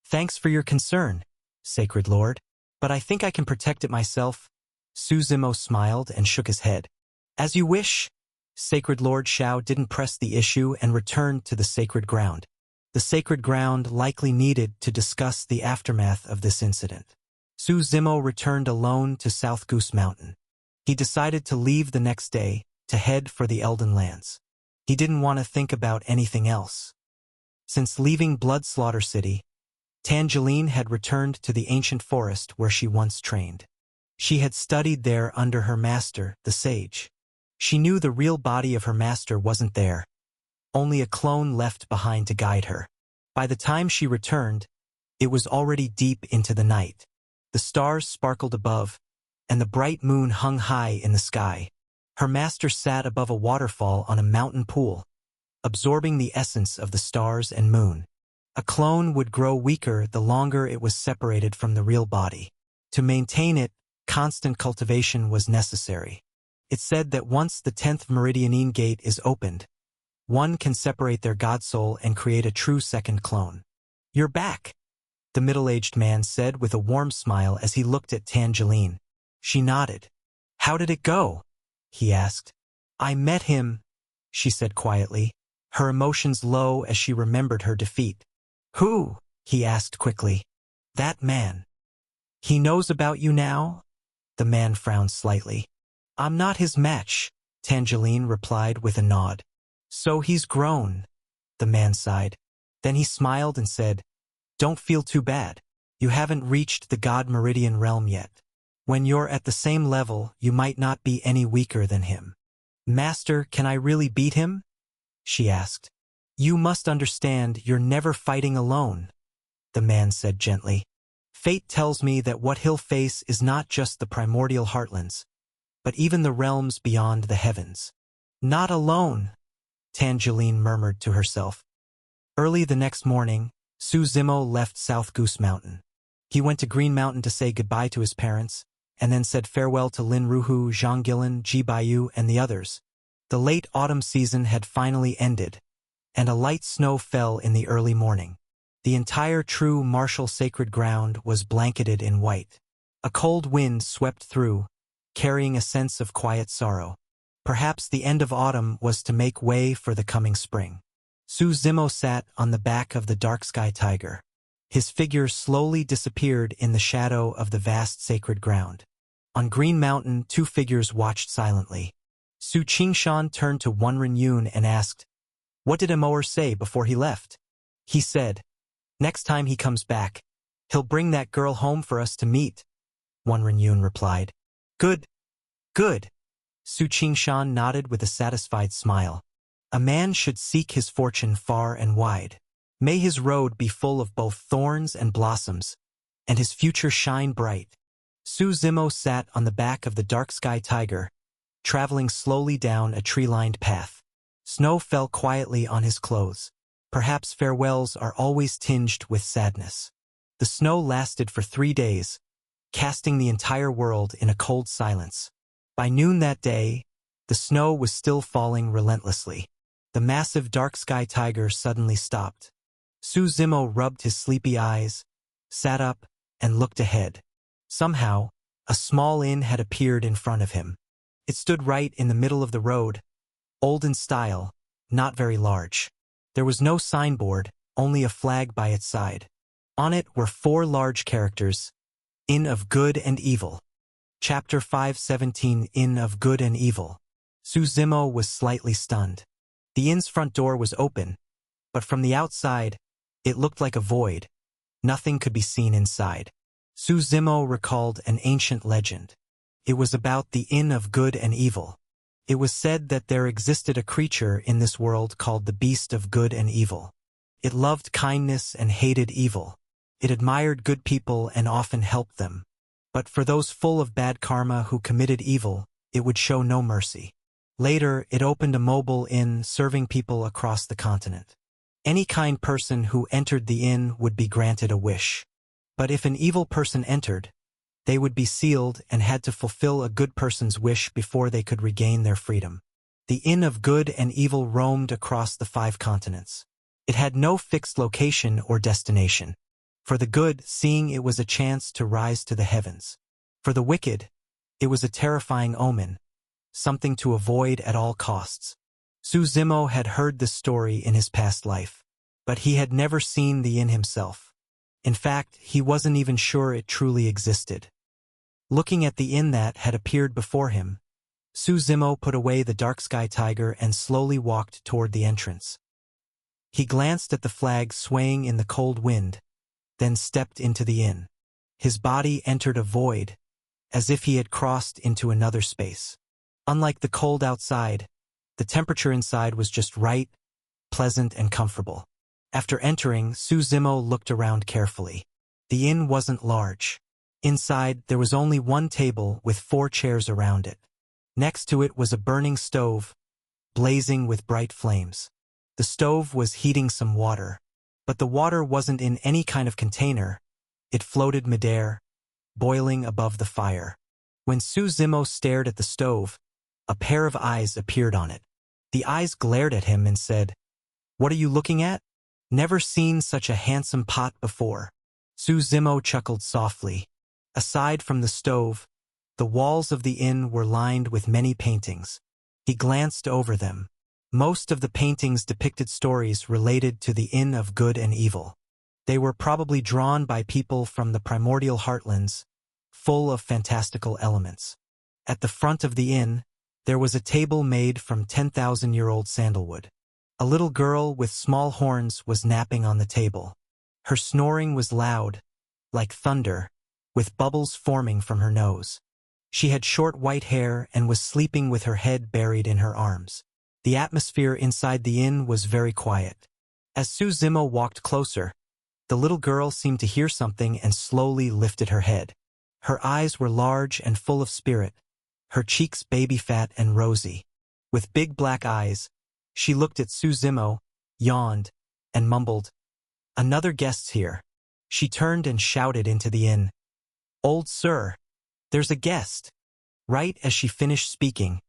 Thanks for your concern, Sacred Lord, but I think I can protect it myself. Su Zimo smiled and shook his head. As you wish. Sacred Lord Shao didn't press the issue and returned to the sacred ground. The sacred ground likely needed to discuss the aftermath of this incident. Su Zimo returned alone to South Goose Mountain. He decided to leave the next day to head for the Elden Lands. He didn't want to think about anything else. Since leaving Blood Slaughter City, Tangeline had returned to the ancient forest where she once trained. She had studied there under her master, the sage. She knew the real body of her master wasn't there, only a clone left behind to guide her. By the time she returned, it was already deep into the night. The stars sparkled above, and the bright moon hung high in the sky. Her master sat above a waterfall on a mountain pool, absorbing the essence of the stars and moon. A clone would grow weaker the longer it was separated from the real body. To maintain it, constant cultivation was necessary. It's said that once the 10th Meridianine Gate is opened, one can separate their god soul and create a true second clone. You're back, the middle-aged man said with a warm smile as he looked at Tangeline. She nodded. How did it go? He asked. I met him, she said quietly, her emotions low as she remembered her defeat. Who? He asked quickly. That man. He knows about you now? The man frowned slightly. I'm not his match, Tangeline replied with a nod. So he's grown, the man sighed. Then he smiled and said, Don't feel too bad. You haven't reached the God Meridian realm yet. When you're at the same level, you might not be any weaker than him. Master, can I really beat him? She asked. You must understand you're never fighting alone, the man said gently. Fate tells me that what he'll face is not just the primordial heartlands, but even the realms beyond the heavens. Not alone, Tangeline murmured to herself. Early the next morning, Su Zimo left South Goose Mountain. He went to Green Mountain to say goodbye to his parents, and then said farewell to Lin Ruhu, Zhang Gilan, Ji Baiyu, and the others. The late autumn season had finally ended, and a light snow fell in the early morning. The entire true martial sacred ground was blanketed in white. A cold wind swept through, carrying a sense of quiet sorrow. Perhaps the end of autumn was to make way for the coming spring. Su Zimo sat on the back of the dark sky tiger. His figure slowly disappeared in the shadow of the vast sacred ground. On Green Mountain, two figures watched silently. Su Qingshan turned to Wenren Yun and asked, What did Emoer say before he left? He said, Next time he comes back, he'll bring that girl home for us to meet, Wenren Yun replied. Good, Good. Su Qingshan nodded with a satisfied smile. A man should seek his fortune far and wide. May his road be full of both thorns and blossoms, and his future shine bright. Su Zimo sat on the back of the dark sky tiger, traveling slowly down a tree-lined path. Snow fell quietly on his clothes. Perhaps farewells are always tinged with sadness. The snow lasted for 3 days, casting the entire world in a cold silence. By noon that day, the snow was still falling relentlessly. The massive dark sky tiger suddenly stopped. Su Zimo rubbed his sleepy eyes, sat up, and looked ahead. Somehow, a small inn had appeared in front of him. It stood right in the middle of the road, old in style, not very large. There was no signboard, only a flag by its side. On it were 4 large characters, Inn of Good and Evil. Chapter 517 Inn of Good and Evil. Su Zimo was slightly stunned. The inn's front door was open, but from the outside, it looked like a void. Nothing could be seen inside. Su Zimo recalled an ancient legend. It was about the Inn of Good and Evil. It was said that there existed a creature in this world called the Beast of Good and Evil. It loved kindness and hated evil. It admired good people and often helped them. But for those full of bad karma who committed evil, it would show no mercy. Later, it opened a mobile inn serving people across the continent. Any kind person who entered the inn would be granted a wish. But if an evil person entered, they would be sealed and had to fulfill a good person's wish before they could regain their freedom. The Inn of Good and Evil roamed across the 5 continents. It had no fixed location or destination. For the good, seeing it was a chance to rise to the heavens. For the wicked, it was a terrifying omen, something to avoid at all costs. Su Zimo had heard this story in his past life, but he had never seen the inn himself. In fact, he wasn't even sure it truly existed. Looking at the inn that had appeared before him, Su Zimo put away the dark sky tiger and slowly walked toward the entrance. He glanced at the flag swaying in the cold wind, then stepped into the inn. His body entered a void, as if he had crossed into another space. Unlike the cold outside, the temperature inside was just right, pleasant and comfortable. After entering, Su Zimo looked around carefully. The inn wasn't large. Inside, there was only 1 table with 4 chairs around it. Next to it was a burning stove, blazing with bright flames. The stove was heating some water, but the water wasn't in any kind of container. It floated midair, boiling above the fire. When Su Zimo stared at the stove, a pair of eyes appeared on it. The eyes glared at him and said, "What are you looking at? Never seen such a handsome pot before." Su Zimo chuckled softly. Aside from the stove, the walls of the inn were lined with many paintings. He glanced over them. Most of the paintings depicted stories related to the Inn of Good and Evil. They were probably drawn by people from the primordial heartlands, full of fantastical elements. At the front of the inn, there was a table made from 10,000-year-old sandalwood. A little girl with small horns was napping on the table. Her snoring was loud, like thunder, with bubbles forming from her nose. She had short white hair and was sleeping with her head buried in her arms. The atmosphere inside the inn was very quiet. As Su Zimo walked closer, the little girl seemed to hear something and slowly lifted her head. Her eyes were large and full of spirit, her cheeks baby-fat and rosy. With big black eyes, she looked at Su Zimo, yawned, and mumbled, "Another guest's here." She turned and shouted into the inn, "Old sir, there's a guest." Right as she finished speaking,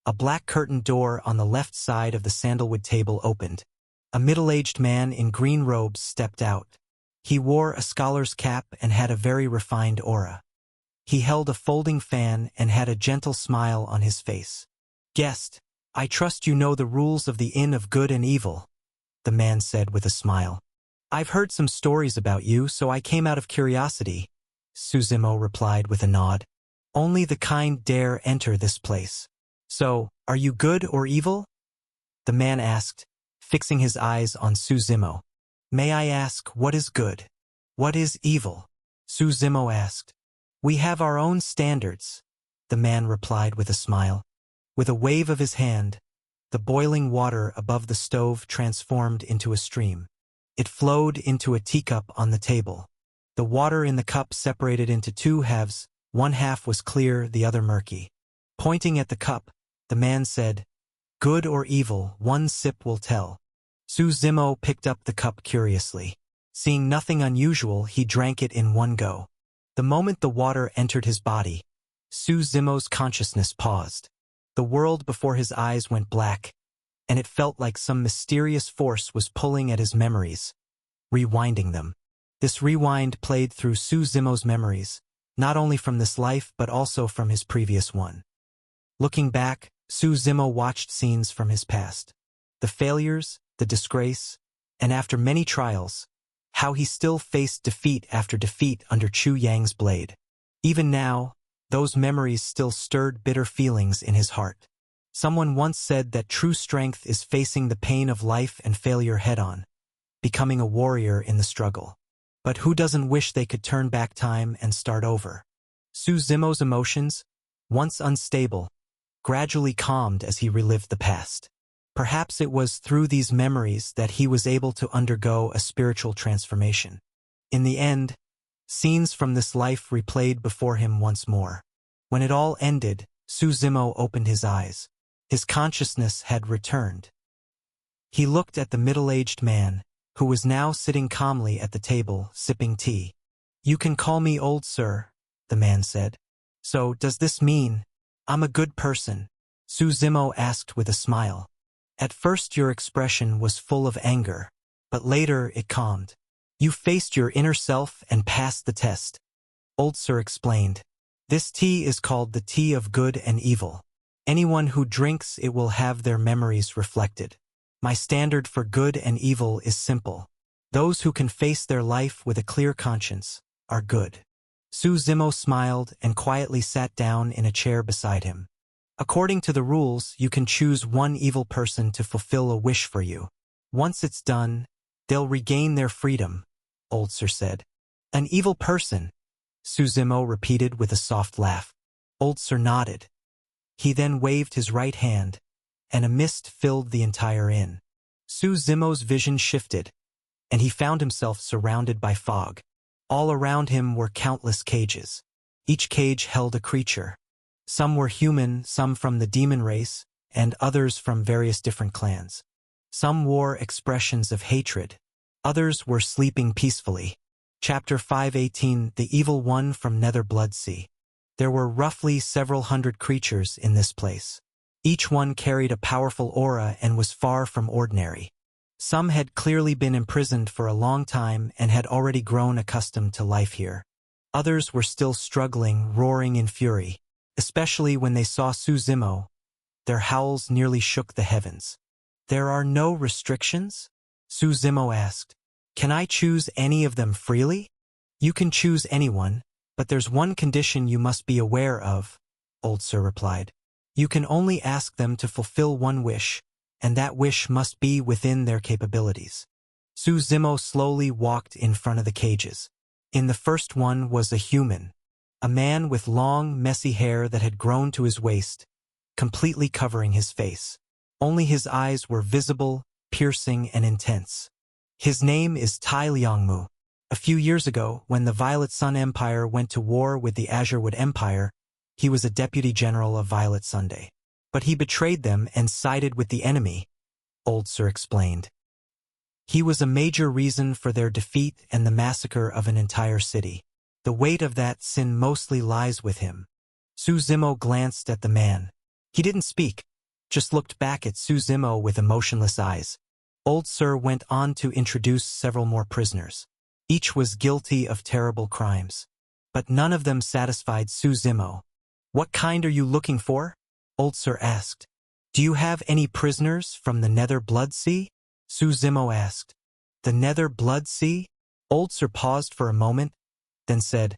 a black curtained door on the left side of the sandalwood table opened. A middle-aged man in green robes stepped out. He wore a scholar's cap and had a very refined aura. He held a folding fan and had a gentle smile on his face. "Guest, I trust you know the rules of the Inn of Good and Evil," the man said with a smile. "I've heard some stories about you, so I came out of curiosity," Su Zimo replied with a nod. "Only the kind dare enter this place. So, are you good or evil?" The man asked, fixing his eyes on Su Zimo. "May I ask, what is good? What is evil?" Su Zimo asked. "We have our own standards. the man replied with a smile. With a wave of his hand, the boiling water above the stove transformed into a stream. It flowed into a teacup on the table. The water in the cup separated into two halves, one half was clear, the other murky. Pointing at the cup, the man said, "Good or evil, one sip will tell." Su Zimo picked up the cup curiously. Seeing nothing unusual, he drank it in one go. The moment the water entered his body, Su Zimo's consciousness paused. The world before his eyes went black, and it felt like some mysterious force was pulling at his memories, rewinding them. This rewind played through Su Zimo's memories, not only from this life but also from his previous one. Looking back, Su Zimo watched scenes from his past. The failures, the disgrace, and after many trials, how he still faced defeat after defeat under Chu Yang's blade. Even now, those memories still stirred bitter feelings in his heart. Someone once said that true strength is facing the pain of life and failure head-on, becoming a warrior in the struggle. But who doesn't wish they could turn back time and start over? Su Zimo's emotions, once unstable, gradually calmed as he relived the past. Perhaps it was through these memories that he was able to undergo a spiritual transformation. In the end, scenes from this life replayed before him once more. When it all ended, Su Zimo opened his eyes. His consciousness had returned. He looked at the middle-aged man, who was now sitting calmly at the table, sipping tea. "You can call me old sir," the man said. "So, does this mean I'm a good person?" Su Zimo asked with a smile. "At first your expression was full of anger, but later it calmed. You faced your inner self and passed the test." Old Sir explained, "This tea is called the tea of good and evil. Anyone who drinks it will have their memories reflected. My standard for good and evil is simple. Those who can face their life with a clear conscience are good." Su Zimo smiled and quietly sat down in a chair beside him. "According to the rules, you can choose one evil person to fulfill a wish for you. Once it's done, they'll regain their freedom," Old Sir said. "An evil person?" Su Zimo repeated with a soft laugh. Old Sir nodded. He then waved his right hand, and a mist filled the entire inn. Su Zimo's vision shifted, and he found himself surrounded by fog. All around him were countless cages. Each cage held a creature. Some were human, some from the demon race, and others from various different clans. Some wore expressions of hatred. Others were sleeping peacefully. Chapter 518, The Evil One from Nether Bloodsea. There were roughly several hundred creatures in this place. Each one carried a powerful aura and was far from ordinary. Some had clearly been imprisoned for a long time and had already grown accustomed to life here. Others were still struggling, roaring in fury. Especially when they saw Su Zimo, their howls nearly shook the heavens. "There are no restrictions?" Su Zimo asked. "Can I choose any of them freely?" "You can choose anyone, but there's one condition you must be aware of," Old Sir replied. "You can only ask them to fulfill one wish, and that wish must be within their capabilities." Su Zimo slowly walked in front of the cages. In the first one was a human. A man with long, messy hair that had grown to his waist, completely covering his face. Only his eyes were visible, piercing, and intense. His name is Tai Liangmu. A few years ago, when the Violet Sun Empire went to war with the Azurewood Empire, he was a deputy general of Violet Sunday. But he betrayed them and sided with the enemy, Old Sir explained. He was a major reason for their defeat and the massacre of an entire city. The weight of that sin mostly lies with him. Su Zimo glanced at the man. He didn't speak, just looked back at Su Zimo with emotionless eyes. Old Sir went on to introduce several more prisoners. Each was guilty of terrible crimes. But none of them satisfied Su Zimo. "What kind are you looking for?" Old Sir asked. "Do you have any prisoners from the Nether Bloodsea?" Su Zimo asked. "The Nether Bloodsea?" Old Sir paused for a moment, then said,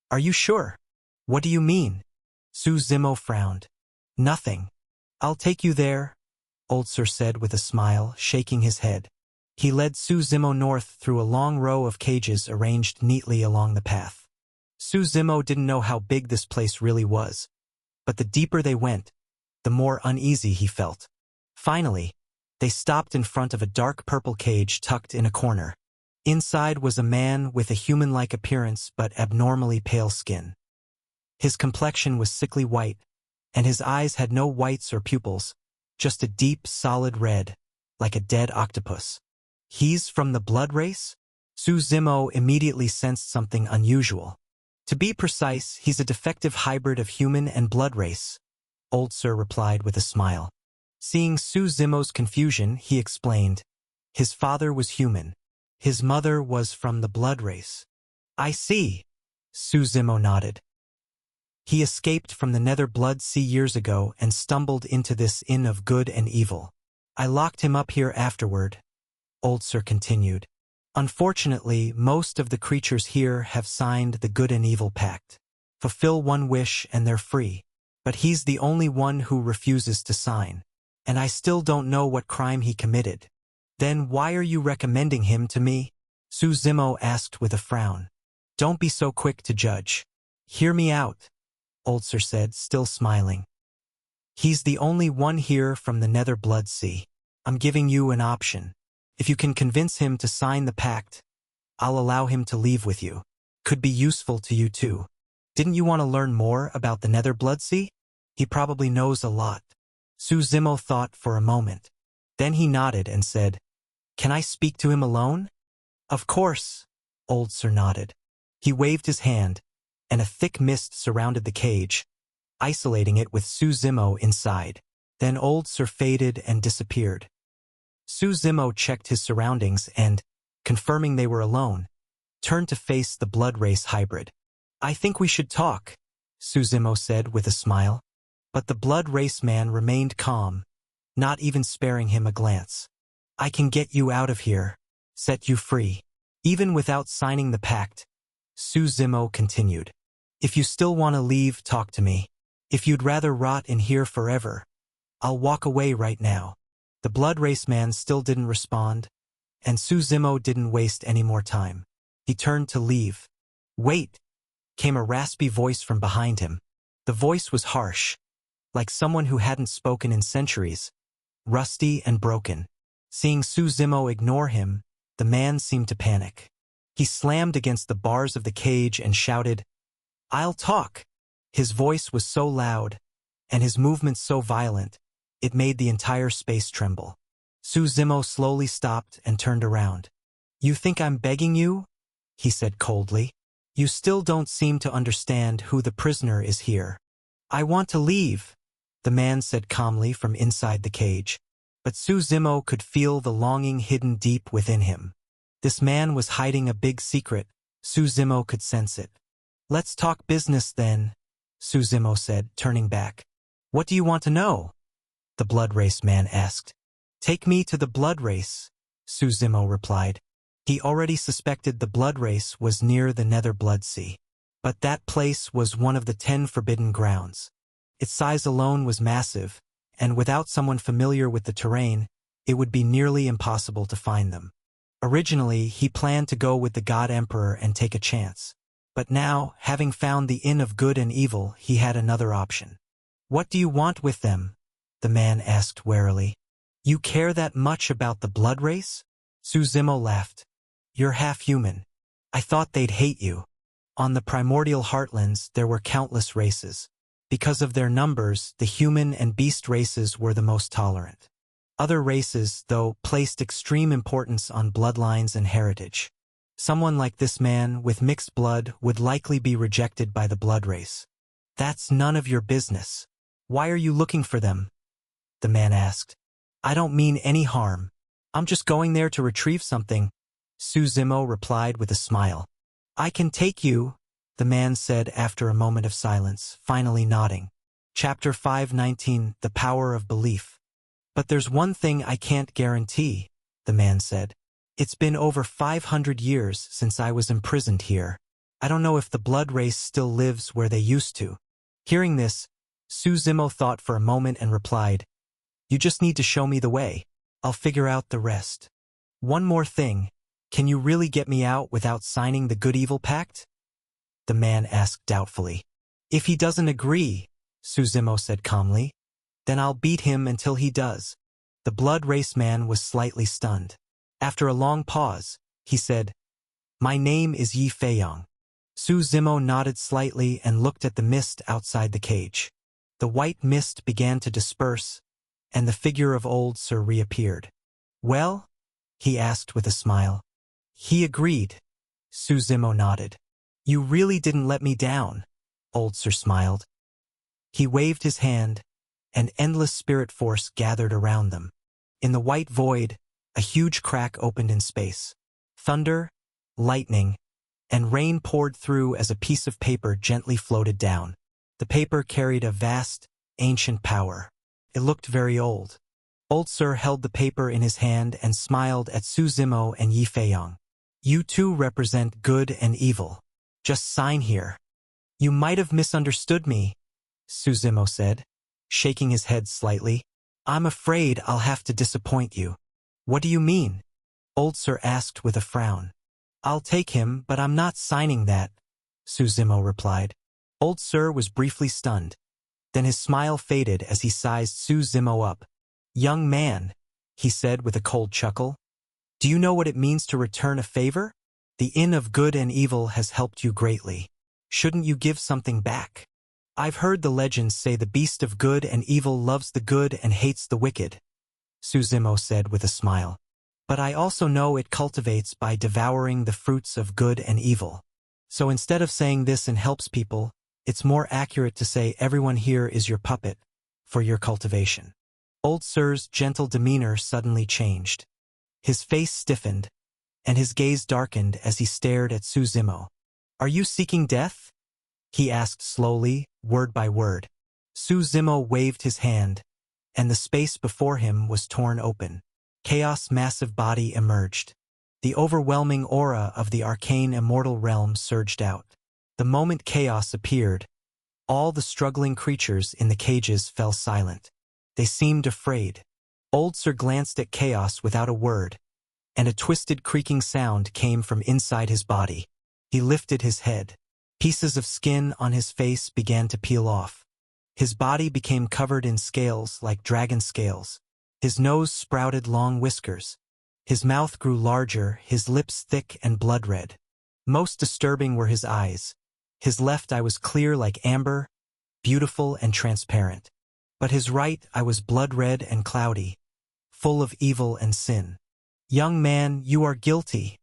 "Are you sure? What do you mean?" Su Zimo frowned. "Nothing. I'll take you there," Old Sir said with a smile, shaking his head. He led Su Zimo north through a long row of cages arranged neatly along the path. Su Zimo didn't know how big this place really was. but the deeper they went, the more uneasy he felt. Finally, they stopped in front of a dark purple cage tucked in a corner. Inside was a man with a human-like appearance but abnormally pale skin. His complexion was sickly white, and his eyes had no whites or pupils, just a deep, solid red, like a dead octopus. He's from the blood race? Su Zimo immediately sensed something unusual. To be precise, he's a defective hybrid of human and blood race, Old Sir replied with a smile. Seeing Su Zimo's confusion, he explained, his father was human. His mother was from the blood race. I see, Su Zimo nodded. He escaped from the Nether Blood Sea years ago and stumbled into this inn of good and evil. I locked him up here afterward, Old Sir continued. Unfortunately, most of the creatures here have signed the good and evil pact. Fulfill one wish and they're free. But he's the only one who refuses to sign. And I still don't know what crime he committed. Then why are you recommending him to me? Su Zimo asked with a frown. Don't be so quick to judge. Hear me out, Old Sir said, still smiling. He's the only one here from the Nether Blood Sea. I'm giving you an option. If you can convince him to sign the pact, I'll allow him to leave with you. Could be useful to you too. Didn't you want to learn more about the Nether Blood Sea? He probably knows a lot. Su Zimo thought for a moment. Then he nodded and said, Can I speak to him alone? Of course, Old Sir nodded. He waved his hand, and a thick mist surrounded the cage, isolating it with Su Zimo inside. Then Old Sir faded and disappeared. Su Zimo checked his surroundings and, confirming they were alone, turned to face the blood race hybrid. I think we should talk, Su Zimo said with a smile. But the blood race man remained calm, not even sparing him a glance. I can get you out of here, set you free. Even without signing the pact, Su Zimo continued. If you still want to leave, talk to me. If you'd rather rot in here forever, I'll walk away right now. The blood race man still didn't respond, and Su Zimo didn't waste any more time. He turned to leave. Wait, came a raspy voice from behind him. The voice was harsh, like someone who hadn't spoken in centuries, rusty and broken. Seeing Su Zimo ignore him, the man seemed to panic. He slammed against the bars of the cage and shouted, I'll talk. His voice was so loud, and his movements so violent, it made the entire space tremble. Su Zimo slowly stopped and turned around. You think I'm begging you? He said coldly. You still don't seem to understand who the prisoner is here. I want to leave, the man said calmly from inside the cage. But Su Zimo could feel the longing hidden deep within him. This man was hiding a big secret. Su Zimo could sense it. Let's talk business then, Su Zimo said, turning back. What do you want to know? The blood race man asked. Take me to the blood race, Su Zimo replied. He already suspected the blood race was near the Nether Blood Sea. But that place was one of the 10 forbidden grounds. Its size alone was massive, and without someone familiar with the terrain, it would be nearly impossible to find them. Originally, he planned to go with the God Emperor and take a chance. But now, having found the Inn of Good and Evil, he had another option. What do you want with them? The man asked warily. You care that much about the blood race? Su Zimo laughed. You're half human. I thought they'd hate you. On the primordial heartlands, there were countless races. Because of their numbers, the human and beast races were the most tolerant. Other races, though, placed extreme importance on bloodlines and heritage. Someone like this man, with mixed blood, would likely be rejected by the blood race. That's none of your business. Why are you looking for them? The man asked. I don't mean any harm. I'm just going there to retrieve something, Su Zimo replied with a smile. I can take you, the man said after a moment of silence, finally nodding. Chapter 519, The Power of Belief. But there's one thing I can't guarantee, the man said. It's been over 500 years since I was imprisoned here. I don't know if the blood race still lives where they used to. Hearing this, Su Zimo thought for a moment and replied, You just need to show me the way. I'll figure out the rest. One more thing. Can you really get me out without signing the Good-Evil Pact? The man asked doubtfully. If he doesn't agree, Suzimo said calmly. Then I'll beat him until he does. The blood race man was slightly stunned. After a long pause, he said, My name is Yi Feiyang. Suzimo nodded slightly and looked at the mist outside the cage. The white mist began to disperse, and the figure of Old Sir reappeared. Well? He asked with a smile. He agreed. Suzimo nodded. You really didn't let me down, Old Sir smiled. He waved his hand, and endless spirit force gathered around them. In the white void, a huge crack opened in space. Thunder, lightning, and rain poured through as a piece of paper gently floated down. The paper carried a vast, ancient power. It looked very old. Old Sir held the paper in his hand and smiled at Suzimo and Yi Feiyang. You two represent good and evil. Just sign here. You might have misunderstood me, Suzimo said, shaking his head slightly. I'm afraid I'll have to disappoint you. What do you mean? Old Sir asked with a frown. I'll take him, but I'm not signing that, Suzimo replied. Old Sir was briefly stunned. Then his smile faded as he sized Suzimo up. Young man, he said with a cold chuckle. Do you know what it means to return a favor? The Inn of Good and Evil has helped you greatly. Shouldn't you give something back? I've heard the legends say the beast of good and evil loves the good and hates the wicked, Suzimo said with a smile. But I also know it cultivates by devouring the fruits of good and evil. So instead of saying this and helps people, it's more accurate to say everyone here is your puppet for your cultivation. Old Sir's gentle demeanor suddenly changed. His face stiffened, and his gaze darkened as he stared at Suzimo. Are you seeking death? He asked slowly, word by word. Suzimo waved his hand, and the space before him was torn open. Chaos' massive body emerged. The overwhelming aura of the arcane immortal realm surged out. The moment Chaos appeared, all the struggling creatures in the cages fell silent. They seemed afraid. Old Sir glanced at Chaos without a word, and a twisted creaking sound came from inside his body. He lifted his head. Pieces of skin on his face began to peel off. His body became covered in scales like dragon scales. His nose sprouted long whiskers. His mouth grew larger, his lips thick and blood-red. Most disturbing were his eyes. His left eye was clear like amber, beautiful and transparent. But his right eye was blood-red and cloudy, full of evil and sin. Young man, you are guilty,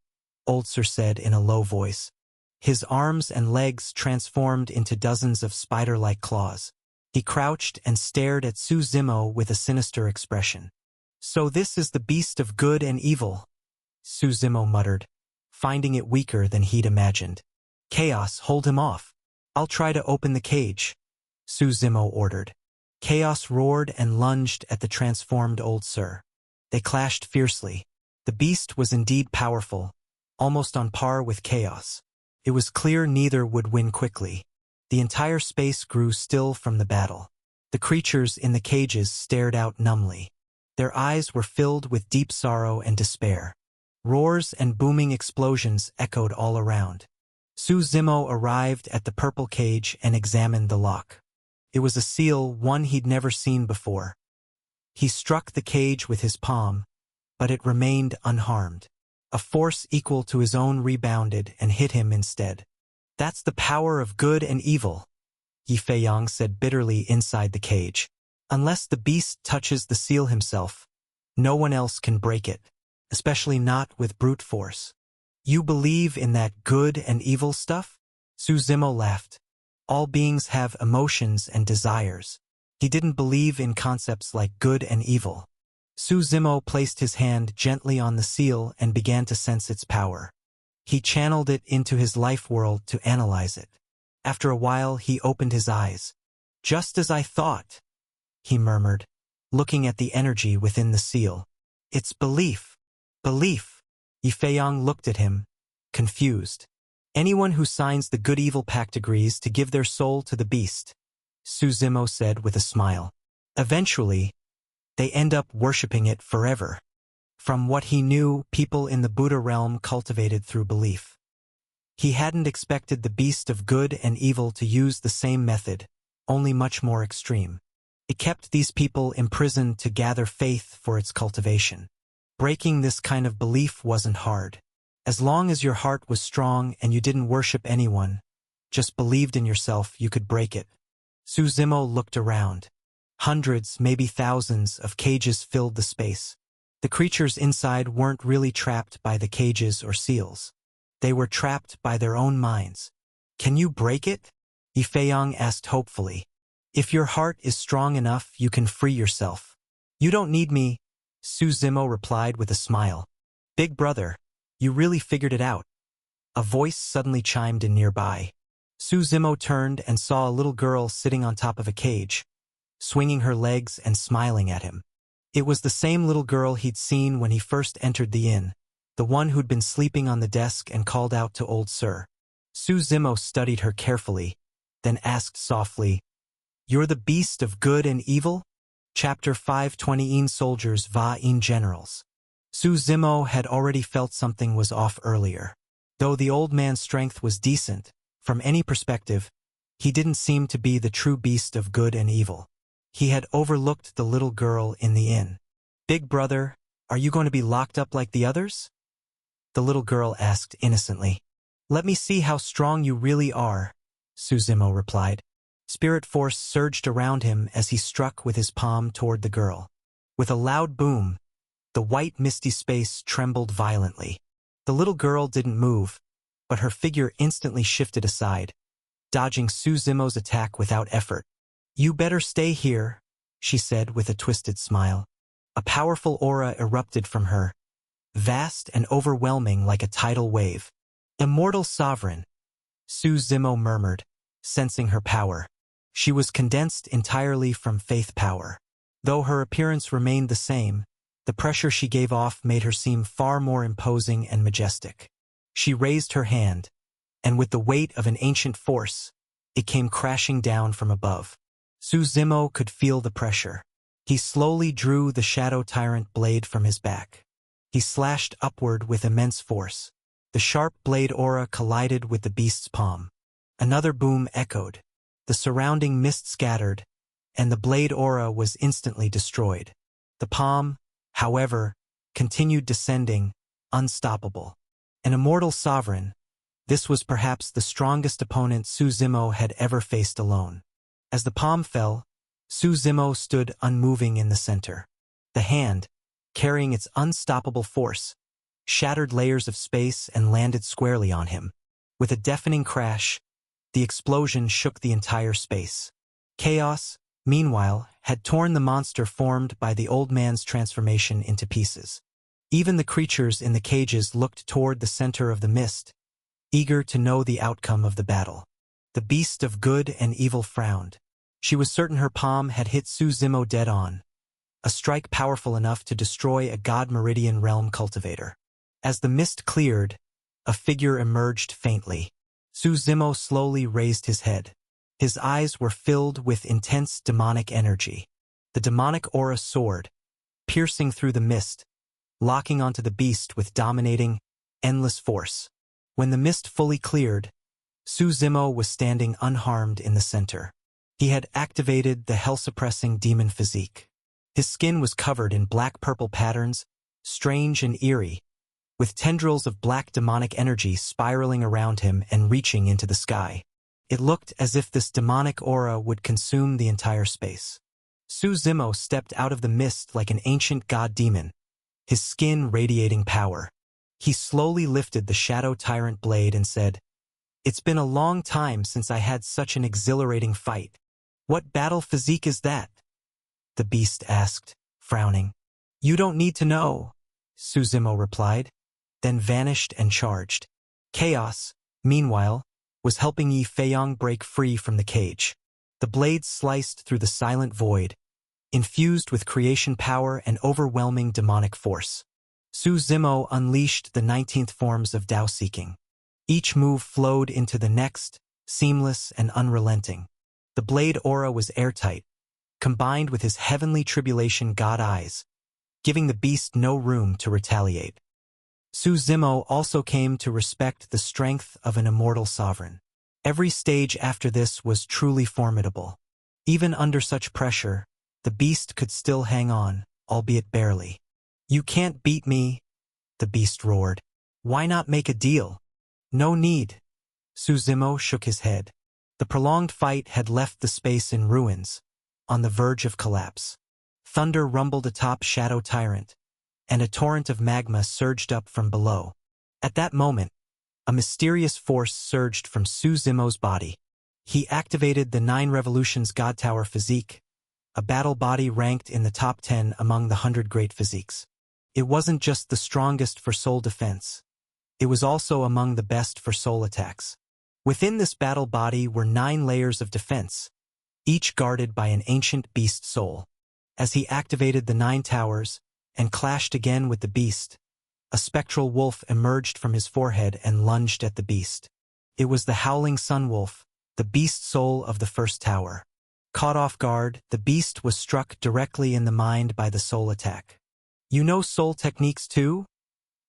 Old Sir said in a low voice. His arms and legs transformed into dozens of spider-like claws. He crouched and stared at Suzimo with a sinister expression. So this is the beast of good and evil, Suzimo muttered, finding it weaker than he'd imagined. Chaos, hold him off. I'll try to open the cage, Suzimo ordered. Chaos roared and lunged at the transformed Old Sir. They clashed fiercely. The beast was indeed powerful, almost on par with Chaos. It was clear neither would win quickly. The entire space grew still from the battle. The creatures in the cages stared out numbly. Their eyes were filled with deep sorrow and despair. Roars and booming explosions echoed all around. Suzimo arrived at the purple cage and examined the lock. It was a seal, one he'd never seen before. He struck the cage with his palm, but it remained unharmed. A force equal to his own rebounded and hit him instead. That's the power of good and evil, Yi Feiyang said bitterly inside the cage. Unless the beast touches the seal himself, no one else can break it, especially not with brute force. You believe in that good and evil stuff? Suzimo laughed. All beings have emotions and desires. He didn't believe in concepts like good and evil. Suzimo placed his hand gently on the seal and began to sense its power. He channeled it into his life world to analyze it. After a while, he opened his eyes. Just as I thought, he murmured, looking at the energy within the seal. It's belief. Belief. Yi Feiyang looked at him, confused. Anyone who signs the good-evil pact agrees to give their soul to the beast, Suzimo said with a smile. Eventually, they end up worshipping it forever. From what he knew, people in the Buddha realm cultivated through belief. He hadn't expected the beast of good and evil to use the same method, only much more extreme. It kept these people imprisoned to gather faith for its cultivation. Breaking this kind of belief wasn't hard. As long as your heart was strong and you didn't worship anyone, just believed in yourself, you could break it. Su Zimo looked around. Hundreds, maybe thousands, of cages filled the space. The creatures inside weren't really trapped by the cages or seals. They were trapped by their own minds. Can you break it? Yi Feiyong asked hopefully. If your heart is strong enough, you can free yourself. You don't need me, Su Zimo replied with a smile. Big brother, you really figured it out. A voice suddenly chimed in nearby. Su Zimo turned and saw a little girl sitting on top of a cage, swinging her legs and smiling at him. It was the same little girl he'd seen when he first entered the inn, the one who'd been sleeping on the desk and called out to old Sir. Su Zimo studied her carefully, then asked softly, "You're the beast of good and evil?" Chapter 520 In Soldiers va in Generals. Su Zimo had already felt something was off earlier. Though the old man's strength was decent, from any perspective, he didn't seem to be the true beast of good and evil. He had overlooked the little girl in the inn. "Big brother, are you going to be locked up like the others?" The little girl asked innocently. "Let me see how strong you really are," Su Zimo replied. Spirit force surged around him as he struck with his palm toward the girl. With a loud boom, the white misty space trembled violently. The little girl didn't move, but her figure instantly shifted aside, dodging Su Zimo's attack without effort. "You better stay here," she said with a twisted smile. A powerful aura erupted from her, vast and overwhelming like a tidal wave. "Immortal Sovereign," Su Zimo murmured, sensing her power. She was condensed entirely from faith power. Though her appearance remained the same, the pressure she gave off made her seem far more imposing and majestic. She raised her hand, and with the weight of an ancient force, it came crashing down from above. Su Zimo could feel the pressure. He slowly drew the Shadow Tyrant blade from his back. He slashed upward with immense force. The sharp blade aura collided with the beast's palm. Another boom echoed. The surrounding mist scattered, and the blade aura was instantly destroyed. The palm, however, continued descending, unstoppable. An immortal sovereign, this was perhaps the strongest opponent Su Zimo had ever faced alone. As the palm fell, Su Zimo stood unmoving in the center. The hand, carrying its unstoppable force, shattered layers of space and landed squarely on him. With a deafening crash, the explosion shook the entire space. Chaos, meanwhile, had torn the monster formed by the old man's transformation into pieces. Even the creatures in the cages looked toward the center of the mist, eager to know the outcome of the battle. The beast of good and evil frowned. She was certain her palm had hit Su Zimo dead on, a strike powerful enough to destroy a God Meridian realm cultivator. As the mist cleared, a figure emerged faintly. Su Zimo slowly raised his head. His eyes were filled with intense demonic energy. The demonic aura soared, piercing through the mist, locking onto the beast with dominating, endless force. When the mist fully cleared, Su Zimo was standing unharmed in the center. He had activated the hell-suppressing demon physique. His skin was covered in black-purple patterns, strange and eerie, with tendrils of black demonic energy spiraling around him and reaching into the sky. It looked as if this demonic aura would consume the entire space. Su Zimo stepped out of the mist like an ancient god demon, his skin radiating power. He slowly lifted the Shadow Tyrant blade and said, "It's been a long time since I had such an exhilarating fight. What battle physique is that?" The beast asked, frowning. "You don't need to know," Su Zimo replied, then vanished and charged. Chaos, meanwhile, was helping Yi Feiyong break free from the cage. The blade sliced through the silent void, infused with creation power and overwhelming demonic force. Su Zimo unleashed the 19th forms of Dao-seeking. Each move flowed into the next, seamless and unrelenting. The blade aura was airtight, combined with his heavenly tribulation god eyes, giving the beast no room to retaliate. Su Zimo also came to respect the strength of an immortal sovereign. Every stage after this was truly formidable. Even under such pressure, the beast could still hang on, albeit barely. "You can't beat me," the beast roared. "Why not make a deal?" "No need." Suzimo shook his head. The prolonged fight had left the space in ruins, on the verge of collapse. Thunder rumbled atop Shadow Tyrant, and a torrent of magma surged up from below. At that moment, a mysterious force surged from Suzimo's body. He activated the 9 Revolutions God Tower physique, a battle body ranked in the top 10 among the 100 great physiques. It wasn't just the strongest for soul defense. It was also among the best for soul attacks. Within this battle body were 9 layers of defense, each guarded by an ancient beast soul. As he activated the 9 towers and clashed again with the beast, a spectral wolf emerged from his forehead and lunged at the beast. It was the Howling Sun Wolf, the beast soul of the first tower. Caught off guard, the beast was struck directly in the mind by the soul attack. "You know soul techniques too?"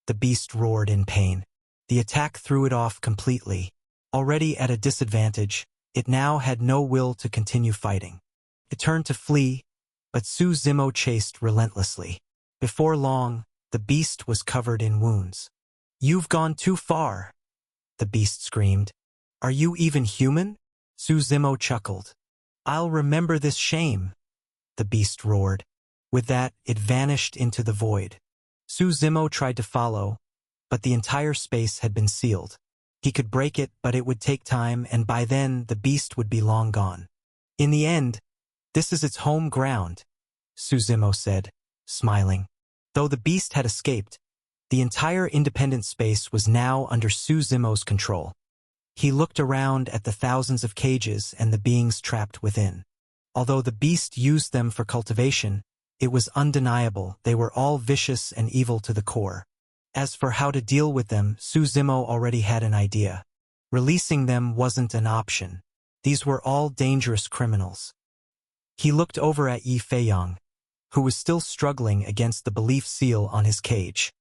The beast roared in pain. The attack threw it off completely. Already at a disadvantage, it now had no will to continue fighting. It turned to flee, but Suzimo chased relentlessly. Before long, the beast was covered in wounds. "You've gone too far," the beast screamed. "Are you even human?" Suzimo chuckled. "I'll remember this shame," the beast roared. With that, it vanished into the void. Suzimo tried to follow, but the entire space had been sealed. He could break it, but it would take time, and by then the beast would be long gone. "In the end, this is its home ground," Suzimo said, smiling. Though the beast had escaped, the entire independent space was now under Suzimo's control. He looked around at the thousands of cages and the beings trapped within. Although the beast used them for cultivation, it was undeniable they were all vicious and evil to the core. As for how to deal with them, Suzimo already had an idea. Releasing them wasn't an option. These were all dangerous criminals. He looked over at Yi Feiyang, who was still struggling against the belief seal on his cage.